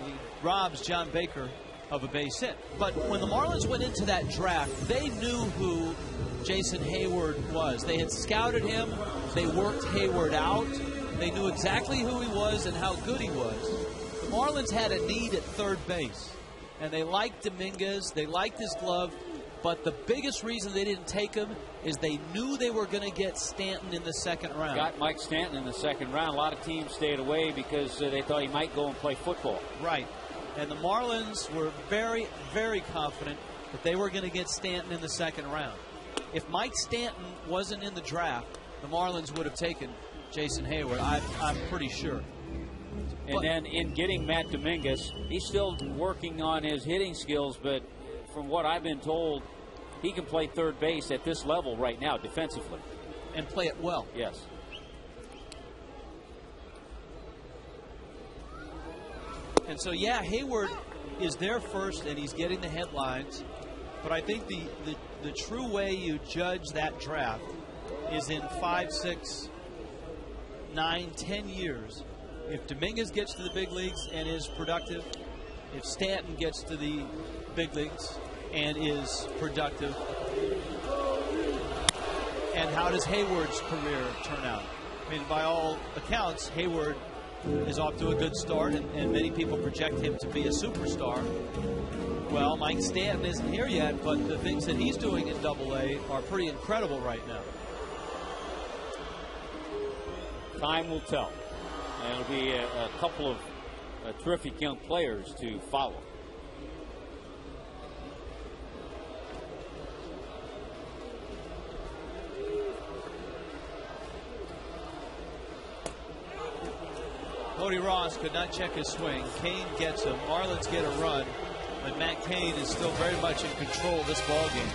He robs John Baker of a base hit. But when the Marlins went into that draft, they knew who Jason Hayward was. They had scouted him. They worked Hayward out. They knew exactly who he was and how good he was. The Marlins had a need at third base, and they liked Dominguez. They liked his glove. But the biggest reason they didn't take him is they knew they were going to get Stanton in the second round. Got Mike Stanton in the second round. A lot of teams stayed away because they thought he might go and play football. Right. And the Marlins were very, very confident that they were going to get Stanton in the second round. If Mike Stanton wasn't in the draft, the Marlins would have taken Jason Hayward. I'm pretty sure. And then in getting Matt Dominguez, he's still working on his hitting skills, but from what I've been told, he can play third base at this level right now defensively. And play it well. Yes. And so, yeah, Hayward is there first, and he's getting the headlines. But I think the true way you judge that draft is in 5, 6, 9, 10 years. If Dominguez gets to the big leagues and is productive, if Stanton gets to the big leagues and is productive, and how does Hayward's career turn out? I mean, by all accounts, Hayward is off to a good start, and many people project him to be a superstar. Well, Mike Stanton isn't here yet, but the things that he's doing in Double-A are pretty incredible right now. Time will tell. And it'll be a couple of terrific young players to follow. Cody Ross could not check his swing. Cain gets him. Marlins get a run. But Matt Cain is still very much in control of this ball game.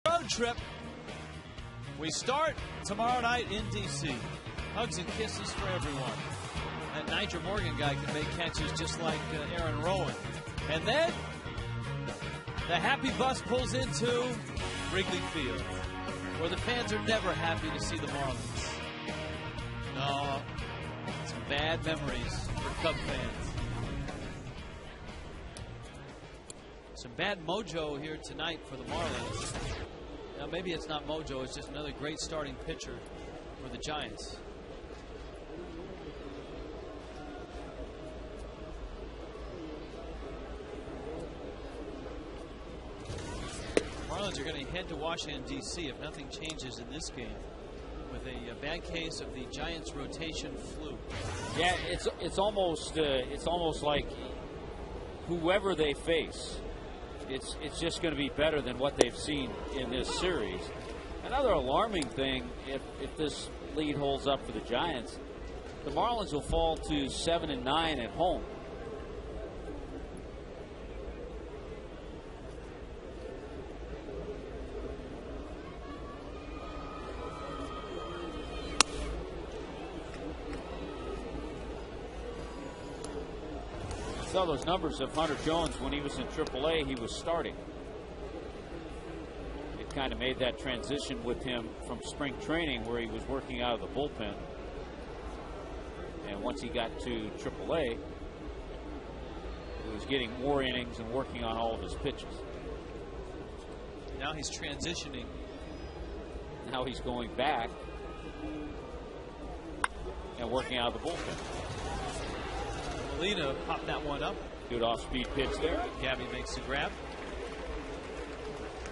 Road trip. We start tomorrow night in D.C. Hugs and kisses for everyone. That Nigel Morgan guy can make catches just like Aaron Rowan. And then the happy bus pulls into Wrigley Field, where the fans are never happy to see the Marlins. No, some bad memories for Cub fans. Some bad mojo here tonight for the Marlins. Now, maybe it's not mojo, it's just another great starting pitcher for the Giants. Marlins are going to head to Washington, D.C. if nothing changes in this game with a bad case of the Giants' rotation flu. Yeah, it's almost like whoever they face, it's just going to be better than what they've seen in this series. Another alarming thing, if this lead holds up for the Giants, the Marlins will fall to 7-9 at home. Saw those numbers of Hunter Jones when he was in AAA. He was starting. It kind of made that transition with him from spring training, where he was working out of the bullpen, and once he got to AAA, he was getting more innings and working on all of his pitches. Now he's transitioning. Now he's going back and working out of the bullpen. Molina popped that one up. Good off-speed pitch there. Gabby makes the grab.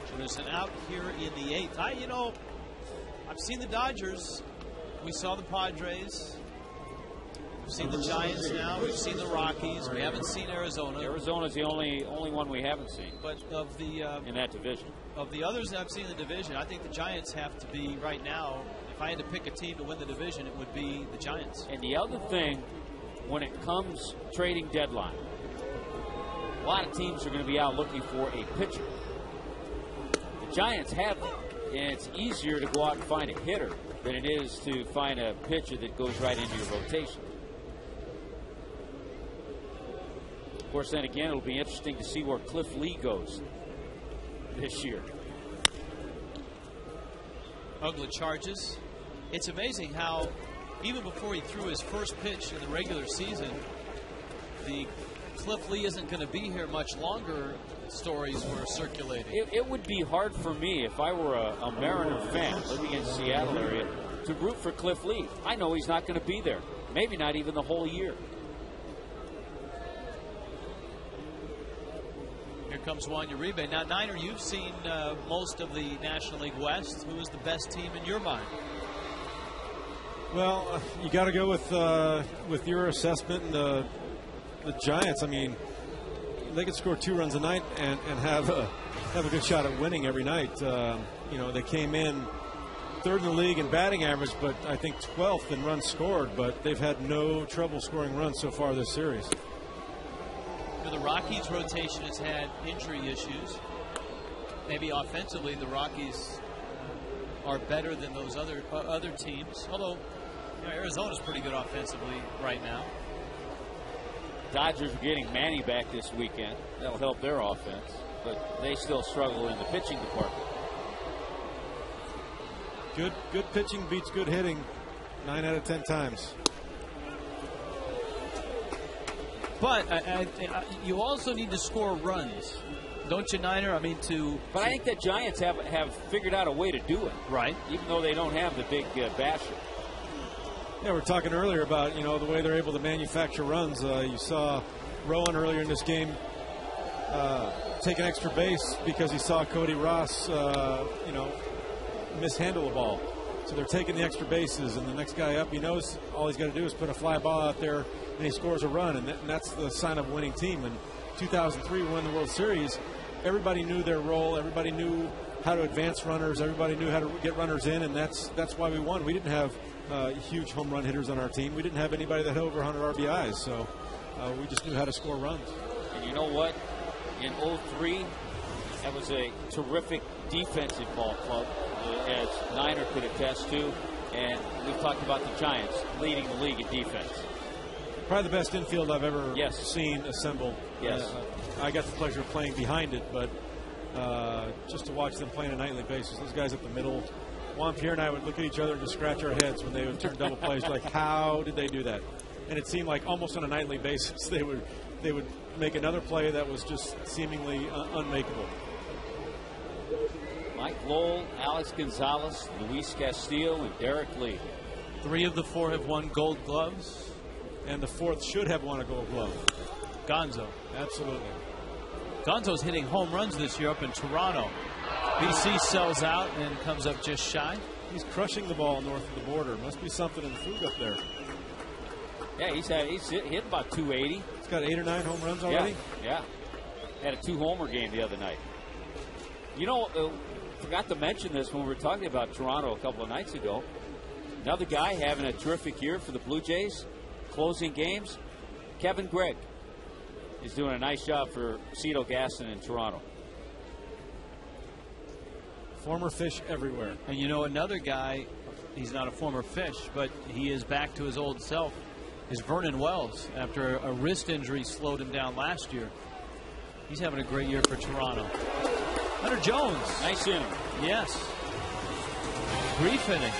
So there's an out here in the 8th. I've seen the Dodgers. We saw the Padres. We've seen the Giants now. We've seen the Rockies. We haven't seen Arizona. Arizona's the only one we haven't seen. But of the in that division, of the others that I've seen in the division, I think the Giants have to be right now. If I had to pick a team to win the division, it would be the Giants. And the other thing, when it comes trading deadline, a lot of teams are going to be out looking for a pitcher. The Giants have them, and it's easier to go out and find a hitter than it is to find a pitcher that goes right into your rotation. Of course, then again, it'll be interesting to see where Cliff Lee goes this year. Uggla charges. It's amazing how, even before he threw his first pitch in the regular season, the Cliff Lee isn't going to be here much longer stories were circulating. It would be hard for me if I were a Mariner fan living in the Seattle area to root for Cliff Lee. I know he's not going to be there, maybe not even the whole year. Here comes Juan Uribe. Now, Niner, you've seen most of the National League West. Who is the best team in your mind? Well, you got to go with your assessment and the Giants. I mean, they could score 2 runs a night and have a good shot at winning every night. They came in 3rd in the league in batting average, but I think 12th in runs scored. But they've had no trouble scoring runs so far this series. The Rockies' rotation has had injury issues. Maybe offensively, the Rockies are better than those other teams. Although Arizona's pretty good offensively right now. Dodgers are getting Manny back this weekend. That'll help their offense, but they still struggle in the pitching department. Good pitching beats good hitting 9 out of 10 times. But you also need to score runs, don't you, Niner? But I think the Giants have figured out a way to do it. Right. Even though they don't have the big basher. Yeah, we were talking earlier about, the way they're able to manufacture runs. You saw Rowan earlier in this game take an extra base because he saw Cody Ross, mishandle a ball. So they're taking the extra bases, and the next guy up, he knows all he's got to do is put a fly ball out there, and he scores a run, and that's the sign of a winning team. In 2003, we won the World Series. Everybody knew their role. Everybody knew how to advance runners. Everybody knew how to get runners in, and that's why we won. We didn't have huge home run hitters on our team. We didn't have anybody that had over 100 RBIs, so we just knew how to score runs. And you know what? In 03, that was a terrific defensive ball club, as Niner could attest to. And we've talked about the Giants leading the league in defense. Probably the best infield I've ever seen assembled. Yes. I got the pleasure of playing behind it, but just to watch them play on a nightly basis, those guys up the middle, Juan Pierre and I would look at each other and just scratch our heads when they would turn double plays, like, how did they do that? And it seemed like almost on a nightly basis they would make another play that was just seemingly unmakeable. Mike Lowell, Alex Gonzalez, Luis Castillo, and Derek Lee. 3 of the 4 have won Gold Gloves. And the 4th should have won a Gold Glove. Gonzo. Absolutely. Gonzo's hitting home runs this year up in Toronto. BC sells out and comes up just shy. He's crushing the ball north of the border. Must be something in the food up there. Yeah, he's hit about 280. He's got 8 or 9 home runs already. Yeah. Had a 2-homer game the other night. Forgot to mention this when we were talking about Toronto a couple of nights ago. Another guy having a terrific year for the Blue Jays, closing games. Kevin Gregg is doing a nice job for Cito Gaston in Toronto. Former fish everywhere. And another guy, he's not a former fish, but he is back to his old self, is Vernon Wells. After a wrist injury slowed him down last year. He's having a great year for Toronto. Hunter Jones. Nice inning. Yes. Brief inning.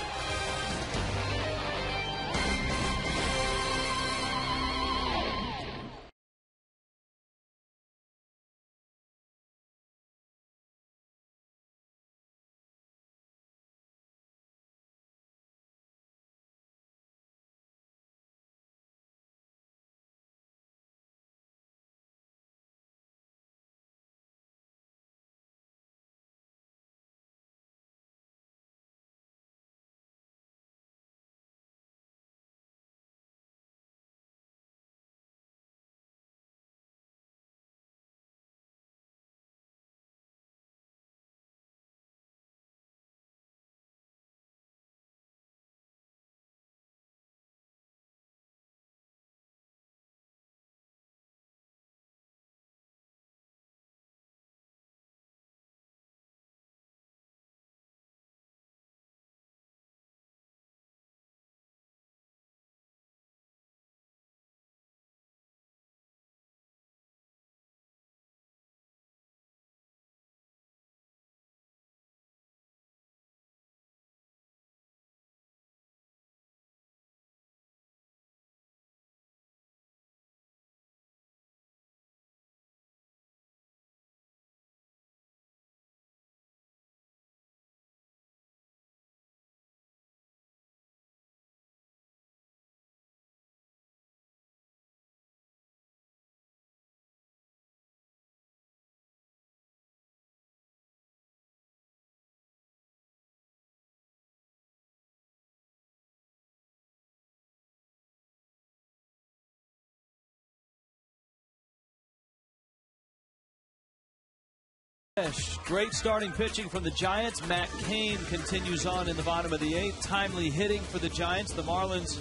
Great starting pitching from the Giants. Matt Cain continues on in the bottom of the 8th. Timely hitting for the Giants. The Marlins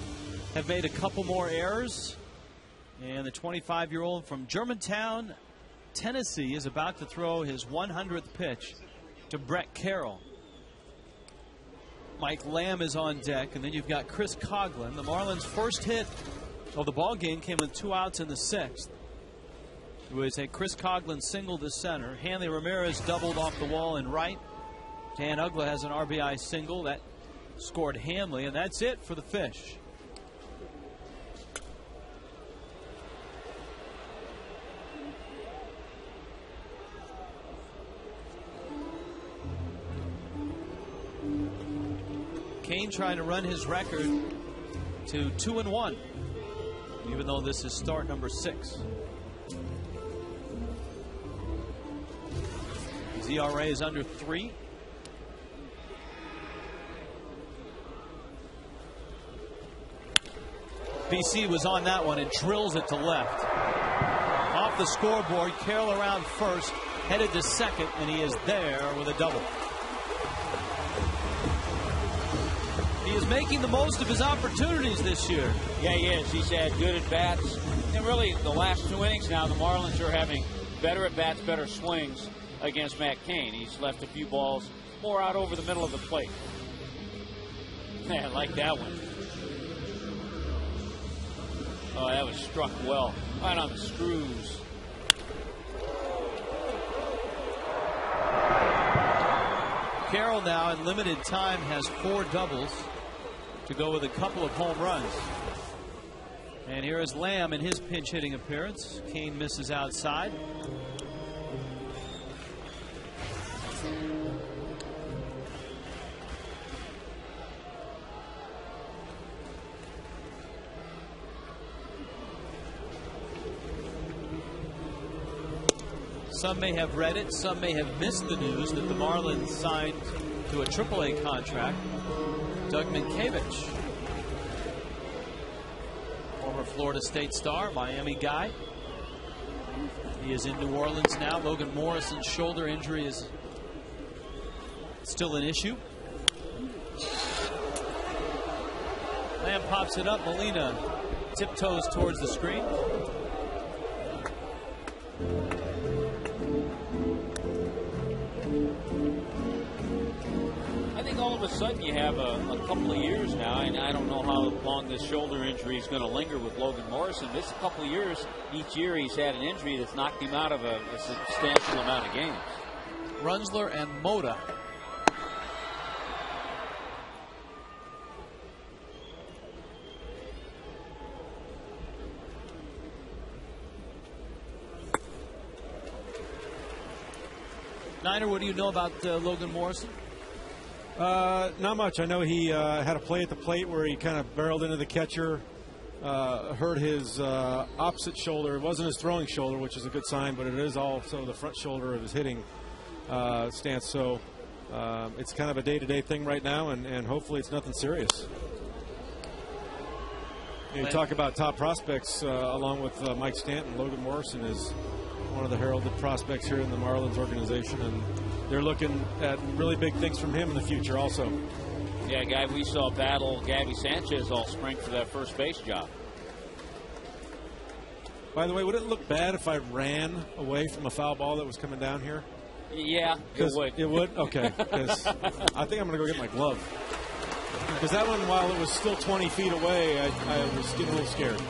have made a couple more errors. And the 25-year-old from Germantown, Tennessee, is about to throw his 100th pitch to Brett Carroll. Mike Lamb is on deck, and then you've got Chris Coughlin. The Marlins' first hit of the ball game came with 2 outs in the 6th. It was a Chris Coughlin single to center. Hanley Ramirez doubled off the wall in right. Dan Uggla has an RBI single that scored Hanley, and that's it for the Fish. Cain trying to run his record to 2-1, even though this is start number 6. His ERA is under 3. BC was on that one and drills it to left. Off the scoreboard, Carroll around first, headed to second, and he is there with a double. He is making the most of his opportunities this year. Yeah, he is. He's had good at-bats. And really, the last 2 innings now, the Marlins are having better at-bats, better swings against Matt Cain. He's left a few balls more out over the middle of the plate. Man, I like that one. Oh, that was struck well. Right on the screws. Carroll now in limited time has 4 doubles to go with a couple of home runs. And here is Lamb in his pinch hitting appearance. Cain misses outside. Some may have read it, some may have missed the news that the Marlins signed to a AAA contract Doug Minkiewicz, former Florida State star, Miami guy. He is in New Orleans now. Logan Morrison's shoulder injury is still an issue. Lamb pops it up. Molina tiptoes towards the screen. All of a sudden you have a couple of years now, and I don't know how long this shoulder injury is going to linger with Logan Morrison. This a couple of years, each year he's had an injury that's knocked him out of a substantial amount of games. Runsler and Moda. Niner, what do you know about Logan Morrison? Not much. I know he had a play at the plate where he kind of barreled into the catcher, hurt his opposite shoulder. It wasn't his throwing shoulder, which is a good sign, but it is also the front shoulder of his hitting stance. So it's kind of a day-to-day thing right now, and hopefully it's nothing serious. You talk about top prospects along with Mike Stanton. Logan Morrison is one of the heralded prospects here in the Marlins organization, and they're looking at really big things from him in the future also. Yeah, guy we saw battle Gabby Sanchez all spring for that first base job. By the way, would it look bad if I ran away from a foul ball that was coming down here? Yeah, it would. It would? Okay. Because I think I'm going to go get my glove. Because that one, while it was still 20 feet away, I was getting a little scared.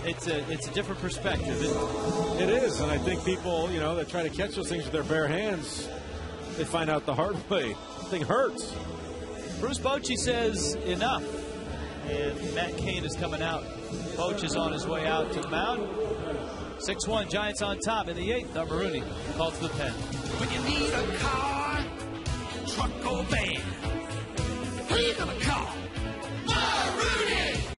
It's a different perspective. It is, and I think people, that try to catch those things with their bare hands, they find out the hard way. The thing hurts. Bruce Bochy says enough, and Matt Cain is coming out. Boch is on his way out to the mound. 6-1, Giants on top in the 8th. Rooney calls the pen. When you need a car, truck or van, who you gonna call? Rooney!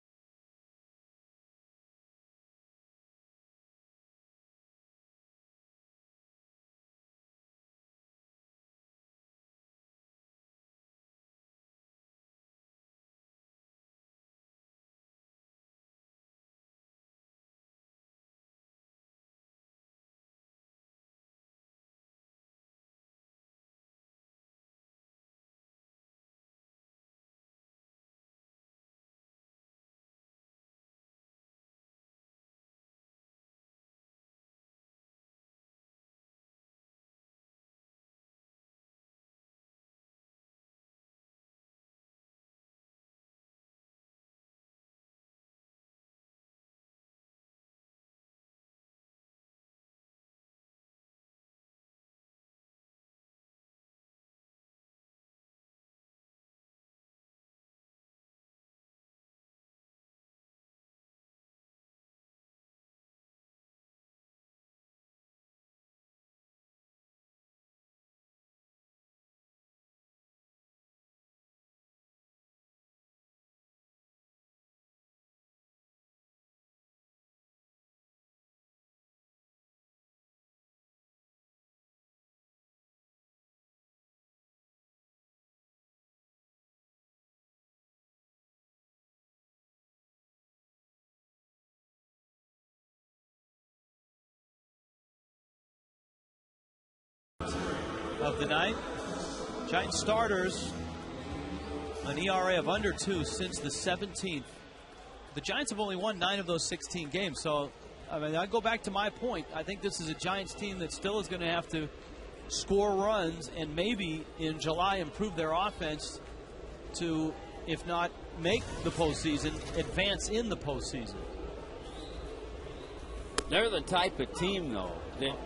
of the night. Giants starters, an ERA of under 2 since the 17th. The Giants have only won 9 of those 16 games. So, I mean, I go back to my point. I think this is a Giants team that still is going to have to score runs and maybe in July improve their offense to, if not make the postseason, advance in the postseason. They're the type of team, though, that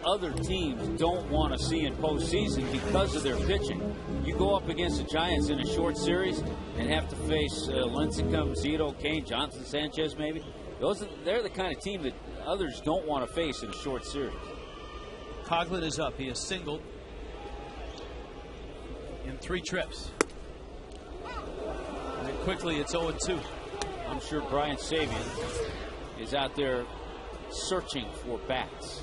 other teams don't want to see in postseason because of their pitching. You go up against the Giants in a short series and have to face Lincecum, Zito, Cain, Jonathan Sanchez, maybe. They're the kind of team that others don't want to face in a short series. Coughlin is up. He has singled in 3 trips. And then quickly, it's 0-2. I'm sure Brian Sabian is out there searching for bats.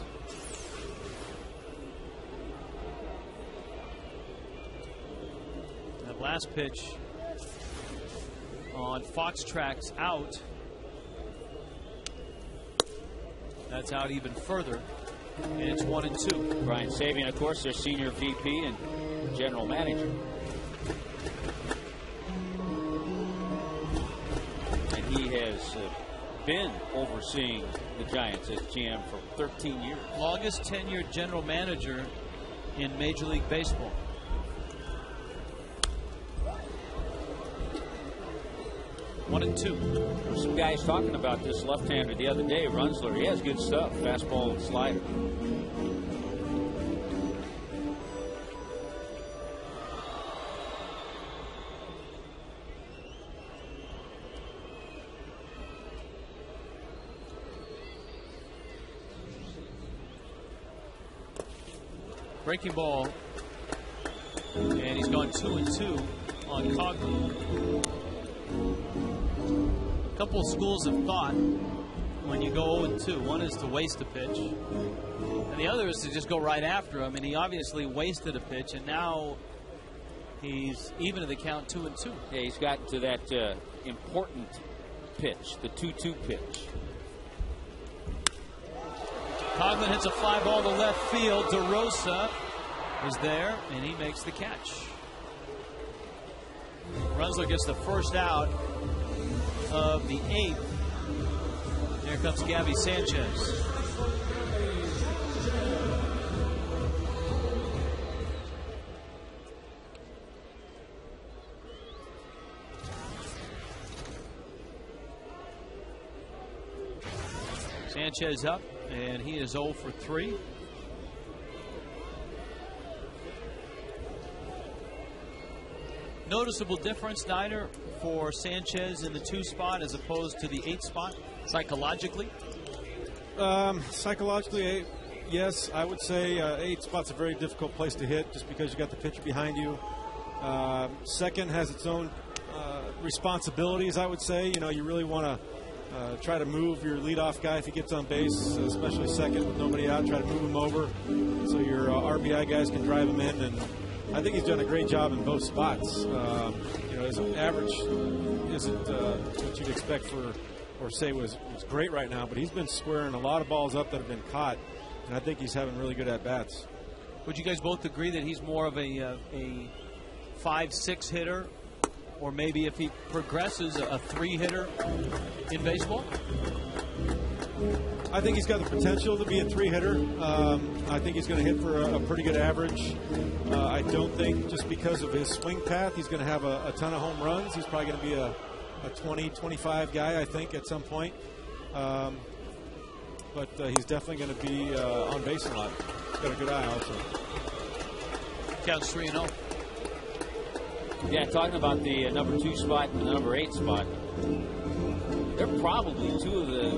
That last pitch on Fox Tracks out. That's out even further. And it's 1-2. Brian Sabian, of course, their senior VP and general manager. And he has been overseeing the Giants as GM for 13 years. Longest tenured general manager in Major League Baseball. One and two. There were some guys talking about this left-hander the other day, Runsler. He has good stuff, fastball and slider. Breaking ball, and he's gone 2-2 on Coughlin. A couple of schools of thought when you go 0-2. One is to waste a pitch, and the other is to just go right after him. And he obviously wasted a pitch, and now he's even to the count 2-2. Yeah, he's gotten to that important pitch, the 2-2 pitch. Coughlin hits a fly ball to left field. DeRosa is there, and he makes the catch. Runsler gets the first out of the 8th. Here comes Gabby Sanchez. Sanchez up, and he is 0 for 3. Noticeable difference, Niner, for Sanchez in the 2 spot as opposed to the 8 spot, psychologically? Psychologically, yes, I would say 8 spot's a very difficult place to hit just because you got the pitcher behind you. Second has its own responsibilities, I would say. You know, you really want to try to move your leadoff guy if he gets on base, especially second with nobody out. Try to move him over so your RBI guys can drive him in. And I think he's done a great job in both spots. You know, his average isn't what you'd expect for, or say was great right now, but he's been squaring a lot of balls up that have been caught, and I think he's having really good at-bats. Would you guys both agree that he's more of a 5-6 hitter, or maybe if he progresses, a 3 hitter in baseball? I think he's got the potential to be a 3 hitter. I think he's going to hit for a pretty good average. I don't think just because of his swing path he's going to have a ton of home runs. He's probably going to be a 20-25 guy, I think, at some point. But he's definitely going to be on base a lot. He's got a good eye also. Counts 3-0. Yeah, talking about the number 2 spot and the number 8 spot, they're probably 2 of the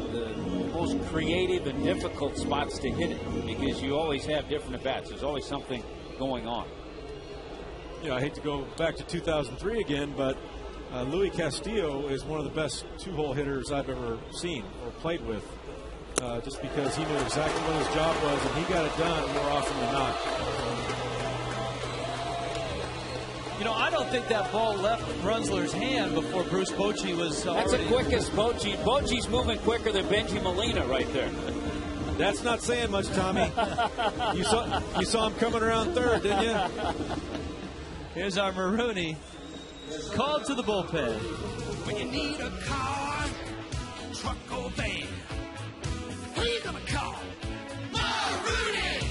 most creative and difficult spots to hit it because you always have different at-bats. There's always something going on. You know, I hate to go back to 2003 again, but Luis Castillo is one of the best 2-hole hitters I've ever seen or played with, just because he knew exactly what his job was, and he got it done more often than not. You know, I don't think that ball left Runsler's hand before Bruce Bochy was That's the quickest Bochy. Bochy's moving quicker than Benji Molina right there. That's not saying much, Tommy. You saw him coming around third, didn't you? Here's our Marooney called to the bullpen. When you need a car, truck or van, who you gonna call? Marooney!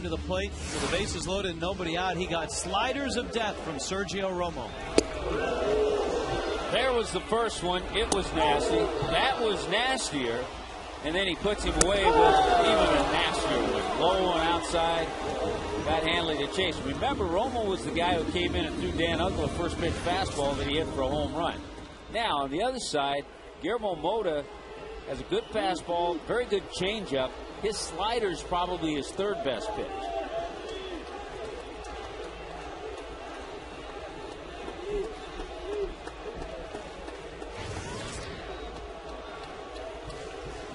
To the plate with the bases loaded and nobody out. He got sliders of death from Sergio Romo. There was the first one. It was nasty. That was nastier. And then he puts him away with even a nastier one. Low on outside. Got Hanley to chase. Remember, Romo was the guy who came in and threw Dan Uggla a first pitch fastball that he hit for a home run. Now, on the other side, Guillermo Mota has a good fastball, very good changeup. His slider's probably his third best pitch.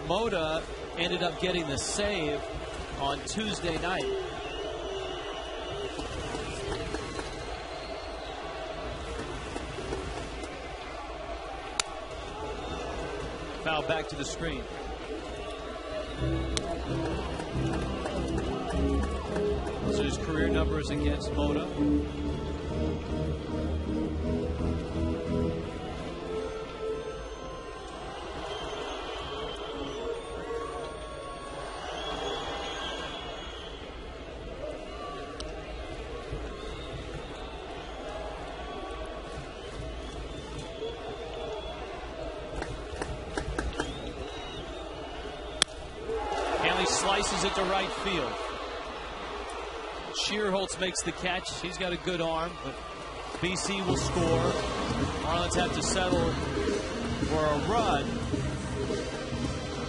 Mota ended up getting the save on Tuesday night. Foul back to the screen. So his career numbers against Mota. Slices it to right field. Shearholtz makes the catch. He's got a good arm, but BC will score. Marlins have to settle for a run.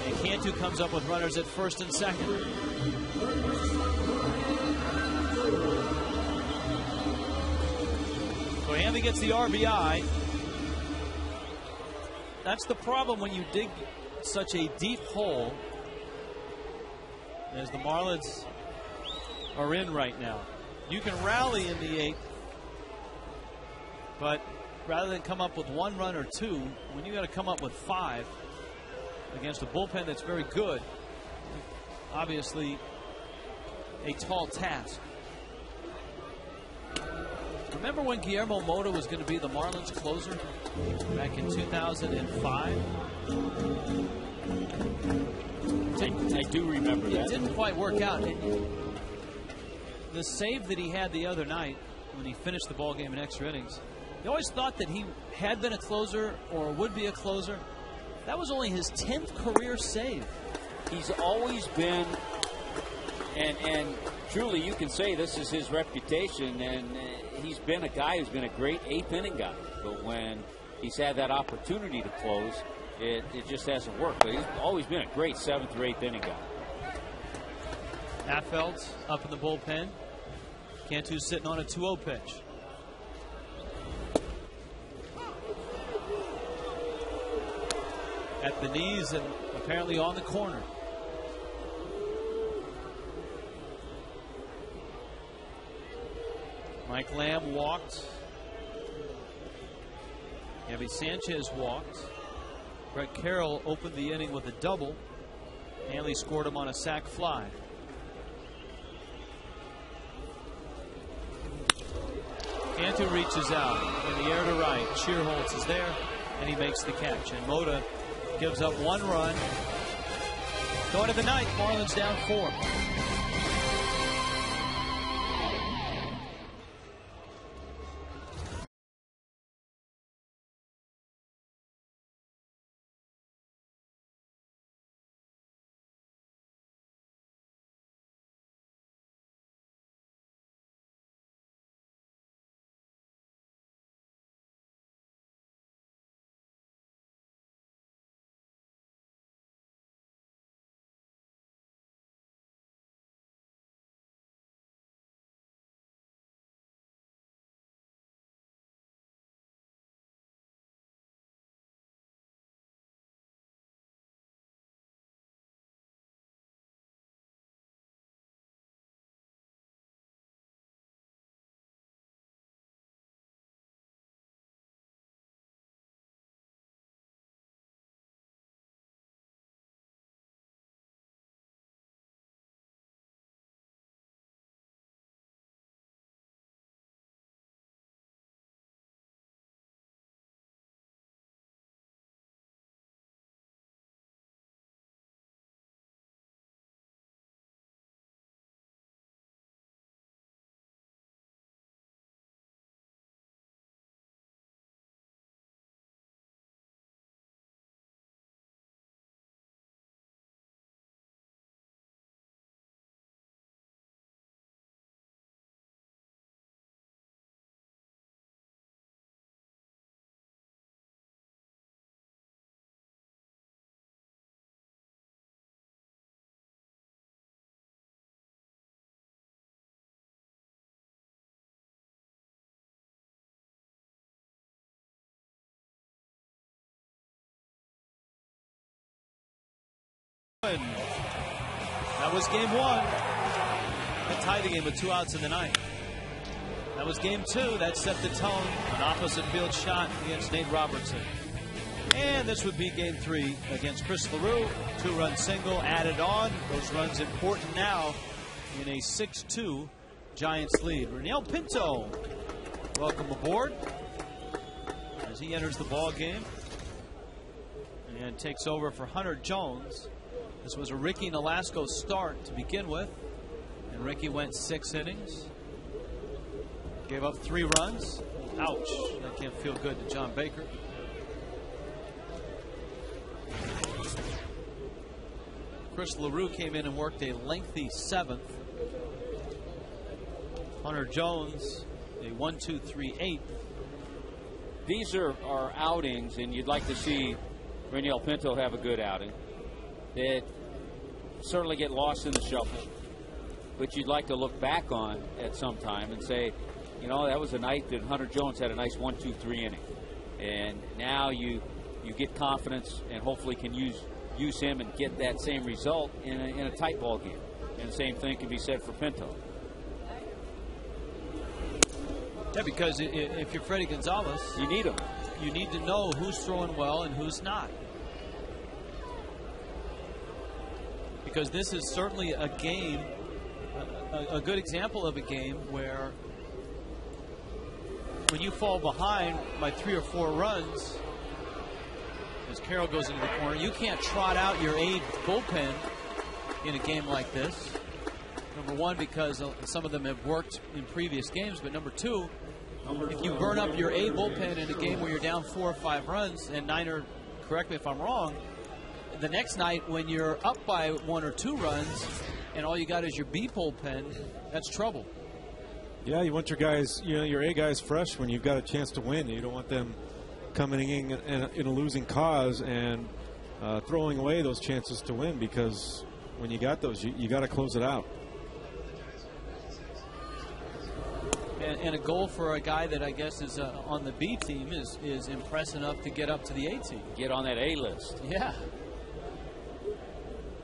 And Cantu comes up with runners at first and second. So Hamby gets the RBI. That's the problem when you dig such a deep hole as the Marlins are in right now. You can rally in the eighth, but rather than come up with one run or two, when you got to come up with five against a bullpen that's very good, obviously a tall task. Remember when Guillermo Mota was going to be the Marlins closer back in 2005? I do remember that. It didn't quite work out. The save that he had the other night when he finished the ball game in extra innings, you always thought that he had been a closer or would be a closer. That was only his 10th career save. He's always been, and truly you can say this is his reputation, and he's been a guy who's been a great eighth inning guy. But when he's had that opportunity to close, it just hasn't worked. But he's always been a great 7th or 8th inning guy. Affeldt up in the bullpen. Cantu's sitting on a 2-0 pitch. at the knees and apparently on the corner. Mike Lamb walked. Gabby Sanchez walked. Brett Carroll opened the inning with a double. Hanley scored him on a sac fly. Cantu reaches out in the air to right. Shearholtz is there, and he makes the catch. And Mota gives up 1 run. Going to the ninth, Marlins down 4. That was game 1. That tied the game with 2 outs in the ninth. That was game 2. That set the tone. An opposite field shot against Nate Robertson. And this would be game 3 against Chris LaRue. 2-run single added on. Those runs important now in a 6-2 Giants lead. Reniel Pinto, welcome aboard as he enters the ball game and takes over for Hunter Jones. This was a Ricky Nolasco start to begin with, and Ricky went 6 innings. Gave up 3 runs. Ouch. That can't feel good to John Baker. Chris LaRue came in and worked a lengthy 7th. Hunter Jones, a 1-2-3-8. These are outings, and you'd like to see Reniel Pinto have a good outing. That certainly get lost in the shuffle, but you'd like to look back on at some time and say, you know, that was a night that Hunter Jones had a nice 1-2-3 inning, and now you get confidence and hopefully can use him and get that same result in a tight ball game. And the same thing can be said for Pinto. Yeah, because if you're Freddie Gonzalez, you need him. You need to know who's throwing well and who's not. Because this is certainly a game, a good example of a game where when you fall behind by 3 or 4 runs, as Carroll goes into the corner, you can't trot out your A bullpen in a game like this. Number one, because some of them have worked in previous games, but number two, if you burn up your A bullpen in a game where you're down 4 or 5 runs, and Niner, correct me if I'm wrong, the next night when you're up by 1 or 2 runs and all you got is your B bullpen, that's trouble. Yeah, you want your guys, your A guys fresh when you've got a chance to win. You don't want them coming in a losing cause and throwing away those chances to win, because when you got those, you got to close it out. And a goal for a guy that I guess is on the B team is impressive enough to get up to the A team. Get on that A list. Yeah.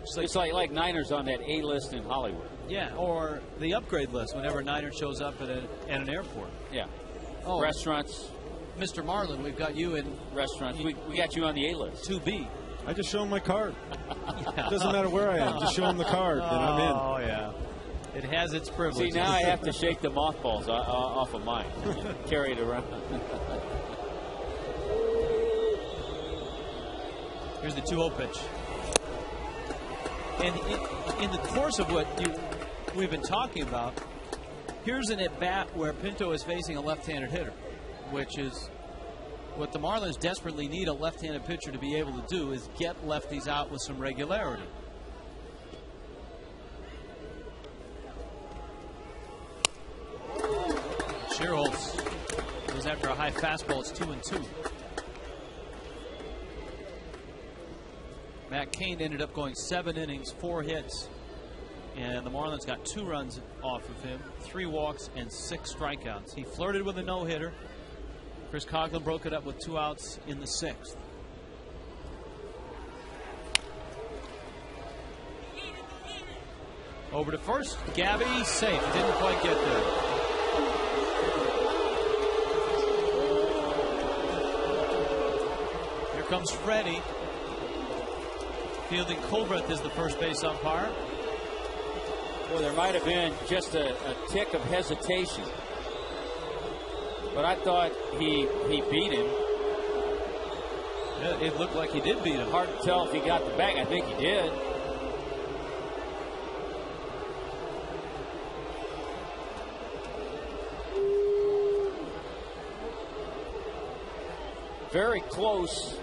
It's like Niners on that A list in Hollywood. Yeah, or the upgrade list whenever a Niner shows up at an airport. Yeah. Oh, restaurants. Mr. Marlin, we've got you in restaurants. We got you on the A list. 2B. I just show him my card. It doesn't matter where I am. Just show him the card, and I'm in. Oh, yeah. It has its privileges. See, now I have to shake the mothballs off of mine. Carry it around. Here's the 2-0 pitch. And in the course of what we've been talking about, here's an at-bat where Pinto is facing a left-handed hitter, which is what the Marlins desperately need a left-handed pitcher to be able to do, is get lefties out with some regularity. Shearholtz goes after a high fastball. It's 2-2. Matt Cain ended up going 7 innings, 4 hits, and the Marlins got 2 runs off of him, 3 walks, and 6 strikeouts. He flirted with a no-hitter. Chris Coughlin broke it up with 2 outs in the 6th. Over to first. Gabby safe. Didn't quite get there. Here comes Freddie. Fielding Colbreth is the first base umpire. Well, there might have been just a tick of hesitation. But I thought he beat him. Yeah, it looked like he did beat him. Hard to tell if he got the bag. I think he did. Very close.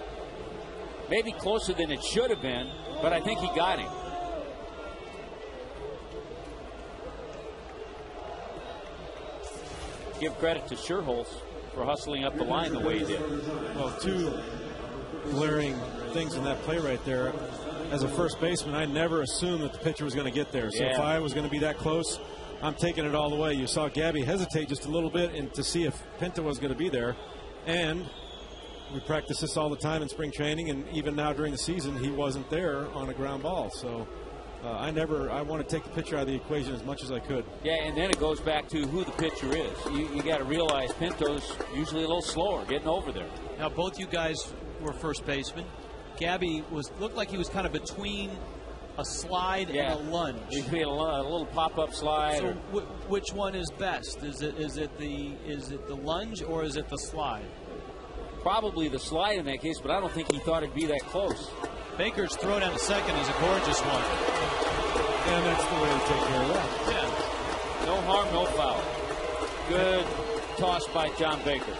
Maybe closer than it should have been, but I think he got him. Give credit to Shearholtz for hustling up the line the way he did. Well, 2 glaring things in that play right there. As a first baseman, I never assumed that the pitcher was going to get there. So if I was going to be that close, I'm taking it all the way. You saw Gabby hesitate just a little bit and to see if Pinto was going to be there. And we practice this all the time in spring training, and even now during the season, he wasn't there on a ground ball. So I want to take the pitcher out of the equation as much as I could. Yeah, and then it goes back to who the pitcher is. You got to realize Pinto's usually a little slower getting over there. Now, both you guys were first basemen. Gabby looked like he was kind of between a slide and a lunge. He had a little pop-up slide. So which one is best? Is it the lunge or is it the slide? Probably the slide in that case, but I don't think he thought it'd be that close. Baker's throw down to second is a gorgeous one. And that's the way to take care of that. Yeah. No harm, no foul. Good toss by John Baker.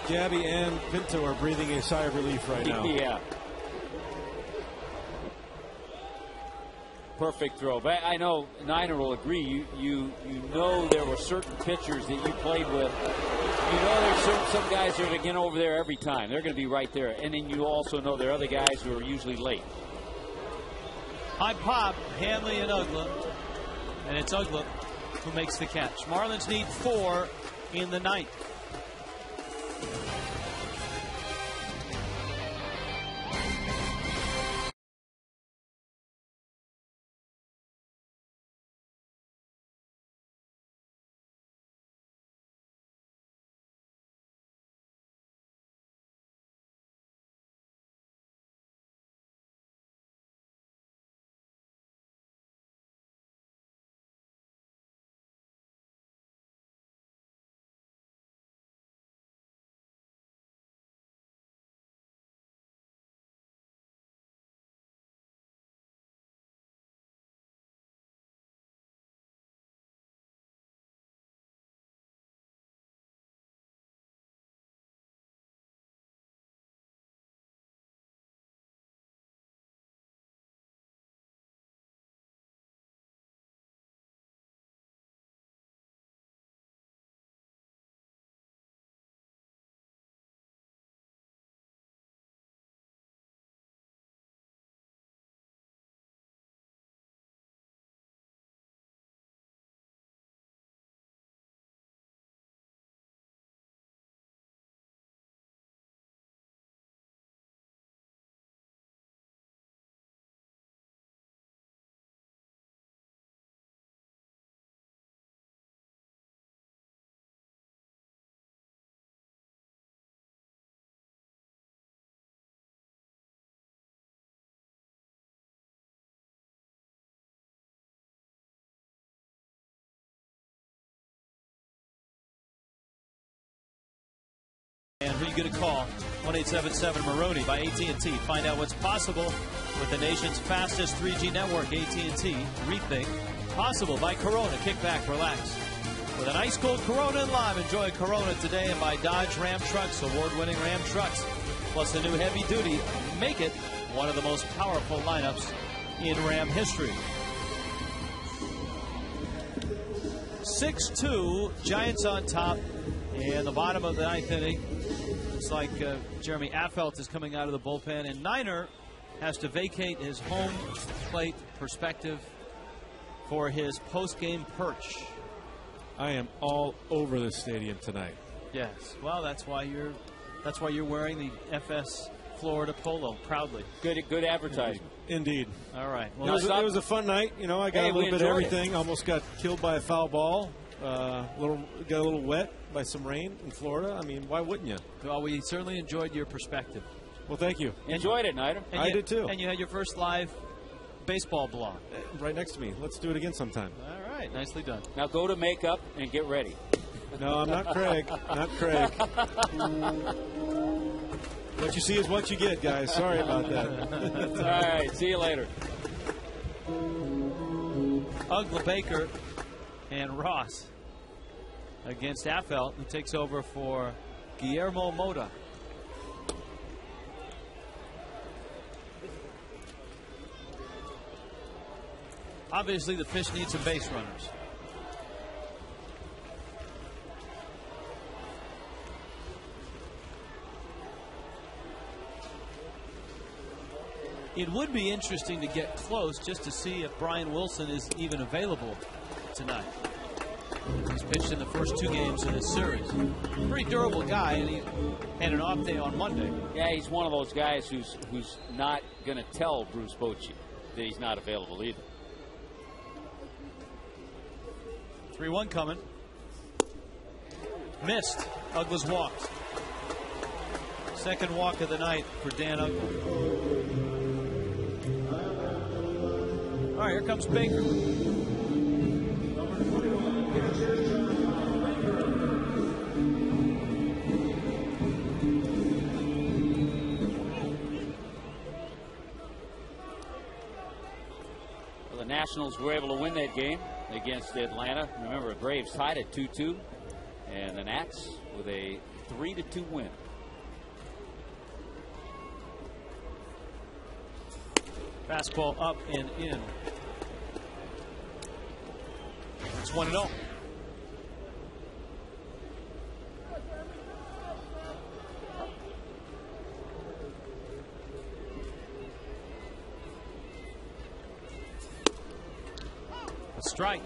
Gabby and Pinto are breathing a sigh of relief right now. Yeah. Perfect throw. But I know Niner will agree. You know there were certain pitchers that you played with. You know there's some guys that are going to get over there every time. They're going to be right there. And then you also know there are other guys who are usually late. High pop, Hanley and Uggla. And it's Uggla who makes the catch. Marlins need 4 in the 9th. one good a call. 1-877-MARONI by AT&T. Find out what's possible with the nation's fastest 3G network, AT&T. Rethink. Possible by Corona. Kick back, relax. With an ice-cold Corona and lime, enjoy Corona today, and by Dodge Ram Trucks, award-winning Ram trucks. Plus the new heavy-duty. Make it one of the most powerful lineups in Ram history. 6-2, Giants on top, and the bottom of the ninth inning. Looks like Jeremy Affeldt is coming out of the bullpen, and Niner has to vacate his home plate perspective for his post-game perch. I am all over this stadium tonight. Yes, well, that's why you're wearing the FS Florida polo proudly. Good advertising. Indeed. All right. Well, it was a fun night. You know, I got a little bit of everything. Almost got killed by a foul ball. Got a little wet by some rain in Florida. I mean, why wouldn't you? Well, we certainly enjoyed your perspective. Well, thank you. Enjoyed it, Niter. I did too. And you had your first live baseball blog. Right next to me. Let's do it again sometime. All right. Nicely done. Now go to makeup and get ready. No, I'm not Craig. Not Craig. What you see is what you get, guys. Sorry about that. All right. See you later. Ugla Baker and Ross against Affeldt, who takes over for Guillermo Mota. Obviously, the Fish need some base runners. It would be interesting to get close just to see if Brian Wilson is even available tonight. He's pitched in the first 2 games of this series. Pretty durable guy, and he had an off day on Monday. Yeah, he's one of those guys who's not going to tell Bruce Bochy that he's not available either. 3-1 coming. Missed. Ugla's walked. Second walk of the night for Dan Ugla. All right, here comes Baker. Well, the Nationals were able to win that game against Atlanta. Remember, the Braves tied at 2-2, and the Nats with a 3-2 win. Fastball up and in. It's 1-0. A strike.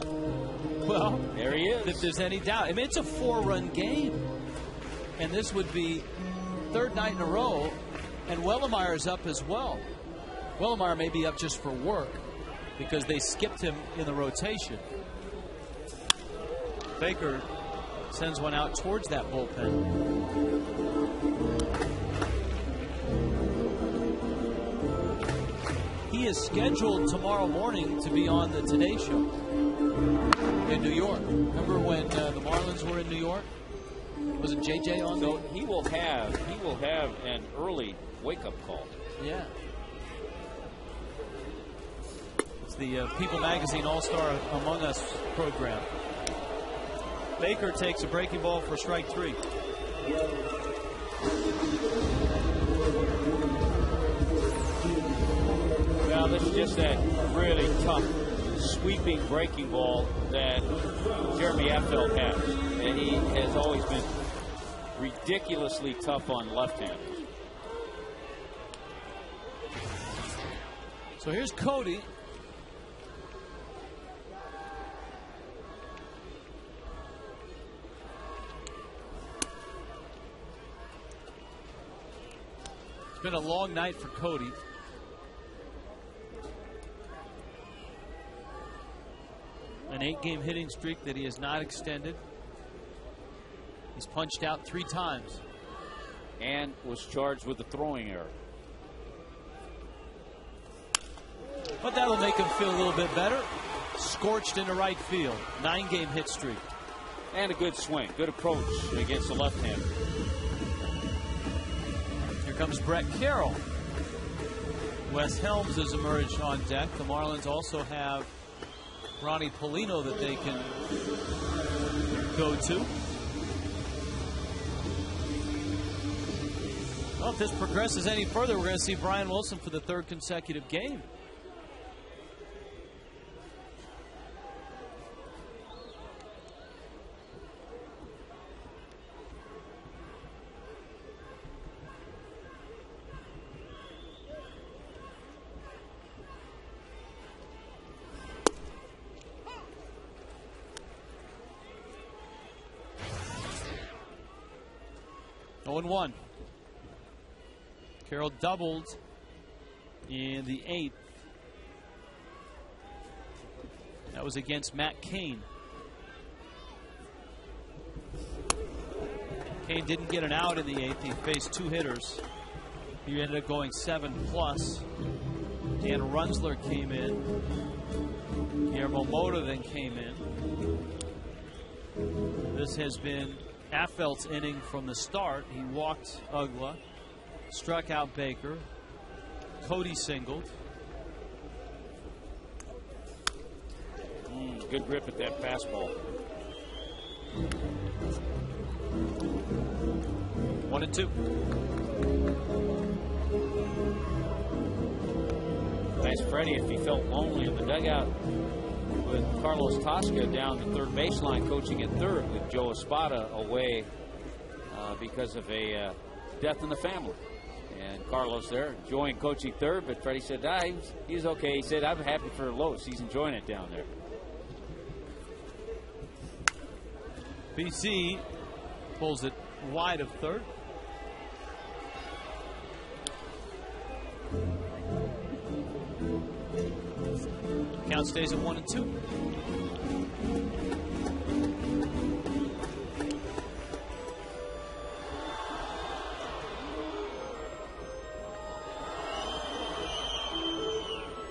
Well, there he is. If there's any doubt, I mean, it's a 4-run game, and this would be third night in a row. And Wellemeyer's up as well. Wellemeyer may be up just for work because they skipped him in the rotation. Baker sends one out towards that bullpen. He is scheduled tomorrow morning to be on the Today Show in New York. Remember when the Marlins were in New York? Was it JJ on? So he will have an early wake-up call. Yeah. It's the People Magazine All-Star Among Us program. Baker takes a breaking ball for strike 3. Well, this is just that really tough sweeping breaking ball that Jeremy Affeldt has. And he has always been ridiculously tough on left-handers. So here's Cody. It's been a long night for Cody. An 8-game hitting streak that he has not extended. He's punched out 3 times. And was charged with a throwing error. But that'll make him feel a little bit better. Scorched into right field. 9-game hit streak. And a good swing, good approach against the left-hander. Here comes Brett Carroll. Wes Helms has emerged on deck. The Marlins also have Ronnie Polino that they can go to. Well, if this progresses any further, we're going to see Brian Wilson for the 3rd consecutive game. Oh, 1. Carroll doubled in the 8th. That was against Matt Cain. Cain didn't get an out in the 8th. He faced 2 hitters. He ended up going 7+. Dan Runsler came in. Guillermo Mota then came in. This has been Affeld's inning from the start. He walked Ugla, struck out Baker. Cody singled. Good grip at that fastball. 1-2. Nice Freddie if he felt lonely in the dugout with Carlos Tosca down the third baseline coaching at third with Joe Espada away because of a death in the family. And Carlos there enjoying coaching third, but Freddie said, he's okay. He said, I'm happy for Los. He's enjoying it down there. BC pulls it wide of third. Count stays at 1-2.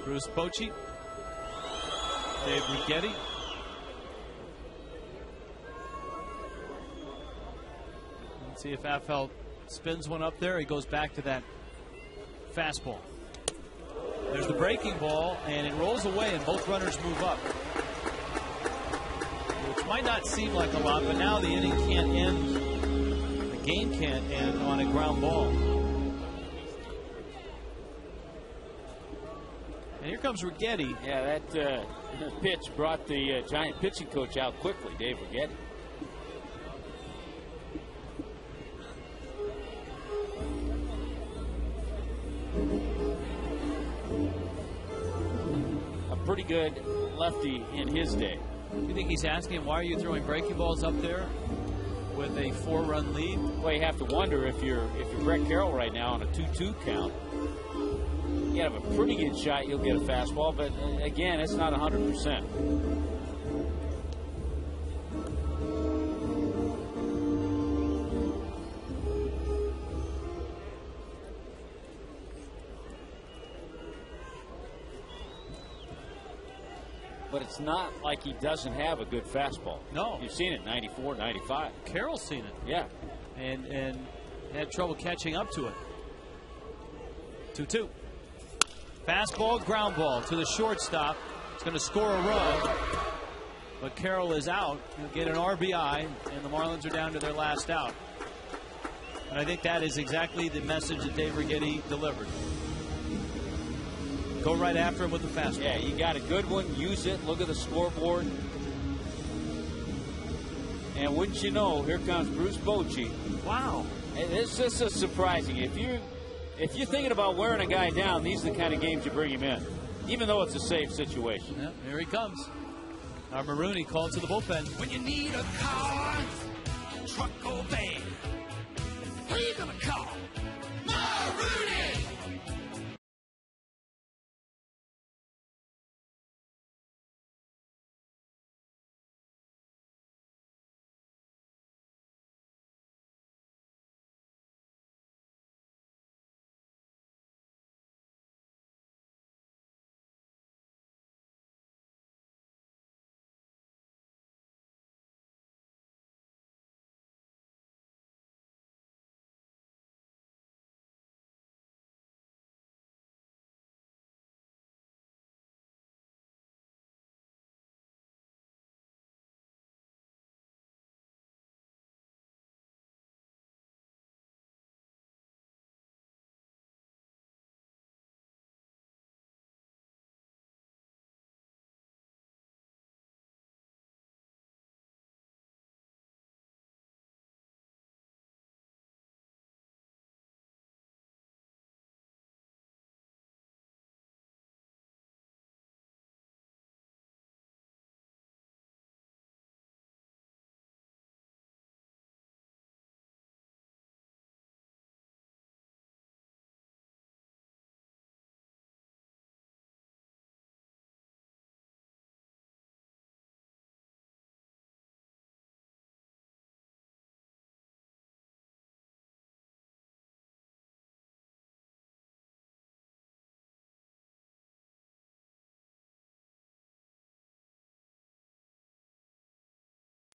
Bruce Bochy, Dave Righetti. Let's see if Affeld spins one up there. He goes back to that fastball. There's the breaking ball, and it rolls away, and both runners move up. Which might not seem like a lot, but now the inning can't end, the game can't end on a ground ball. And here comes Righetti. Yeah, that pitch brought the Giant pitching coach out quickly, Dave Righetti. Pretty good lefty in his day. You think he's asking him, why are you throwing breaking balls up there with a 4-run lead? Well, you have to wonder if you're Brett Carroll right now on a 2-2 count. You have a pretty good shot, you'll get a fastball, but again, it's not 100%. But it's not like he doesn't have a good fastball. No. You've seen it, 94, 95. Carroll's seen it. Yeah. And had trouble catching up to it. 2-2. Fastball, ground ball to the shortstop. It's going to score a run. But Carroll is out. He'll get an RBI, and the Marlins are down to their last out. And I think that is exactly the message that Dave Righetti delivered. Go right after him with the fastball. Yeah, you got a good one. Use it. Look at the scoreboard. And wouldn't you know, here comes Bruce Bochy. Wow. And it's just surprising. If you're thinking about wearing a guy down, these are the kind of games you bring him in, even though it's a safe situation. Yeah, here he comes. Our Marooney called to the bullpen. When you need a car, truck, or van, who you gonna call? Marooney!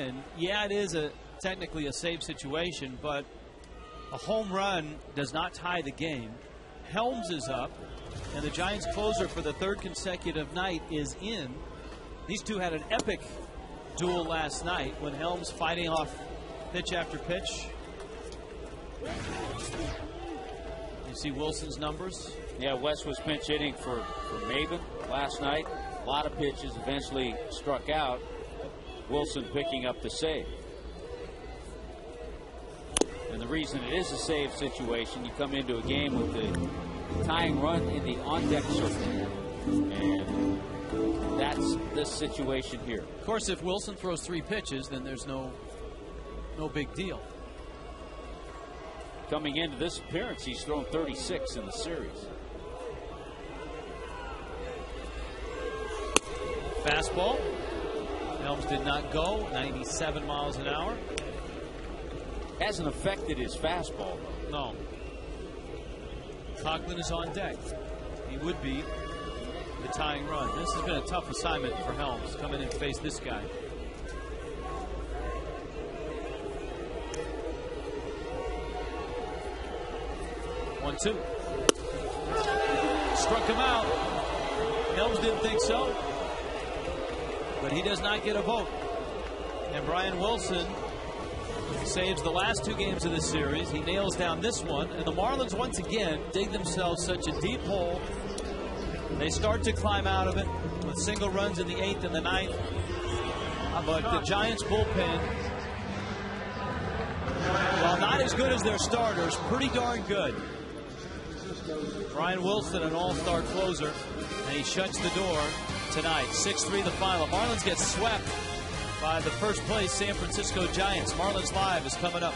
And yeah, it is technically a save situation, but a home run does not tie the game. Helms is up, and the Giants closer for the third consecutive night is in. These two had an epic duel last night when Helms fighting off pitch after pitch. You see Wilson's numbers. Yeah, West was pinch hitting for Maven last night. A lot of pitches, eventually struck out. Wilson picking up the save. And the reason it is a save situation, you come into a game with the tying run in the on-deck circle. And that's this situation here. Of course, if Wilson throws 3 pitches, then there's no big deal. Coming into this appearance, he's thrown 36 in the series. Fastball. Helms did not go. 97 miles an hour. Hasn't affected his fastball, though. No. Conklin is on deck. He would be the tying run. This has been a tough assignment for Helms, come in and face this guy. One, two. Struck him out. Helms didn't think so, but he does not get a vote. And Brian Wilson saves the last 2 games of this series. He nails down this one, and the Marlins once again dig themselves such a deep hole. They start to climb out of it with single runs in the 8th and the 9th. But the Giants bullpen, while not as good as their starters, pretty darn good. Brian Wilson, an all-star closer, and he shuts the door tonight. 6-3 the final. Marlins get swept by the first place San Francisco Giants. Marlins Live is coming up.